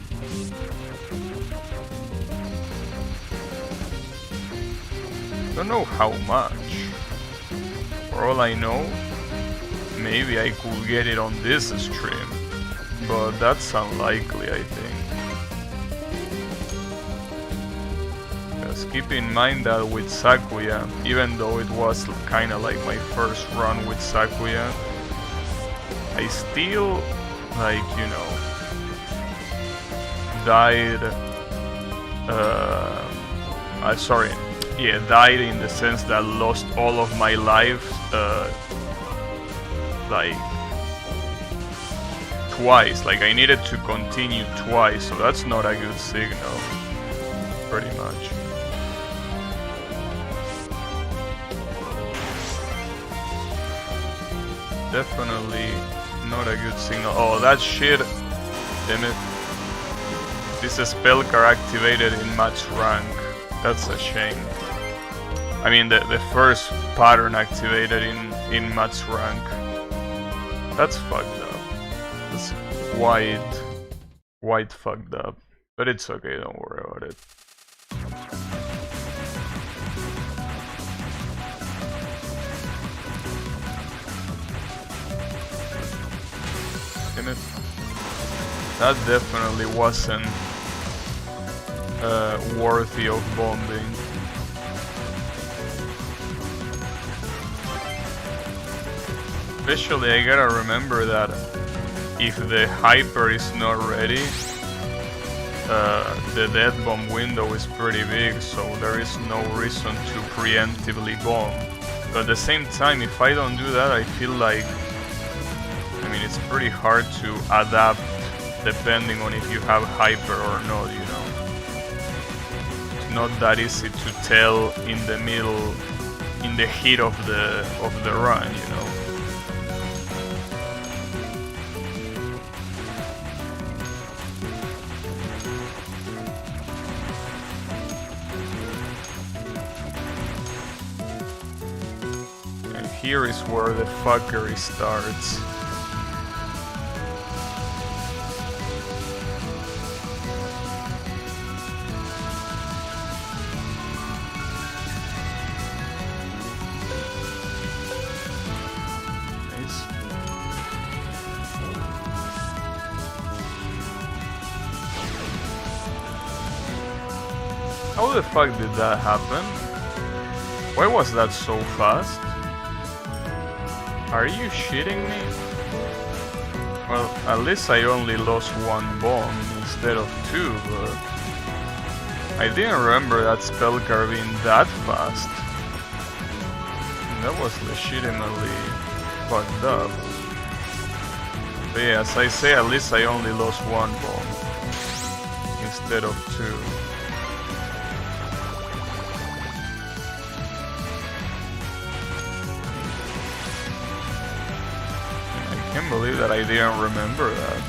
Don't know how much. For all I know, maybe I could get it on this stream, but that's unlikely, I think. Because keep in mind that with Sakuya, even though it was kinda like my first run with Sakuya, I still, like, you know, died, died in the sense that lost all of my life, like, twice. Like, I needed to continue twice, so that's not a good signal, pretty much. definitely not a good signal. Oh, that shit. Damn it. This spell card activated in match rank. That's a shame. I mean, the first pattern activated in match rank. That's fucked up. That's white fucked up. But it's okay, don't worry about it. Damn it. That definitely wasn't worthy of bombing. Especially, I gotta remember that if the hyper is not ready, the death bomb window is pretty big, so there is no reason to preemptively bomb. But at the same time, if I don't do that, I feel like, I mean, it's pretty hard to adapt depending on if you have hyper or not, you know. It's not that easy to tell in the middle, in the heat of the run, you know. And here is where the fuckery starts. How the fuck did that happen? Why was that so fast? Are you shitting me? Well, at least I only lost one bomb instead of two, but I didn't remember that spell card being that fast. That was legitimately fucked up. But yeah, as I say, at least I only lost one bomb instead of two. I can't believe that I didn't remember that.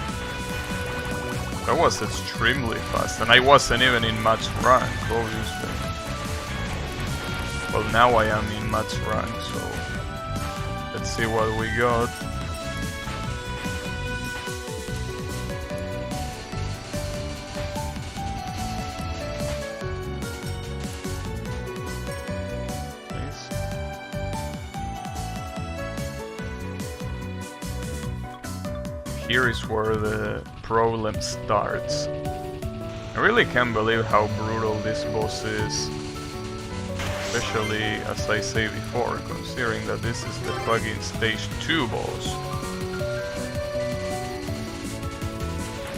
That was extremely fast, and I wasn't even in match rank, obviously. Well, now I am in match rank, so let's see what we got. Here is where the problem starts. I really can't believe how brutal this boss is. Especially, as I say before, considering that this is the fucking stage 2 boss.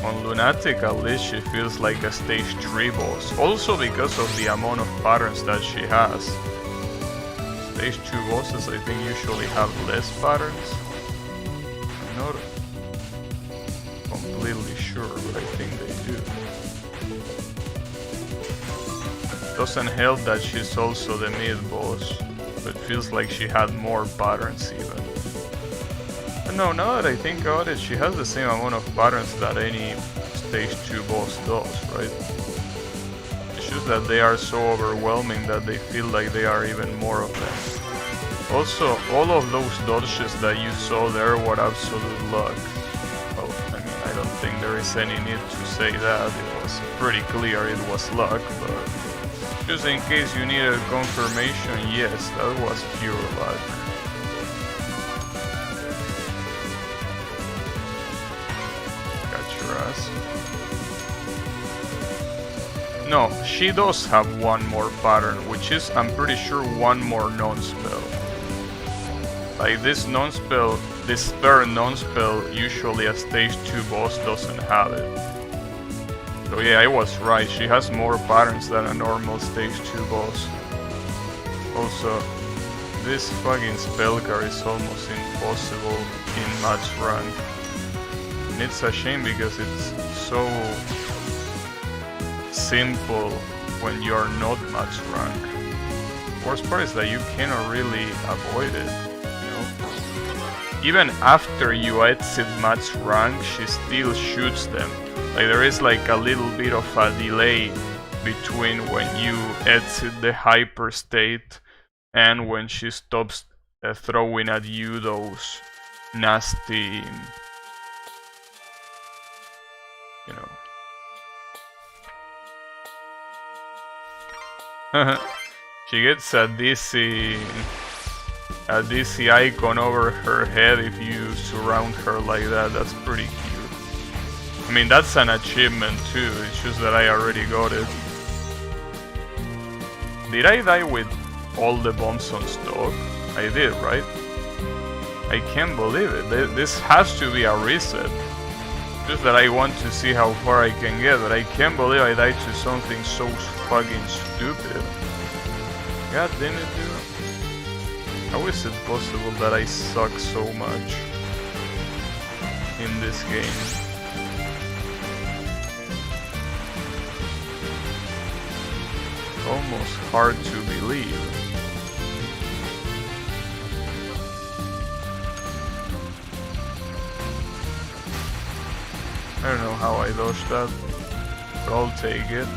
On Lunatic, at least she feels like a stage 3 boss. Also because of the amount of patterns that she has. Stage 2 bosses, I think, usually have less patterns. I'm not completely sure, but I think they do. Doesn't help that she's also the mid-boss, but feels like she had more patterns even. But no, now that I think about it, she has the same amount of patterns that any stage 2 boss does, right? It's just that they are so overwhelming that they feel like they are even more of them. Also, all of those dodges that you saw there were absolute luck. Well, I mean, I don't think there is any need to say that. It was pretty clear it was luck, but just in case you needed confirmation, yes, that was pure luck. Got your ass. No, she does have one more pattern, which is, I'm pretty sure, one more non-spell. Like this non-spell, this spare non-spell, usually a stage 2 boss doesn't have it. So yeah, I was right, she has more patterns than a normal stage 2 boss. Also, this fucking spell card is almost impossible in match rank. And it's a shame because it's so simple when you're not match rank. Worst part is that you cannot really avoid it, you know? even after you exit match rank, she still shoots them. Like there is like a little bit of a delay between when you exit the hyper state and when she stops throwing at you those nasty, you know. She gets a dizzy icon over her head if you surround her like that. That's pretty cute. I mean, that's an achievement too. It's just that I already got it. Did I die with all the bombs on stock? I did, right? I can't believe it. This has to be a reset. Just that I want to see how far I can get, but I can't believe I died to something so fucking stupid. God damn it, dude. How is it possible that I suck so much in this game? Almost hard to believe. I don't know how I dodged that, but I'll take it.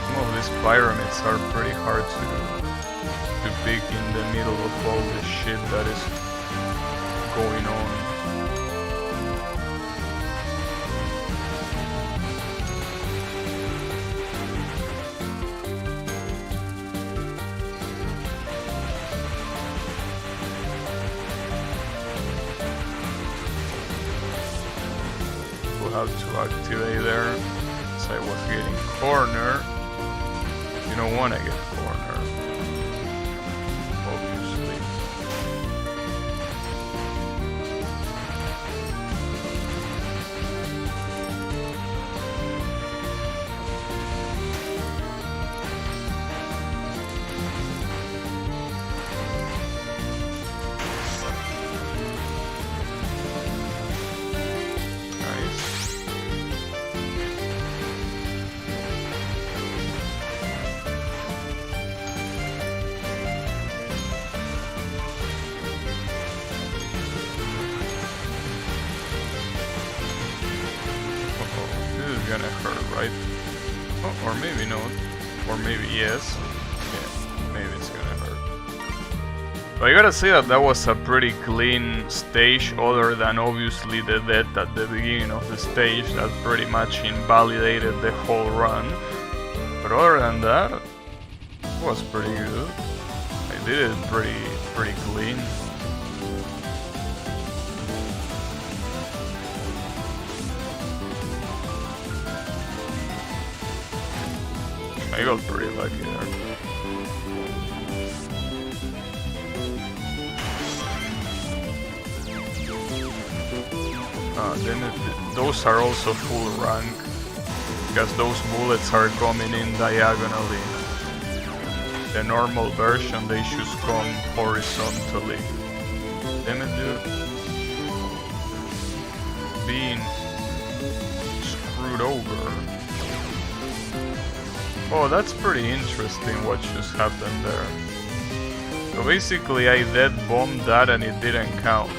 Some of these pyramids are pretty hard to pick in the middle of all the shit that is going on. Have to activate there, so I was getting corner. You don't want to get corner, obviously. Gonna hurt, right? Oh, or maybe not. Or maybe yes. Yeah, maybe it's gonna hurt. But I gotta say that that was a pretty clean stage, other than obviously the death at the beginning of the stage that pretty much invalidated the whole run. But other than that, it was pretty good. I did it pretty clean. I got pretty lucky there. Those are also full rank, because those bullets are coming in diagonally. The normal version, they should come horizontally. Damn it, dude. Being screwed over. Oh, that's pretty interesting what just happened there. So basically I dead bombed that and it didn't count.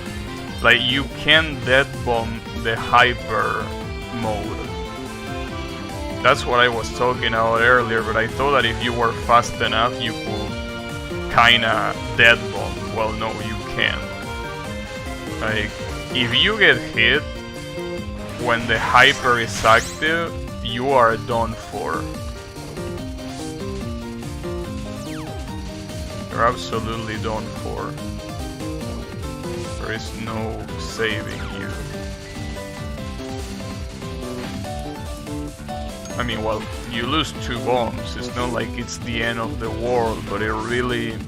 Like, you can dead bomb the hyper mode. That's what I was talking about earlier, but I thought that if you were fast enough you could kinda dead bomb. Well, no, you can't. Like, if you get hit when the hyper is active, you are done for. You're absolutely done for. There is no saving you. I mean, well, you lose 2 bombs. It's not like it's the end of the world, but it really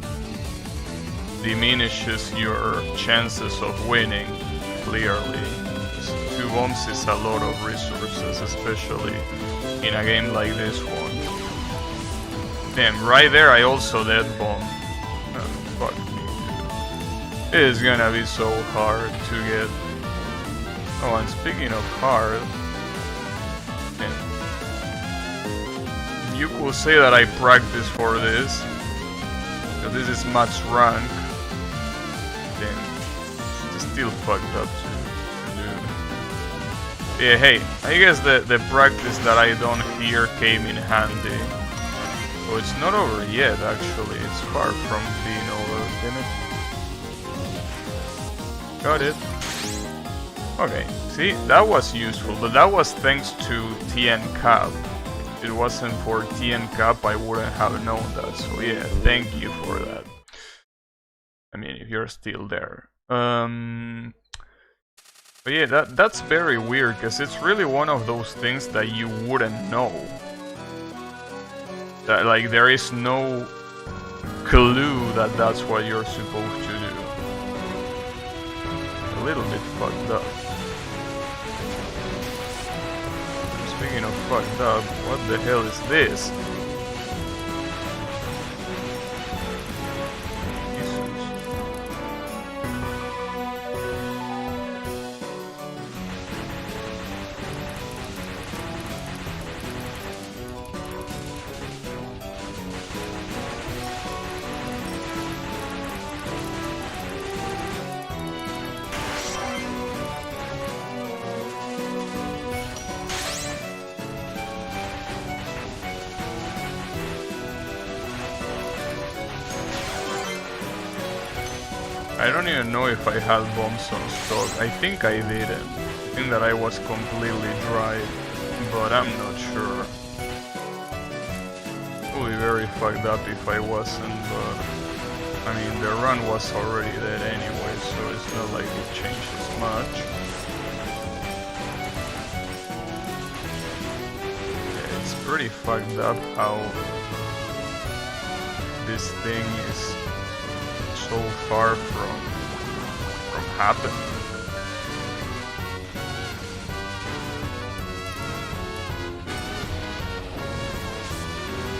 diminishes your chances of winning, clearly. 2 bombs is a lot of resources, especially in a game like this one. Damn, right there I also dead bomb. Fuck me, dude. It is gonna be so hard to get. Oh, and speaking of hard, you could say that I practice for this. But this is max rank. Then it's still fucked up to do. Yeah, hey, I guess the practice that I done here came in handy. So it's not over yet, actually. It's far from being over, damn it. Got it. Okay, see, that was useful, but that was thanks to TN Cap. If it wasn't for TN Cap, I wouldn't have known that, so yeah, thank you for that. I mean, if you're still there. But yeah, that's very weird, because it's really one of those things that you wouldn't know. That, like, there is no clue that that's what you're supposed to do. A little bit fucked up. Speaking of fucked up, what the hell is this? I don't even know if I had bombs on stock. I think I didn't. I think that I was completely dry, but I'm not sure. It would be very fucked up if I wasn't, but I mean the run was already dead anyway, so it's not like it changes much. Yeah, it's pretty fucked up how this thing is so far from happening.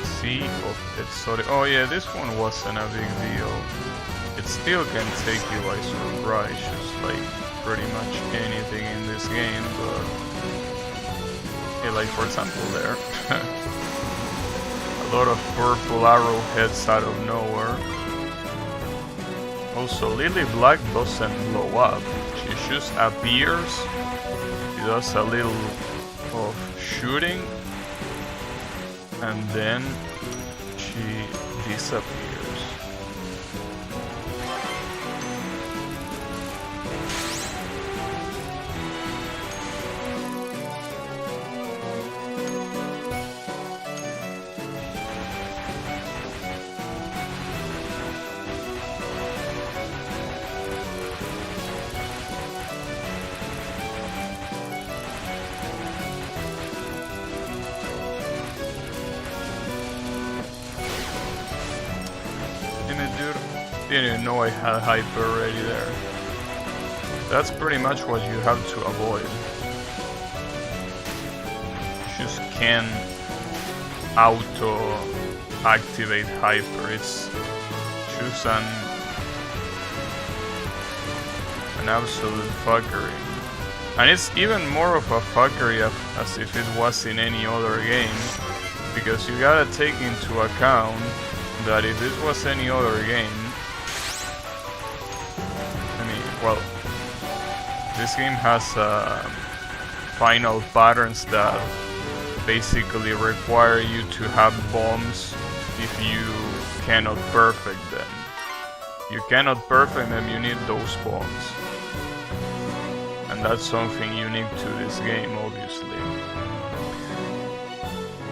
Sea of Exotic. Oh yeah, this one wasn't a big deal. It still can take you by surprise, just like pretty much anything in this game, but yeah, like for example there. A lot of purple arrowheads out of nowhere. Also, Lily Black doesn't blow up, she just appears, she does a little of shooting, and then she disappears. Didn't even know I had hyper already there. That's pretty much what you have to avoid. You just can't auto-activate hyper. It's just an absolute fuckery. And it's even more of a fuckery as if it was in any other game, because you gotta take into account that if this was any other game, well, this game has final patterns that basically require you to have bombs if you cannot perfect them. If you cannot perfect them, you need those bombs. And that's something unique to this game, obviously.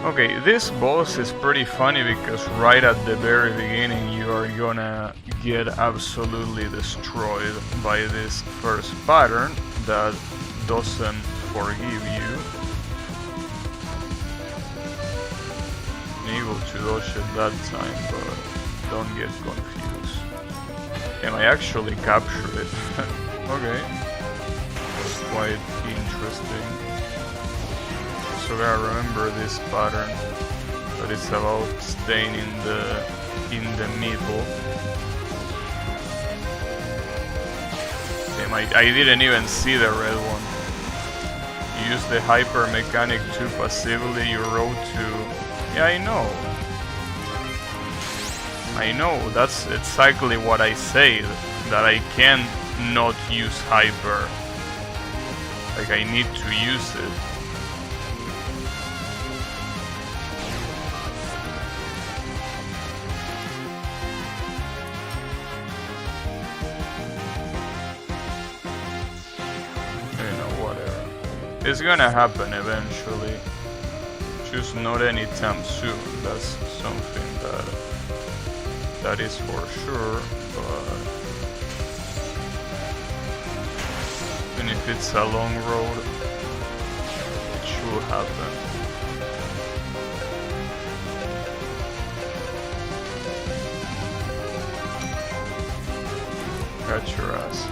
Okay, this boss is pretty funny because right at the very beginning you are gonna get absolutely destroyed by this first pattern that doesn't forgive you. Able to dodge it that time, but don't get confused. Can I actually capture it? Okay. That's quite interesting. So gotta remember this pattern, that it's about staying in the middle. Damn, I didn't even see the red one. You use the hyper mechanic too passively, you roll to Yeah, I know, that's exactly what I said, that I can't not use hyper. Like, I need to use it. You know, whatever. It's gonna happen eventually. Just not anytime soon. That's something that is for sure, but even if it's a long road, it should happen. Got your ass.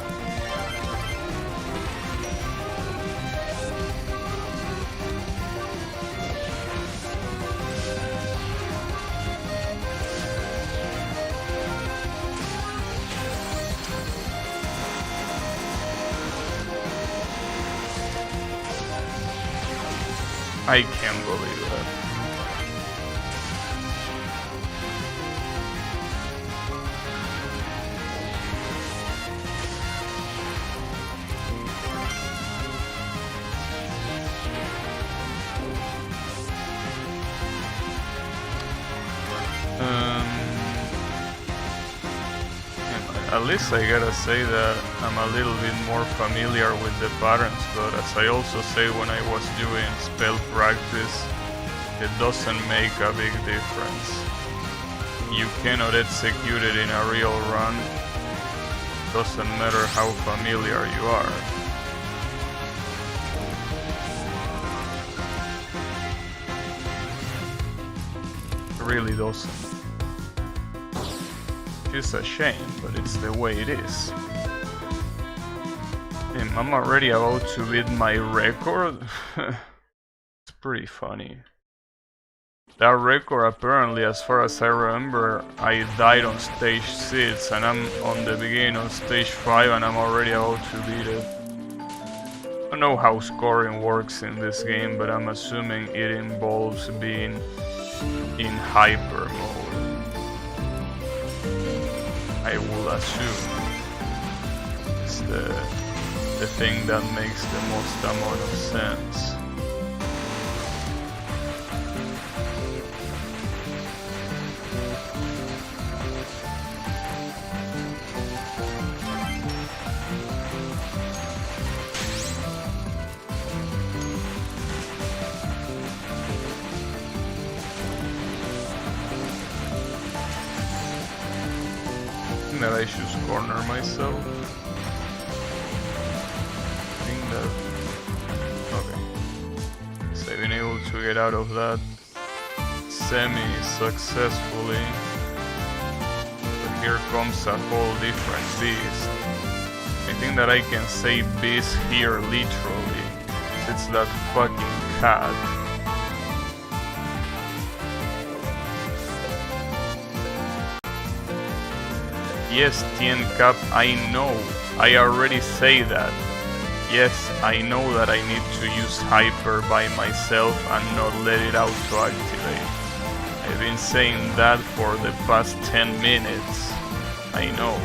I can't believe that. At least I gotta say that I'm a little bit more familiar with the patterns, but as I also say when I was doing spell practice, it doesn't make a big difference. You cannot execute it in a real run, doesn't matter how familiar you are. It really doesn't. It's a shame, but it's the way it is. I'm already about to beat my record. It's pretty funny. That record, apparently, as far as I remember, I died on stage 6 and I'm on the beginning of stage 5 and I'm already about to beat it. I don't know how scoring works in this game, but I'm assuming it involves being in hyper mode. I will assume it's the thing that makes the most amount of sense. That I should corner myself. I think that... okay. So I've been able to get out of that semi-successfully. But here comes a whole different beast. I think that I can say beast here literally. It's that fucking cat. Yes, Tien Cap, I know. I already say that. Yes, I know that I need to use hyper by myself and not let it auto activate. I've been saying that for the past 10 minutes. I know.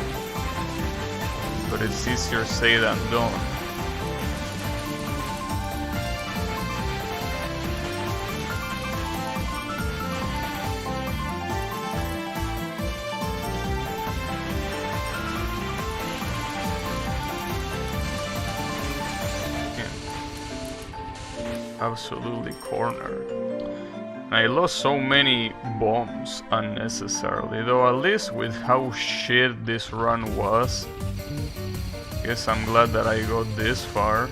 But it's easier said than done. Absolutely cornered. I lost so many bombs unnecessarily, though at least with how shit this run was, guess I'm glad that I got this far.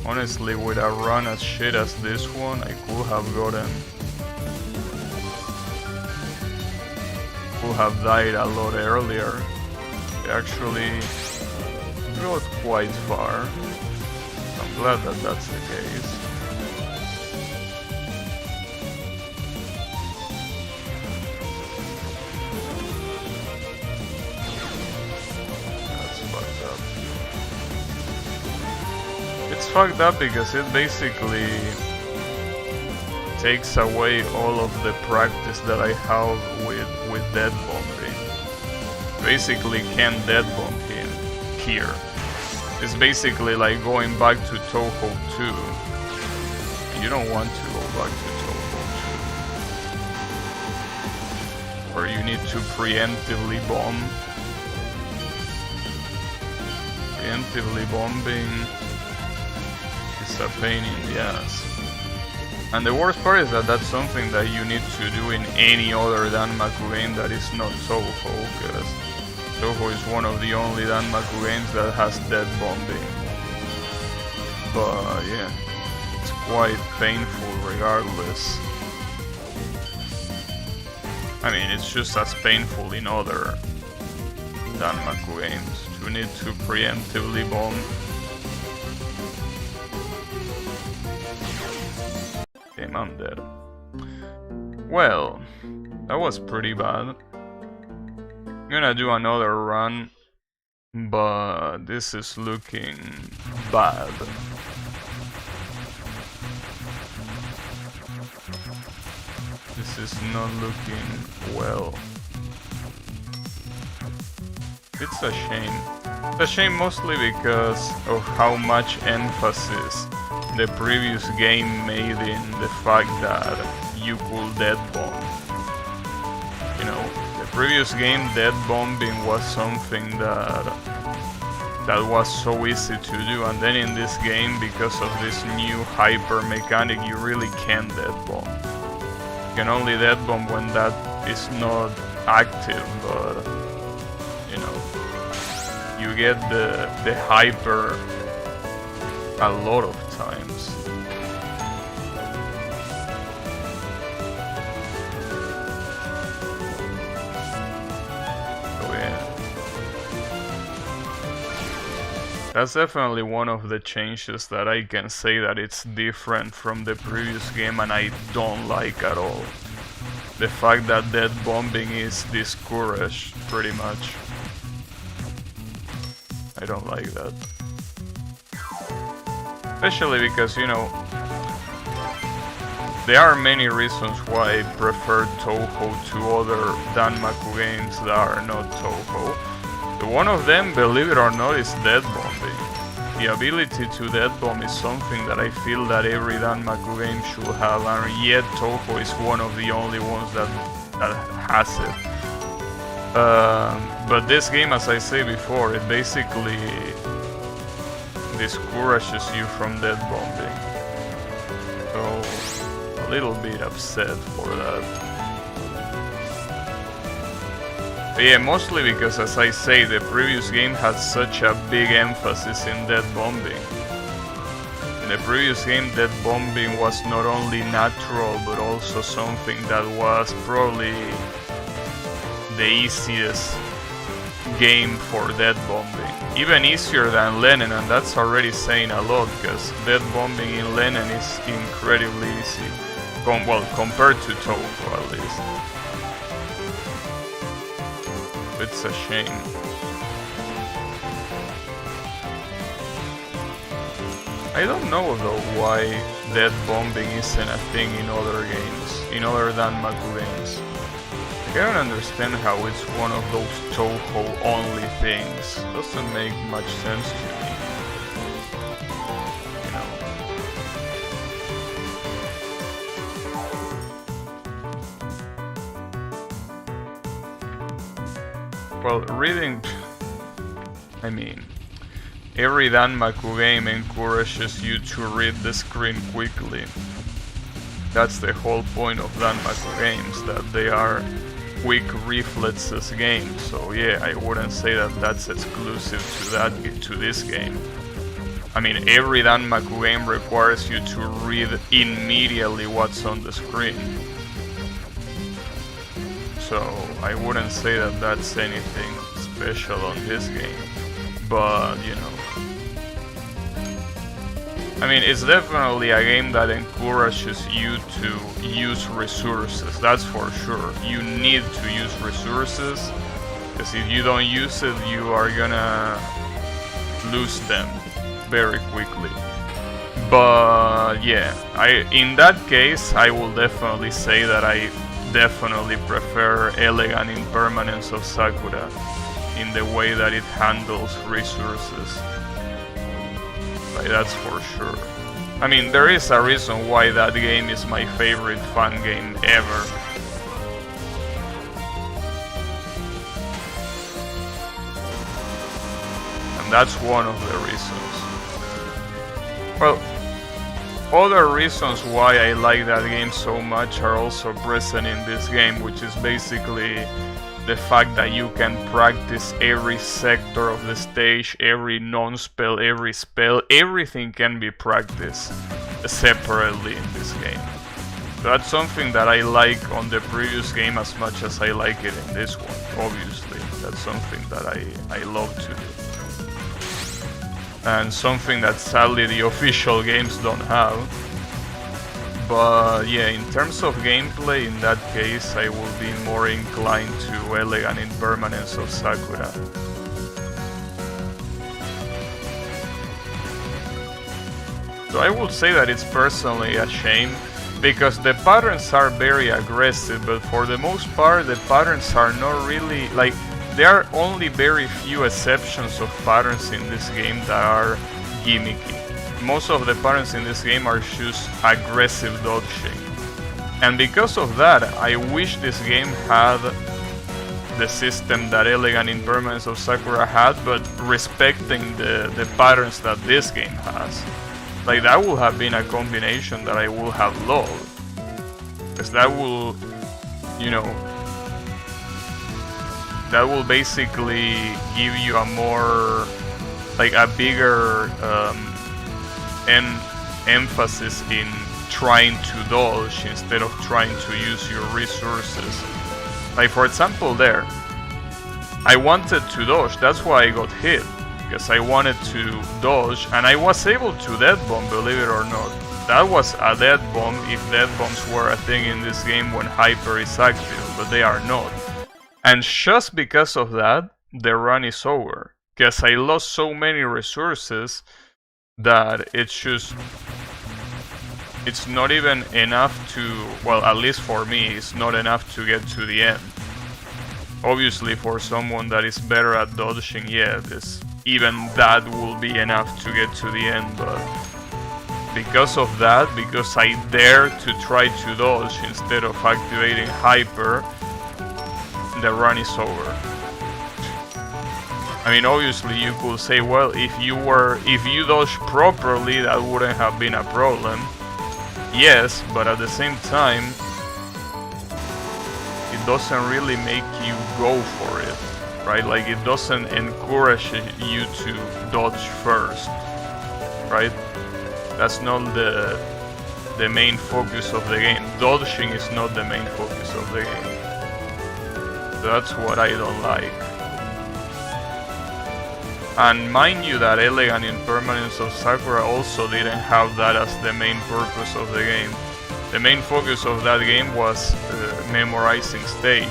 Honestly, with a run as shit as this one, I could have died a lot earlier. I actually got quite far. I'm glad that that's the case. That's fucked up. It's fucked up because it basically takes away all of the practice that I have with dead bombing. Basically can't dead bomb him here. It's basically like going back to Touhou 2. You don't want to go back to Touhou 2. Where you need to preemptively bomb. Preemptively bombing is a pain in the ass. And the worst part is that that's something that you need to do in any other Danmaku game that is not Touhou, because Touhou is one of the only Danmaku games that has dead bombing. But yeah, it's quite painful regardless. I mean, it's just as painful in other Danmaku games to need to preemptively bomb. Damn, I'm dead. Well, that was pretty bad. I'm gonna do another run, but this is looking bad. This is not looking well. It's a shame. It's a shame mostly because of how much emphasis the previous game made in the fact that you could dead bomb. You know, the previous game dead bombing was something that was so easy to do, and then in this game, because of this new hyper mechanic, you really can't dead bomb. You can only dead bomb when that is not active, but you know, you get the hyper a lot of times. Oh yeah. That's definitely one of the changes that I can say that it's different from the previous game and I don't like at all. The fact that dead bombing is discouraged, pretty much. I don't like that. Especially because, you know, there are many reasons why I prefer Touhou to other Danmaku games that are not Touhou. One of them, believe it or not, is dead bombing. The ability to dead bomb is something that I feel that every Danmaku game should have, and yet Touhou is one of the only ones that has it. But this game, as I say before, it basically discourages you from dead bombing. So, a little bit upset for that. But yeah, mostly because, as I say, the previous game had such a big emphasis in dead bombing. In the previous game, dead bombing was not only natural, but also something that was probably the easiest game for dead bombing. Even easier than Lenin, and that's already saying a lot, because dead bombing in Lenin is incredibly easy. Compared to Touhou at least. It's a shame. I don't know though why dead bombing isn't a thing in other games, in other Danmaku games. I don't understand how it's one of those Touhou only things. Doesn't make much sense to me. You know. Well, reading... I mean, every Danmaku game encourages you to read the screen quickly. That's the whole point of Danmaku games, that they are quick reflexes games. So yeah, I wouldn't say that that's exclusive to this game. I mean, every Danmaku game requires you to read immediately what's on the screen. So I wouldn't say that that's anything special on this game, but you know, I mean, it's definitely a game that encourages you to use resources, that's for sure. You need to use resources, because if you don't use it, you are gonna lose them very quickly. But yeah, in that case I will definitely say that I definitely prefer Elegant Impermanence of Sakura in the way that it handles resources. Like, that's for sure. I mean, there is a reason why that game is my favorite fan game ever. And that's one of the reasons. Well, other reasons why I like that game so much are also present in this game, which is basically the fact that you can practice every sector of the stage, every non-spell, every spell, everything can be practiced separately in this game. So that's something that I like on the previous game as much as I like it in this one, obviously. That's something that I love to do. And something that sadly the official games don't have. But yeah, in terms of gameplay, in that case, I will be more inclined to Elegant Impermanence of Sakura. So I would say that it's personally a shame, because the patterns are very aggressive, but for the most part the patterns are not really, like, there are only very few exceptions of patterns in this game that are gimmicky. Most of the patterns in this game are just aggressive dodging. And because of that, I wish this game had the system that Elegant Impermanence of Sakura had, but respecting the patterns that this game has. Like, that would have been a combination that I would have loved. Because that will, you know, that will basically give you a more, like, a bigger emphasis in trying to dodge instead of trying to use your resources. Like, for example, there, I wanted to dodge, that's why I got hit, because I wanted to dodge, and I was able to dead bomb, believe it or not. That was a dead bomb if dead bombs were a thing in this game when Hyper is active, but they are not. And just because of that, the run is over. Because I lost so many resources that it's not even enough to, well, at least for me, it's not enough to get to the end. Obviously, for someone that is better at dodging, yeah, even that will be enough to get to the end, but because of that, because I dare to try to dodge instead of activating Hyper, the run is over. I mean, obviously you could say, well, if you dodged properly, that wouldn't have been a problem. Yes, but at the same time, it doesn't really make you go for it, right? Like, it doesn't encourage you to dodge first, right? That's not the main focus of the game. Dodging is not the main focus of the game. That's what I don't like. And mind you that Elegant Impermanence of Sakura also didn't have that as the main purpose of the game. The main focus of that game was memorizing stage,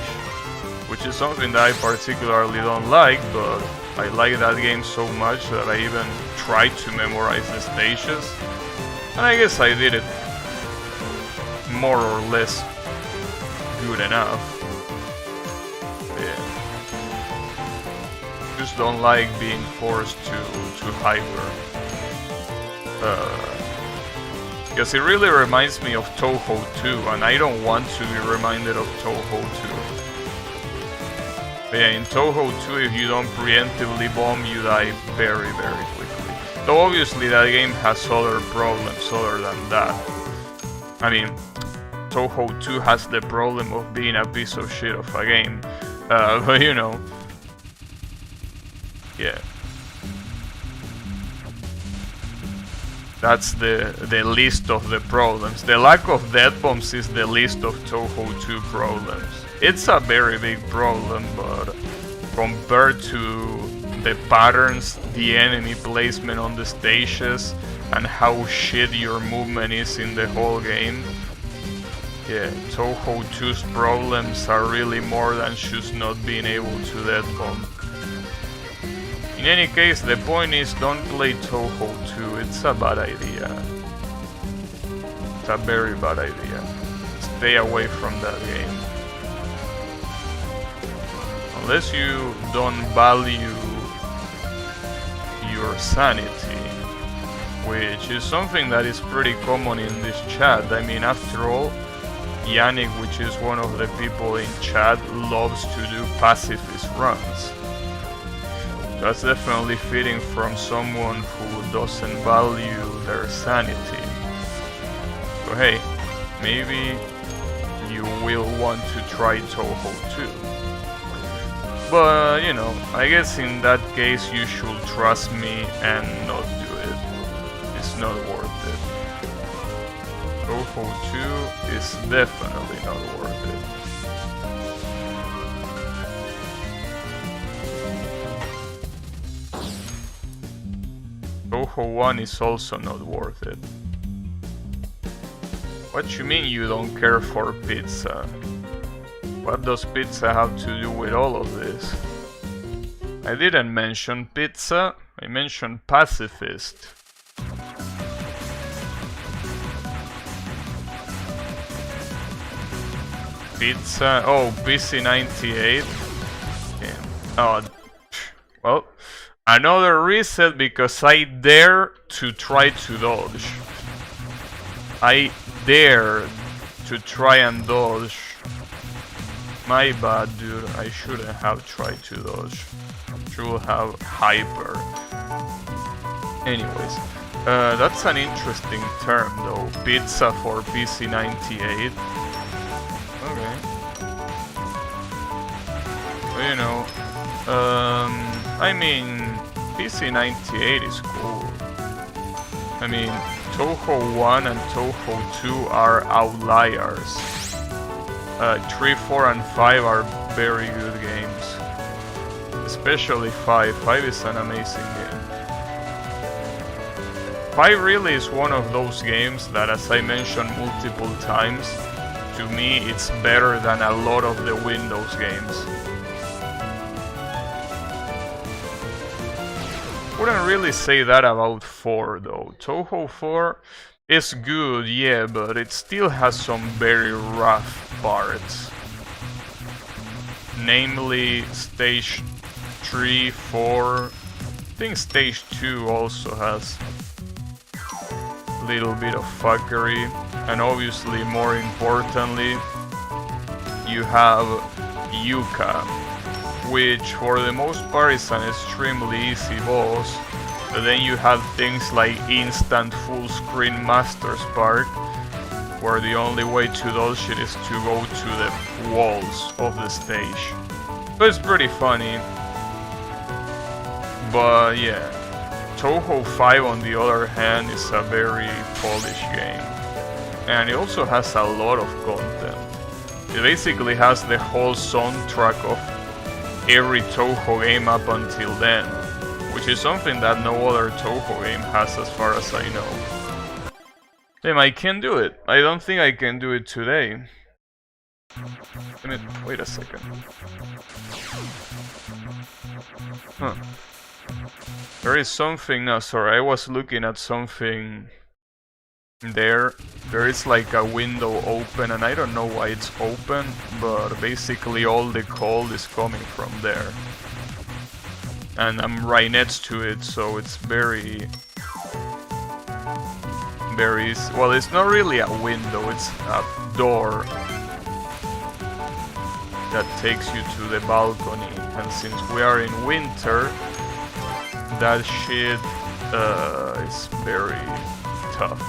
which is something that I particularly don't like, but I like that game so much that I even tried to memorize the stages, and I guess I did it more or less good enough. Yeah. Just don't like being forced to Hyper. Because it really reminds me of Touhou 2, and I don't want to be reminded of Touhou 2. But yeah, in Touhou 2, if you don't preemptively bomb, you die very, very quickly. Though obviously that game has other problems other than that. I mean, Touhou 2 has the problem of being a piece of shit of a game. But you know, yeah. That's the least of the problems. The lack of dead bombs is the least of Touhou 2 problems. It's a very big problem, but compared to the patterns, the enemy placement on the stages, and how shit your movement is in the whole game, yeah, Touhou 2's problems are really more than just not being able to dead bomb. In any case, the point is, don't play Touhou 2, it's a bad idea. just a very bad idea. Stay away from that game. Unless you don't value your sanity, which is something that is pretty common in this chat. I mean, after all, Yannick, which is one of the people in chat, loves to do pacifist runs. That's definitely fitting from someone who doesn't value their sanity. So hey, maybe you will want to try Touhou too. But, you know, I guess in that case you should trust me and not do it. It's not worth it. Touhou 2 is definitely not worth it. Touhou 1 is also not worth it. What you mean you don't care for pizza? What does pizza have to do with all of this? I didn't mention pizza, I mentioned pacifist. Pizza, oh, PC98. Yeah. Oh, well, another reset because I dare to try to dodge. I dare to try and dodge. My bad, dude. I shouldn't have tried to dodge. Should have hyper. Anyways, that's an interesting term though. Pizza for PC98. Okay. Well, you know, I mean, PC98 is cool. I mean, Touhou 1 and Touhou 2 are outliers. 3, 4, and 5 are very good games. Especially 5. 5 is an amazing game. 5 really is one of those games that, as I mentioned multiple times, to me it's better than a lot of the Windows games. Wouldn't really say that about 4 though. Touhou 4 is good, yeah, but it still has some very rough parts. Namely, stage 3, 4, I think stage 2 also has a little bit of fuckery. And obviously, more importantly, you have Yuka, which for the most part is an extremely easy boss. But then you have things like instant full screen Master Spark, where the only way to dodge it is to go to the walls of the stage. So it's pretty funny. But yeah, Touhou 5 on the other hand is a very polished game. And it also has a lot of content. It basically has the whole soundtrack of every Touhou game up until then, which is something that no other Touhou game has as far as I know. Damn, I can do it. I don't think I can do it today. Wait a second. Huh. There is something, no, sorry, I was looking at something there. There is like a window open and I don't know why it's open, but basically all the cold is coming from there. And I'm right next to it, so it's very, well, it's not really a window, it's a door that takes you to the balcony. And since we are in winter, that shit is very tough.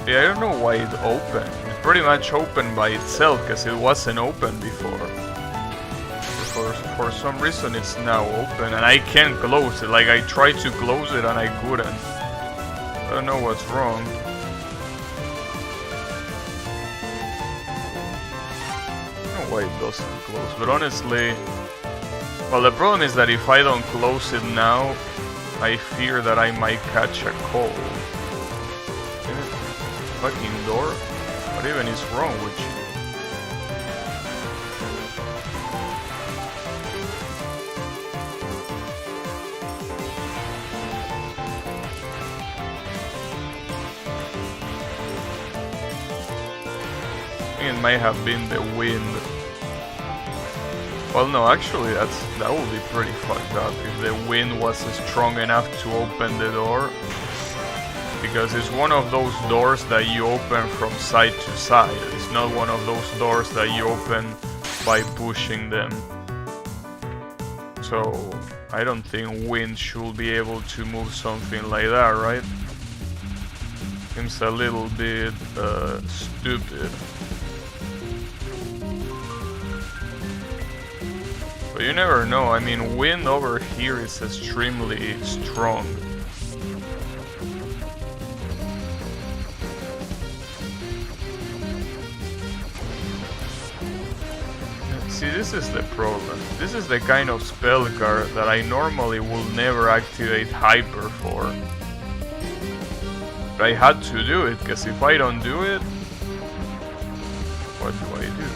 Yeah, I don't know why it opened. It pretty much opened by itself, because it wasn't open before. For some reason it's now open, and I can't close it. Like, I tried to close it and I couldn't. I don't know what's wrong. I don't know why it doesn't close, but honestly... Well, the problem is that if I don't close it now, I fear that I might catch a cold. Fucking door. What even is wrong with you? It may have been the wind. Well, no, actually, that would be pretty fucked up if the wind was strong enough to open the door. Because it's one of those doors that you open from side to side. It's not one of those doors that you open by pushing them. So, I don't think wind should be able to move something like that, right? Seems a little bit stupid. But you never know. I mean, wind over here is extremely strong. See, this is the problem. This is the kind of spell card that I normally will never activate Hyper for. But I had to do it, because if I don't do it, what do I do?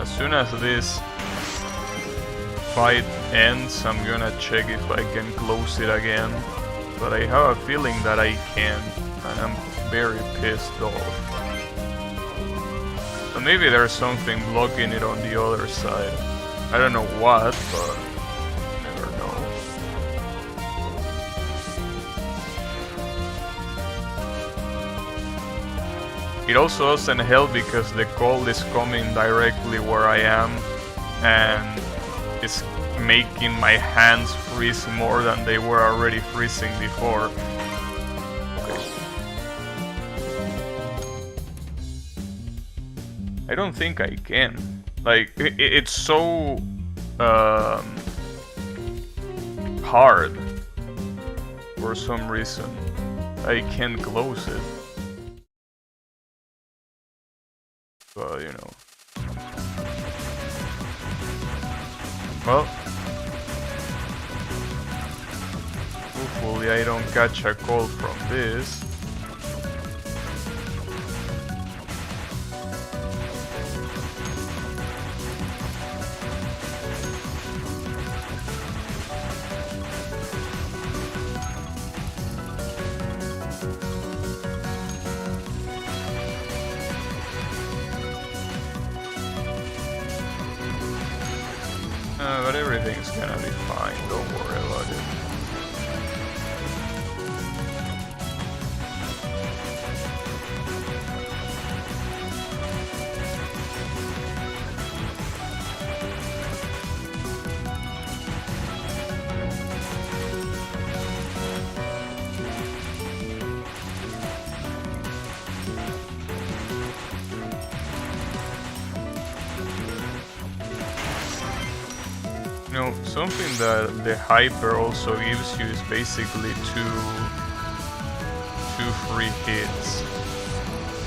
As soon as this fight ends, I'm gonna check if I can close it again. But I have a feeling that I can't, and I'm very pissed off. So maybe there's something blocking it on the other side. I don't know what, but you never know. It also doesn't help because the cold is coming directly where I am, and it's making my hands freeze more than they were already freezing before. Okay. I don't think I can. Like, it's so hard for some reason. I can't close it. But, you know. Well, hopefully I don't catch a cold from this. But everything's gonna be fine, don't worry about it. You know, something that the Hyper also gives you is basically two free hits.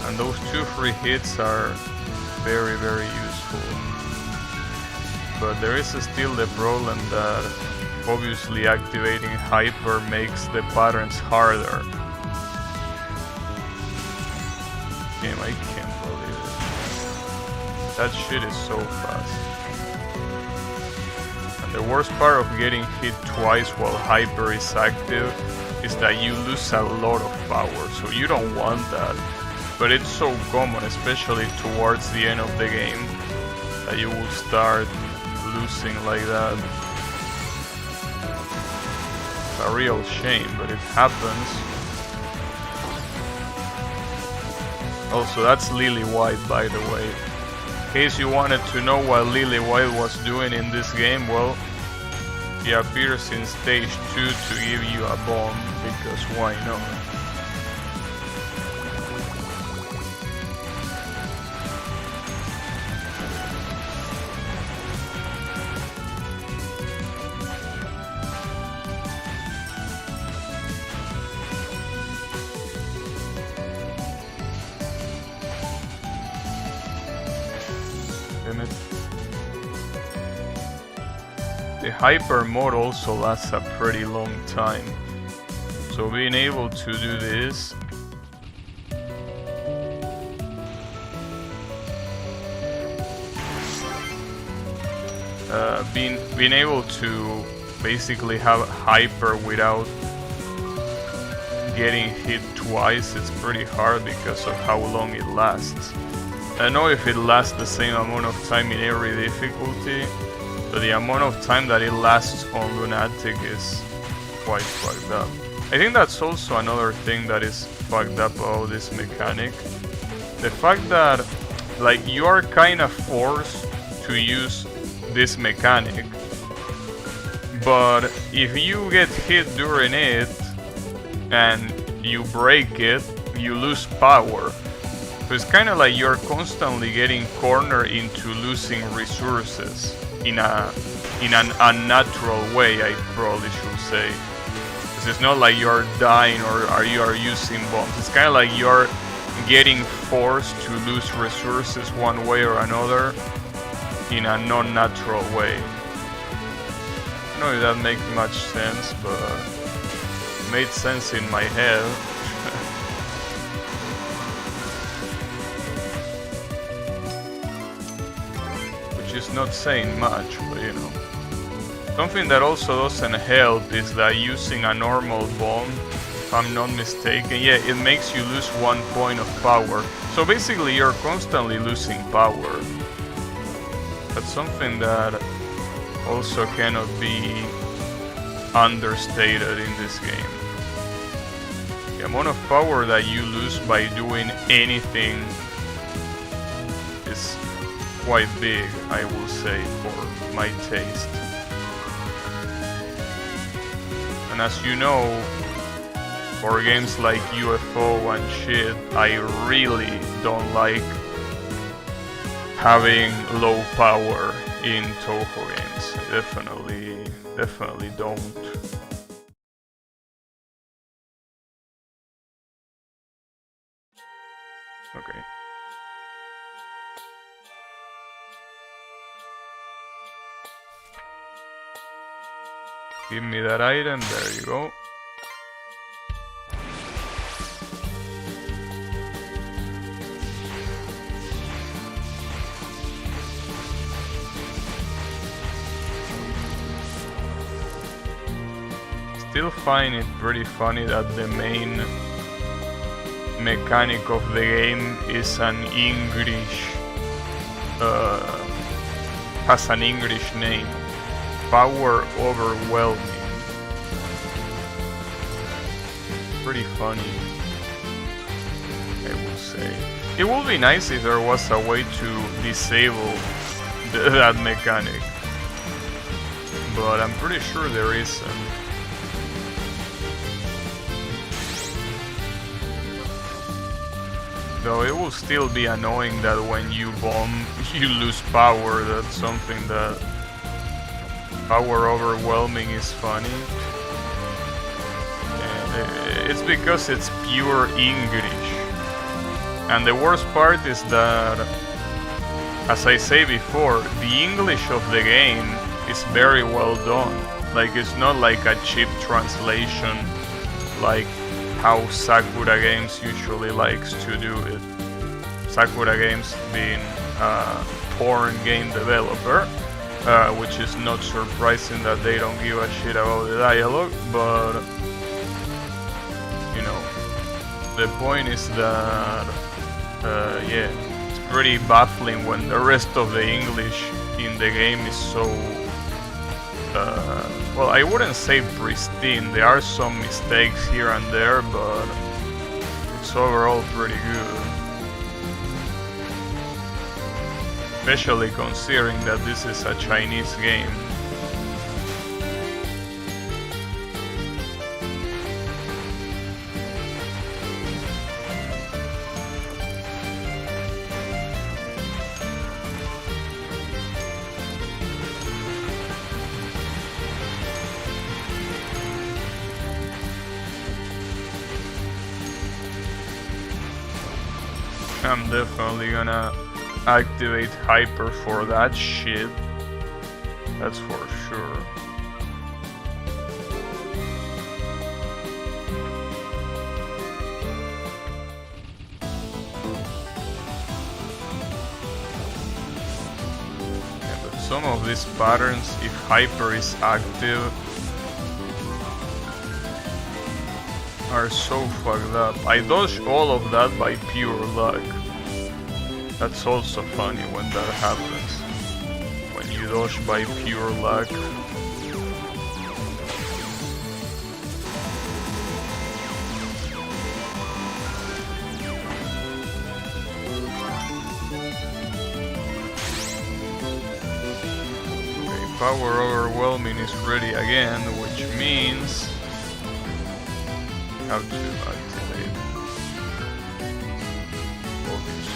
And those 2 free hits are very, very useful. But there is still the problem that obviously activating Hyper makes the patterns harder. Damn, I can't believe it. That shit is so fast. The worst part of getting hit twice while Hyper is active is that you lose a lot of power, so you don't want that. But it's so common, especially towards the end of the game, that you will start losing like that. It's a real shame, but it happens. Also, that's Lily White, by the way. In case you wanted to know what Lily White was doing in this game, well, she appears in stage 2 to give you a bomb, because why not? Damn it. the hyper mode also lasts a pretty long time. So being able to do this being able to basically have hyper without getting hit twice, it's pretty hard because of how long it lasts. I don't know if it lasts the same amount of time in every difficulty, but the amount of time that it lasts on Lunatic is quite fucked up. I think that's also another thing that is fucked up about this mechanic. The fact that like you are kind of forced to use this mechanic, but if you get hit during it and you break it, you lose power. So it's kind of like you're constantly getting cornered into losing resources in an unnatural way, I probably should say. Because it's not like you're dying or you are using bombs. It's kind of like you're getting forced to lose resources one way or another in a non-natural way. I don't know if that makes much sense, but it made sense in my head. Which is not saying much, but you know. Something that also doesn't help is that using a normal bomb, if I'm not mistaken, yeah, it makes you lose 1 point of power. So basically you're constantly losing power. That's something that also cannot be understated in this game. The amount of power that you lose by doing anything is quite big, I will say, for my taste. And as you know, for games like UFO and shit, I really don't like having low power in Touhou games. Definitely don't. Okay. Give me that item, there you go. Still find it pretty funny that the main mechanic of the game is an English, has an English name. Power overwhelming. Pretty funny, I will say. It would be nice if there was a way to disable that mechanic, but I'm pretty sure there isn't. Though it will still be annoying that when you bomb, you lose power. That's something that power overwhelming is funny. And it's because it's pure English. And the worst part is that, as I say before, the English of the game is very well done. Like, it's not like a cheap translation like how Sakura Games usually likes to do it. Sakura Games being a porn game developer, which is not surprising that they don't give a shit about the dialogue, but you know, the point is that yeah, it's pretty baffling when the rest of the English in the game is so well, I wouldn't say pristine. There are some mistakes here and there, but it's overall pretty good. Especially considering that this is a Chinese game. I'm definitely gonna activate hyper for that shit. That's for sure. Yeah, but some of these patterns, if hyper is active, are so fucked up. I dodged all of that by pure luck. That's also funny when that happens. When you dodge by pure luck. Okay, power overwhelming is ready again, which means how to activate focus.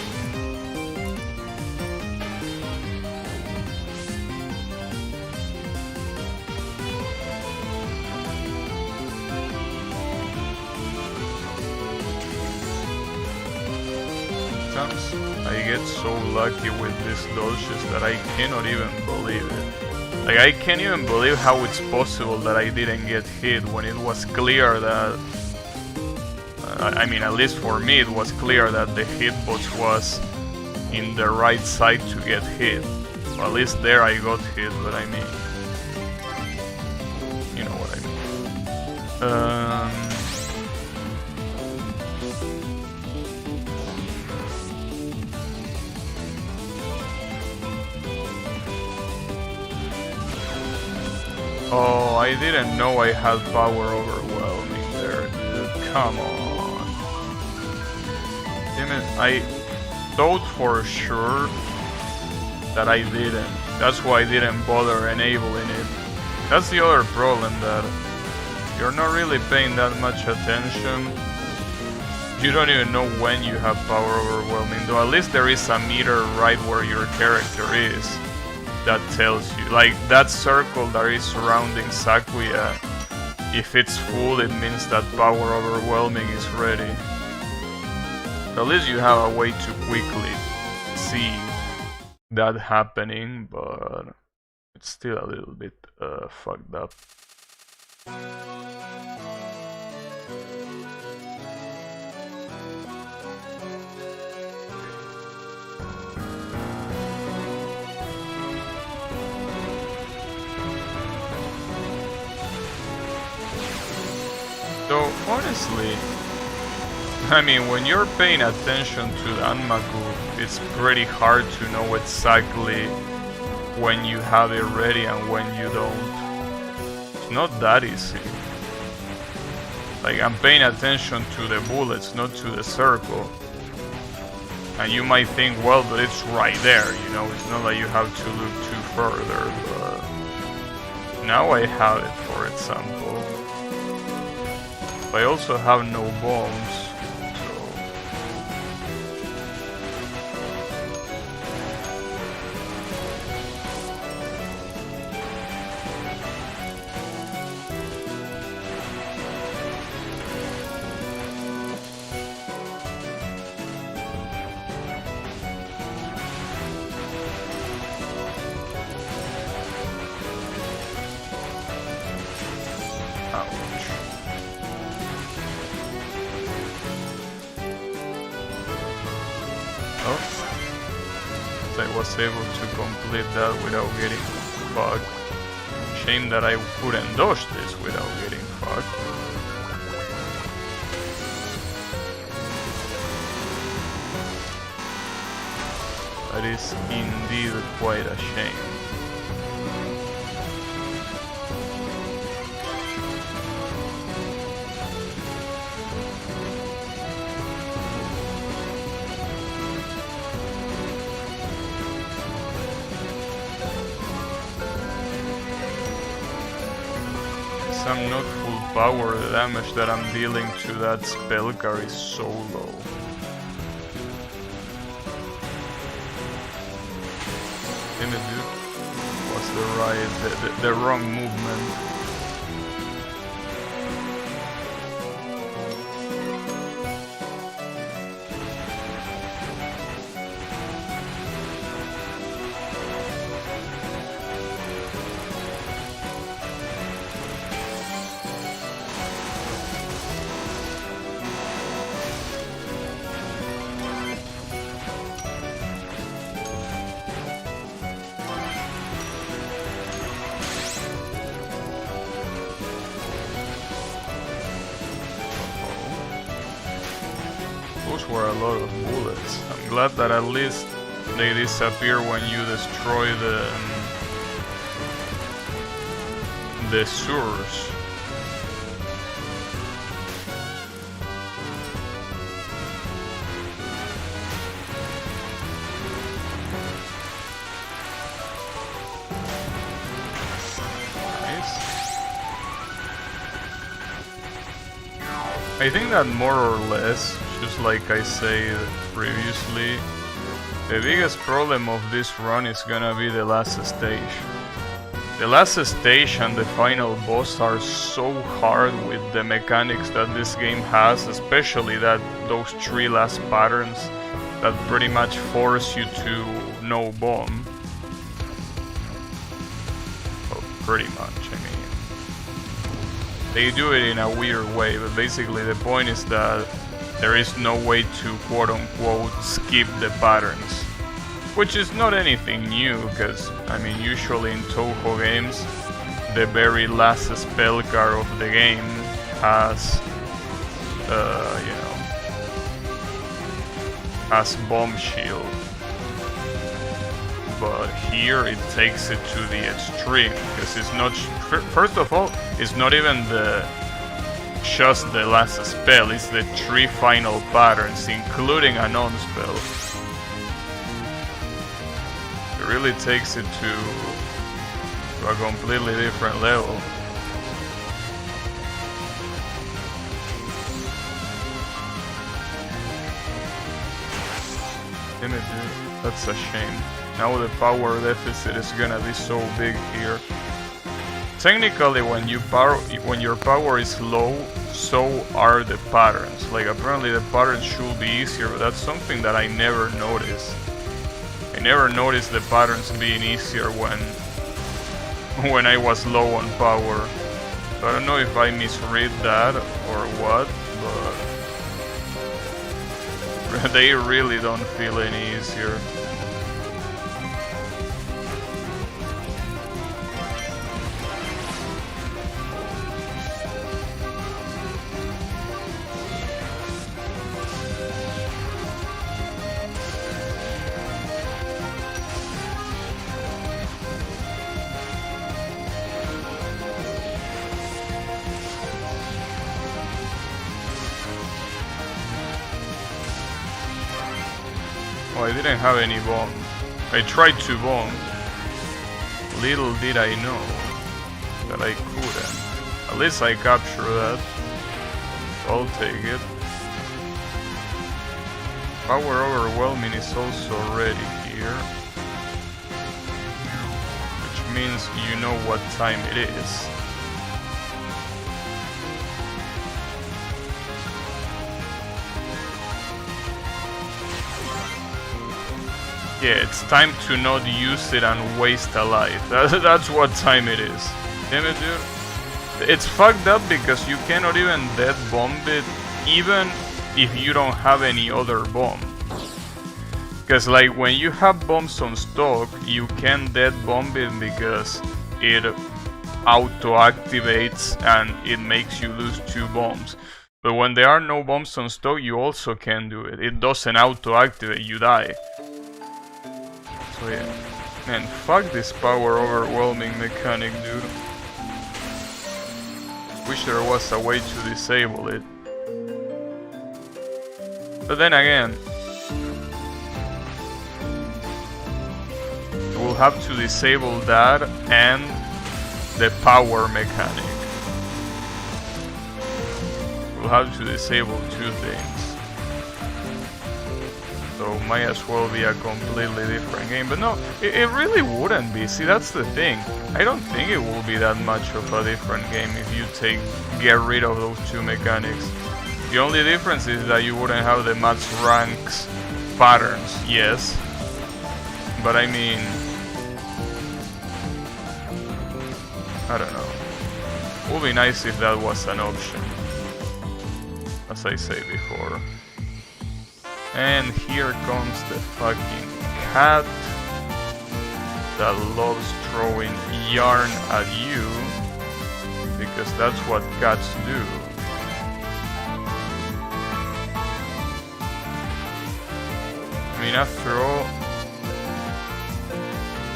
Sometimes I get so lucky with these dodges that I cannot even believe it. Like, I can't even believe how it's possible that I didn't get hit when it was clear that I mean, at least for me, it was clear that the hitbox was in the right side to get hit. Well, at least there I got hit, but I mean, you know what I mean. Oh, I didn't know I had power overwhelming there, dude. Come on. Damn it, I thought for sure that I didn't. That's why I didn't bother enabling it. That's the other problem, that you're not really paying that much attention. You don't even know when you have power overwhelming, though at least there is a meter right where your character is that tells you. Like, that circle that is surrounding Sakuya, if it's full, it means that power overwhelming is ready. At least you have a way to quickly see that happening, but it's still a little bit fucked up. So honestly, I mean, when you're paying attention to the Anmaku, it's pretty hard to know exactly when you have it ready and when you don't. It's not that easy. Like, I'm paying attention to the bullets, not to the circle. And you might think, well, but it's right there, you know, it's not like you have to look too further, but now I have it, for example. I also have no bombs. Was able to complete that without getting fucked. Shame that I couldn't dodge this without getting fucked. That is indeed quite a shame. I'm not full power, the damage that I'm dealing to that spell card is so low. Damn it, dude. Was the wrong movement. those were a lot of bullets. I'm glad that at least they disappear when you destroy the sewers. I think that more or less, just like I said previously, the biggest problem of this run is gonna be the last stage. The last stage and the final boss are so hard with the mechanics that this game has, especially those 3 last patterns that pretty much force you to no bomb. Well, pretty much, I mean. They do it in a weird way, but basically the point is that there is no way to quote-unquote skip the patterns. Which is not anything new, because, I mean, usually in Touhou games, the very last spell card of the game has, you know, has Bomb Shield. But here it takes it to the extreme, because it's not, first of all, it's not even just the last spell, it's the 3 final patterns, including a non-spell. It really takes it to a completely different level. Damn it, dude. That's a shame. Now the power deficit is gonna be so big here. Technically, when your power is low, so are the patterns. Like, apparently the patterns should be easier, but that's something that I never noticed. I never noticed the patterns being easier when I was low on power. So I don't know if I misread that or what, but they really don't feel any easier. Oh, I didn't have any bomb. I tried to bomb. Little did I know that I couldn't. At least I captured that. I'll take it. Power Overwhelming is also ready here. Which means you know what time it is. Yeah, it's time to not use it and waste a life. That's what time it is. Damn it, dude. It's fucked up because you cannot even dead bomb it even if you don't have any other bomb. Because like when you have bombs on stock, you can dead bomb it because it auto activates and it makes you lose 2 bombs. But when there are no bombs on stock, you also can do it. It doesn't auto activate, you die. So yeah, man, fuck this power overwhelming mechanic, dude. Wish there was a way to disable it. But then again, we'll have to disable that and the power mechanic. We'll have to disable 2 things. So might as well be a completely different game. But no, it really wouldn't be. See, that's the thing. I don't think it will be that much of a different game if you get rid of those 2 mechanics. The only difference is that you wouldn't have the match ranks patterns, yes. But I mean, I don't know. It would be nice if that was an option, as I say before. And here comes the fucking cat that loves throwing yarn at you, because that's what cats do. mean, after all,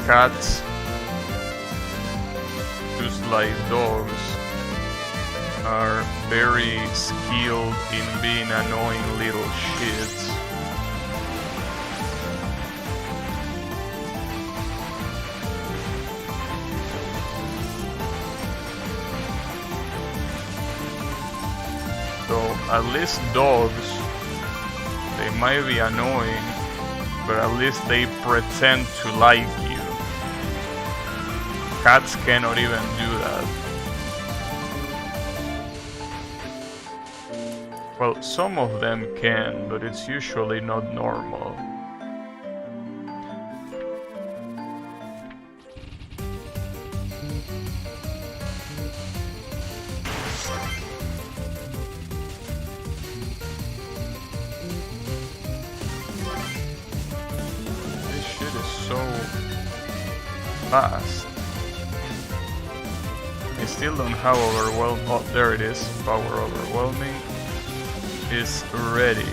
cats, just like dogs, are very skilled in being annoying little shits. So at least dogs, they might be annoying, but at least they pretend to like you. Cats cannot even do that. Well, some of them can, but it's usually not normal. This shit is so fast. I still don't have overwhelm. Oh, there it is. Power overwhelming is ready.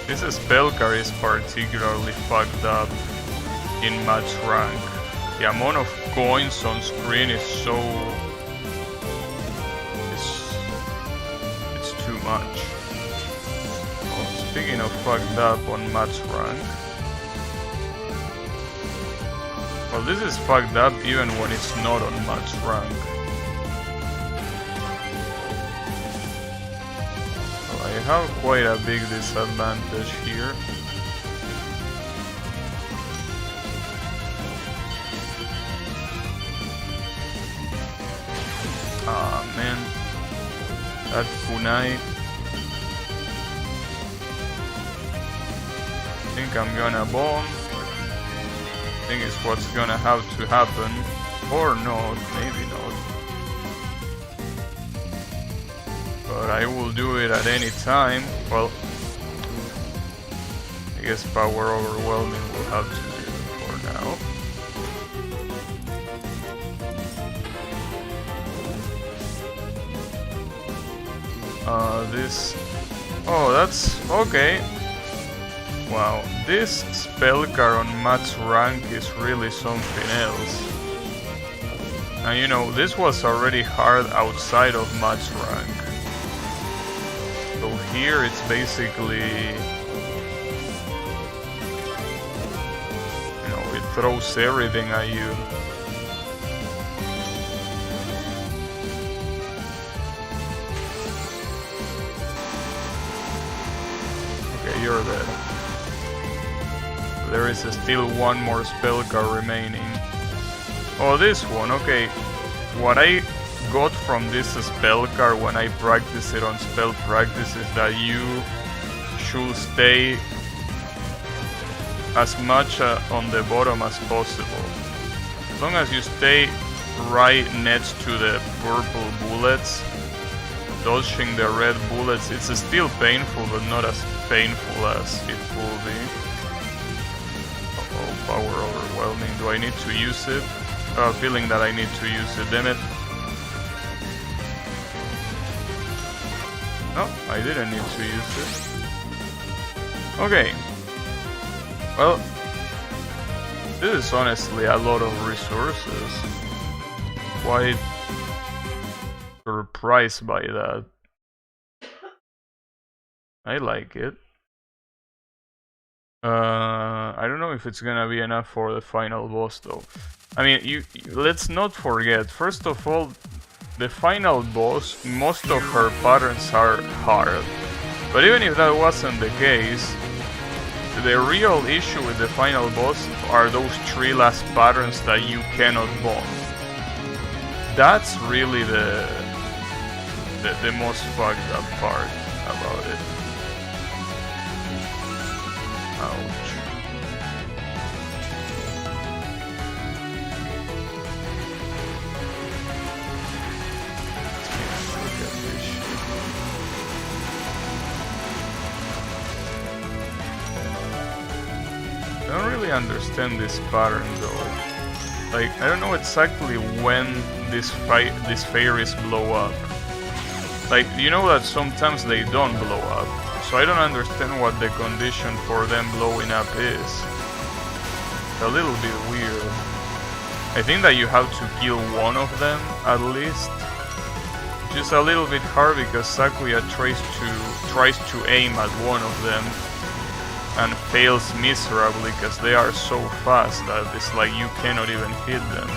This spell card is particularly fucked up in match rank. The amount of coins on screen is so... It's too much. Oh, speaking of fucked up on match rank, well, this is fucked up even when it's not on match rank. Well, I have quite a big disadvantage here. Ah, man. That kunai. I think I'm gonna bomb. I think it's what's gonna have to happen, or not, maybe not. But I will do it at any time. Well, I guess power overwhelming will have to do it for now. This... Oh, that's... okay. Wow, this spell card on match rank is really something else. And you know, this was already hard outside of match rank. So here it's basically... You know, it throws everything at you. Okay, you're dead. There is still one more spell card remaining. Oh, this one, okay. What I got from this spell card when I practice it on spell practice is that you should stay as much on the bottom as possible. As long as you stay right next to the purple bullets, dodging the red bullets, it's still painful, but not as painful as it will be. Power overwhelming. Do I need to use it? I have a feeling that I need to use it. Damn it. No, I didn't need to use it. Okay. Well, this is honestly a lot of resources. Quite surprised by that. I like it. I don't know if it's gonna be enough for the final boss though. I mean, let's not forget, first of all, the final boss, most of her patterns are hard. But even if that wasn't the case, the real issue with the final boss are those 3 last patterns that you cannot bomb. That's really the most fucked up part about it. Ouch. Look at this shit. I don't really understand this pattern though. Like, I don't know exactly when these fairies blow up. Like, you know that sometimes they don't blow up, so I don't understand what the condition for them blowing up is. It's a little bit weird. I think that you have to kill one of them at least. Which is a little bit hard because Sakuya tries to aim at one of them and fails miserably because they are so fast that it's like you cannot even hit them.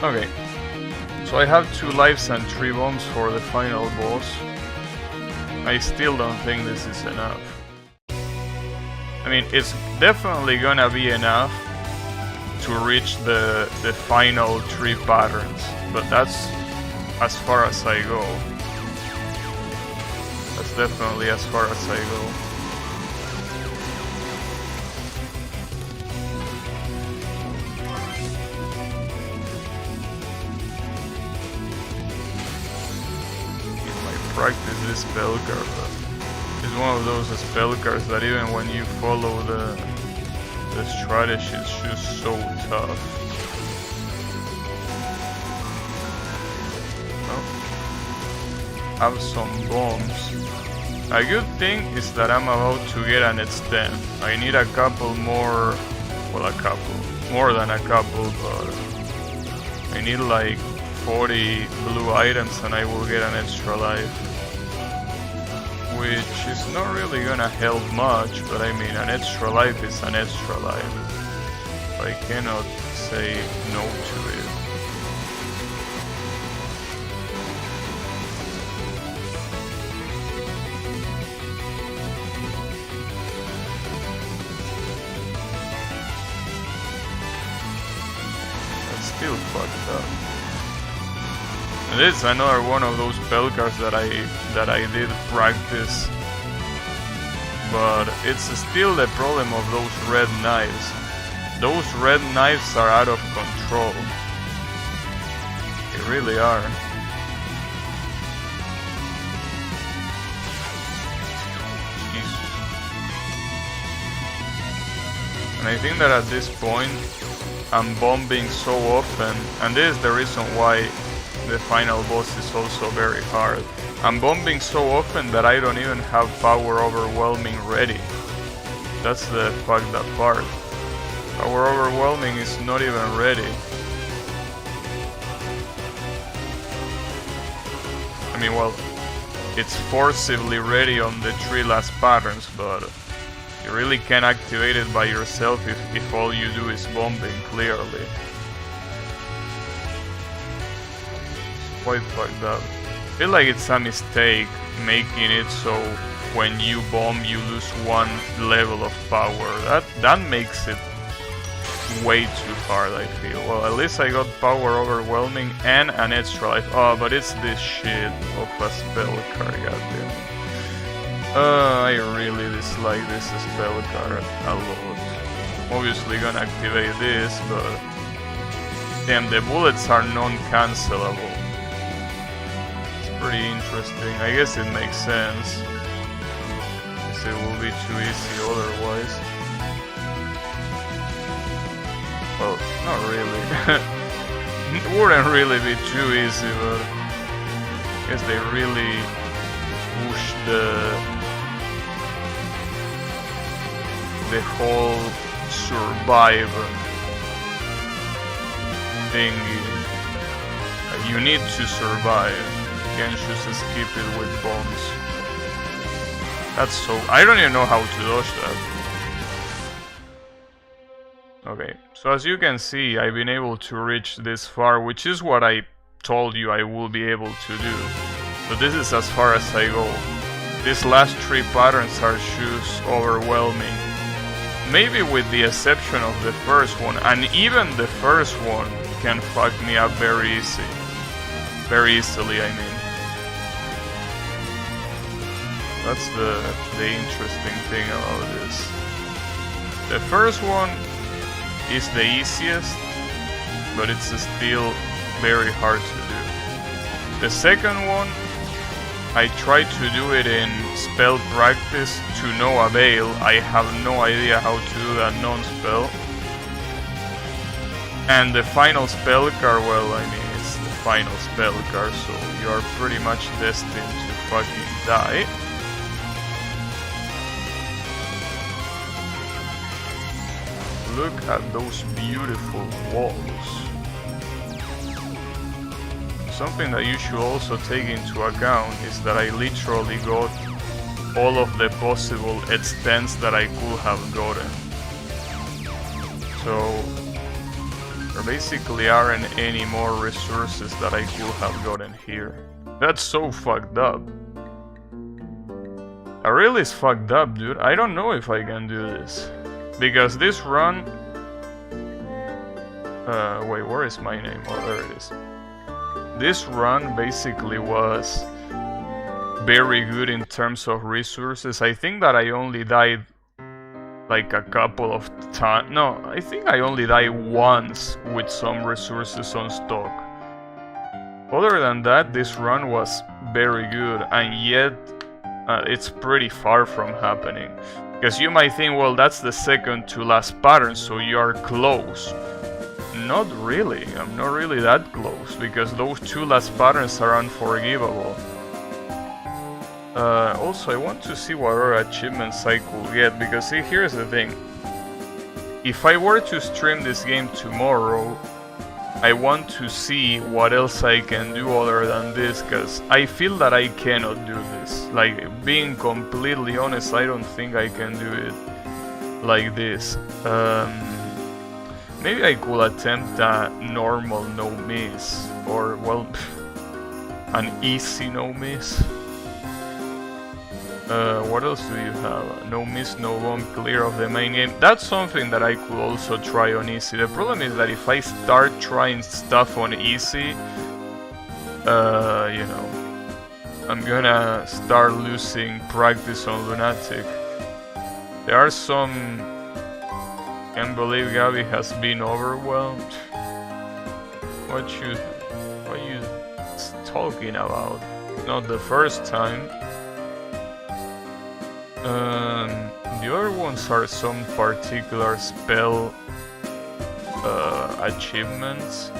Okay, so I have 2 lives and 3 bombs for the final boss. I still don't think this is enough. I mean, it's definitely gonna be enough to reach the final 3 patterns, but that's as far as I go. That's definitely as far as I go. If I practice this spell card, it's one of those spell cards that even when you follow the strategy, it's just so tough. Have some bombs. A good thing is that I'm about to get an extend. I need a couple more, well, a couple, more than a couple, but I need like 40 blue items and I will get an extra life, which is not really gonna help much, but I mean, an extra life is an extra life. I cannot say no to it. Still fucked up. And this is another one of those spell cards that I did practice, but it's still the problem of those red knives. Those red knives are out of control. They really are. Jesus. And I think that at this point I'm bombing so often, and this is the reason why the final boss is also very hard. I'm bombing so often that I don't even have power overwhelming ready. That's the fucked up part. Power overwhelming is not even ready. I mean, well, it's forcibly ready on the 3 last patterns, but you really can't activate it by yourself if all you do is bombing, clearly. It's quite fucked up. I feel like it's a mistake making it so when you bomb you lose 1 level of power. That makes it way too hard, I feel. Well, at least I got power overwhelming and an extra life. Oh, but it's this shit of a spell card, goddamn. I really dislike this spell card a lot. Obviously gonna activate this, but damn, the bullets are non-cancelable. It's pretty interesting. I guess it makes sense. Guess it will be too easy otherwise. Well, not really. It wouldn't really be too easy, but I guess they really push the whole survive thingy. You need to survive. You can't just skip it with bombs. That's so... I don't even know how to dodge that. Okay, so as you can see, I've been able to reach this far, which is what I told you I will be able to do. But this is as far as I go. These last 3 patterns are just overwhelming. Maybe with the exception of the first one, and even the first one can fuck me up very easy. Very easily, I mean. That's the interesting thing about this. The first one is the easiest, but it's still very hard to do. The second one, I tried to do it in spell practice to no avail. I have no idea how to do that non-spell. And the final spell card, well, I mean, it's the final spell card, so you are pretty much destined to fucking die. Look at those beautiful walls. Something that you should also take into account is that I literally got all of the possible extents that I could have gotten. So there basically aren't any more resources that I could have gotten here. That's so fucked up. That really is fucked up, dude. I don't know if I can do this. Because this run... wait, where is my name? Oh, there it is. This run basically was very good in terms of resources. I think that I only died like a couple of times. No, I think I only died once with some resources on stock. Other than that, this run was very good, and yet it's pretty far from happening. Because you might think, well, that's the second to last pattern, so you are close. Not really, I'm not really that close, because those two last patterns are unforgivable. Also, I want to see what other achievements I could get, because see, here's the thing. If I were to stream this game tomorrow, I want to see what else I can do other than this, because I feel that I cannot do this. Like, being completely honest, I don't think I can do it like this. Maybe I could attempt a normal no miss, or, well, an easy no miss. What else do you have? No miss, no bomb, clear of the main game. That's something that I could also try on easy. The problem is that if I start trying stuff on easy, you know, I'm gonna start losing practice on Lunatic. There are some... Can't believe Gabby has been overwhelmed. What you talking about? Not the first time. The other ones are some particular spell achievements.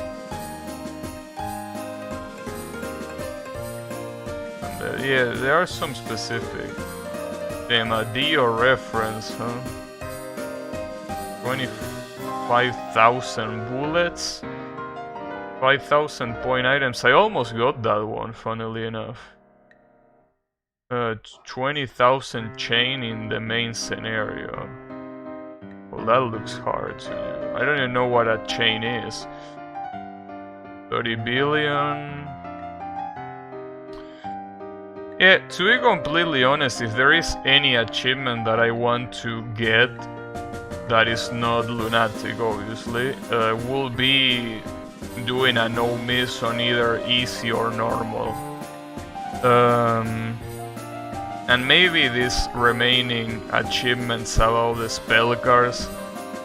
And, yeah, there are some specific. Damn, a Dio reference, huh? 25,000 bullets, 5,000 point items. I almost got that one, funnily enough. 20,000 chain in the main scenario. Well, that looks hard to do. I don't even know what a chain is. 30 billion. Yeah, to be completely honest, if there is any achievement that I want to get that is not Lunatic, obviously, will be doing a no miss on either easy or normal. And maybe these remaining achievements about the spell cards,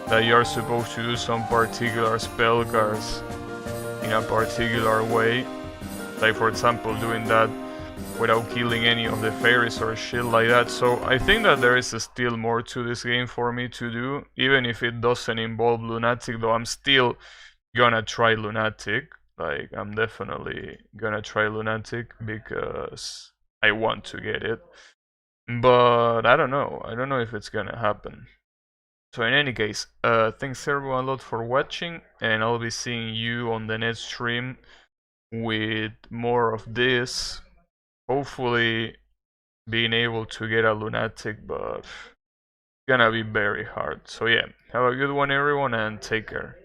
that you're supposed to do some particular spell cards in a particular way. Like, for example, doing that without killing any of the fairies or shit like that. So I think that there is still more to this game for me to do, even if it doesn't involve Lunatic, though I'm still gonna try Lunatic. Like, I'm definitely gonna try Lunatic because I want to get it. But I don't know if it's gonna happen. So in any case, thanks everyone a lot for watching, and I'll be seeing you on the next stream with more of this. Hopefully being able to get a Lunatic, but it's gonna be very hard. So yeah, have a good one everyone, and take care.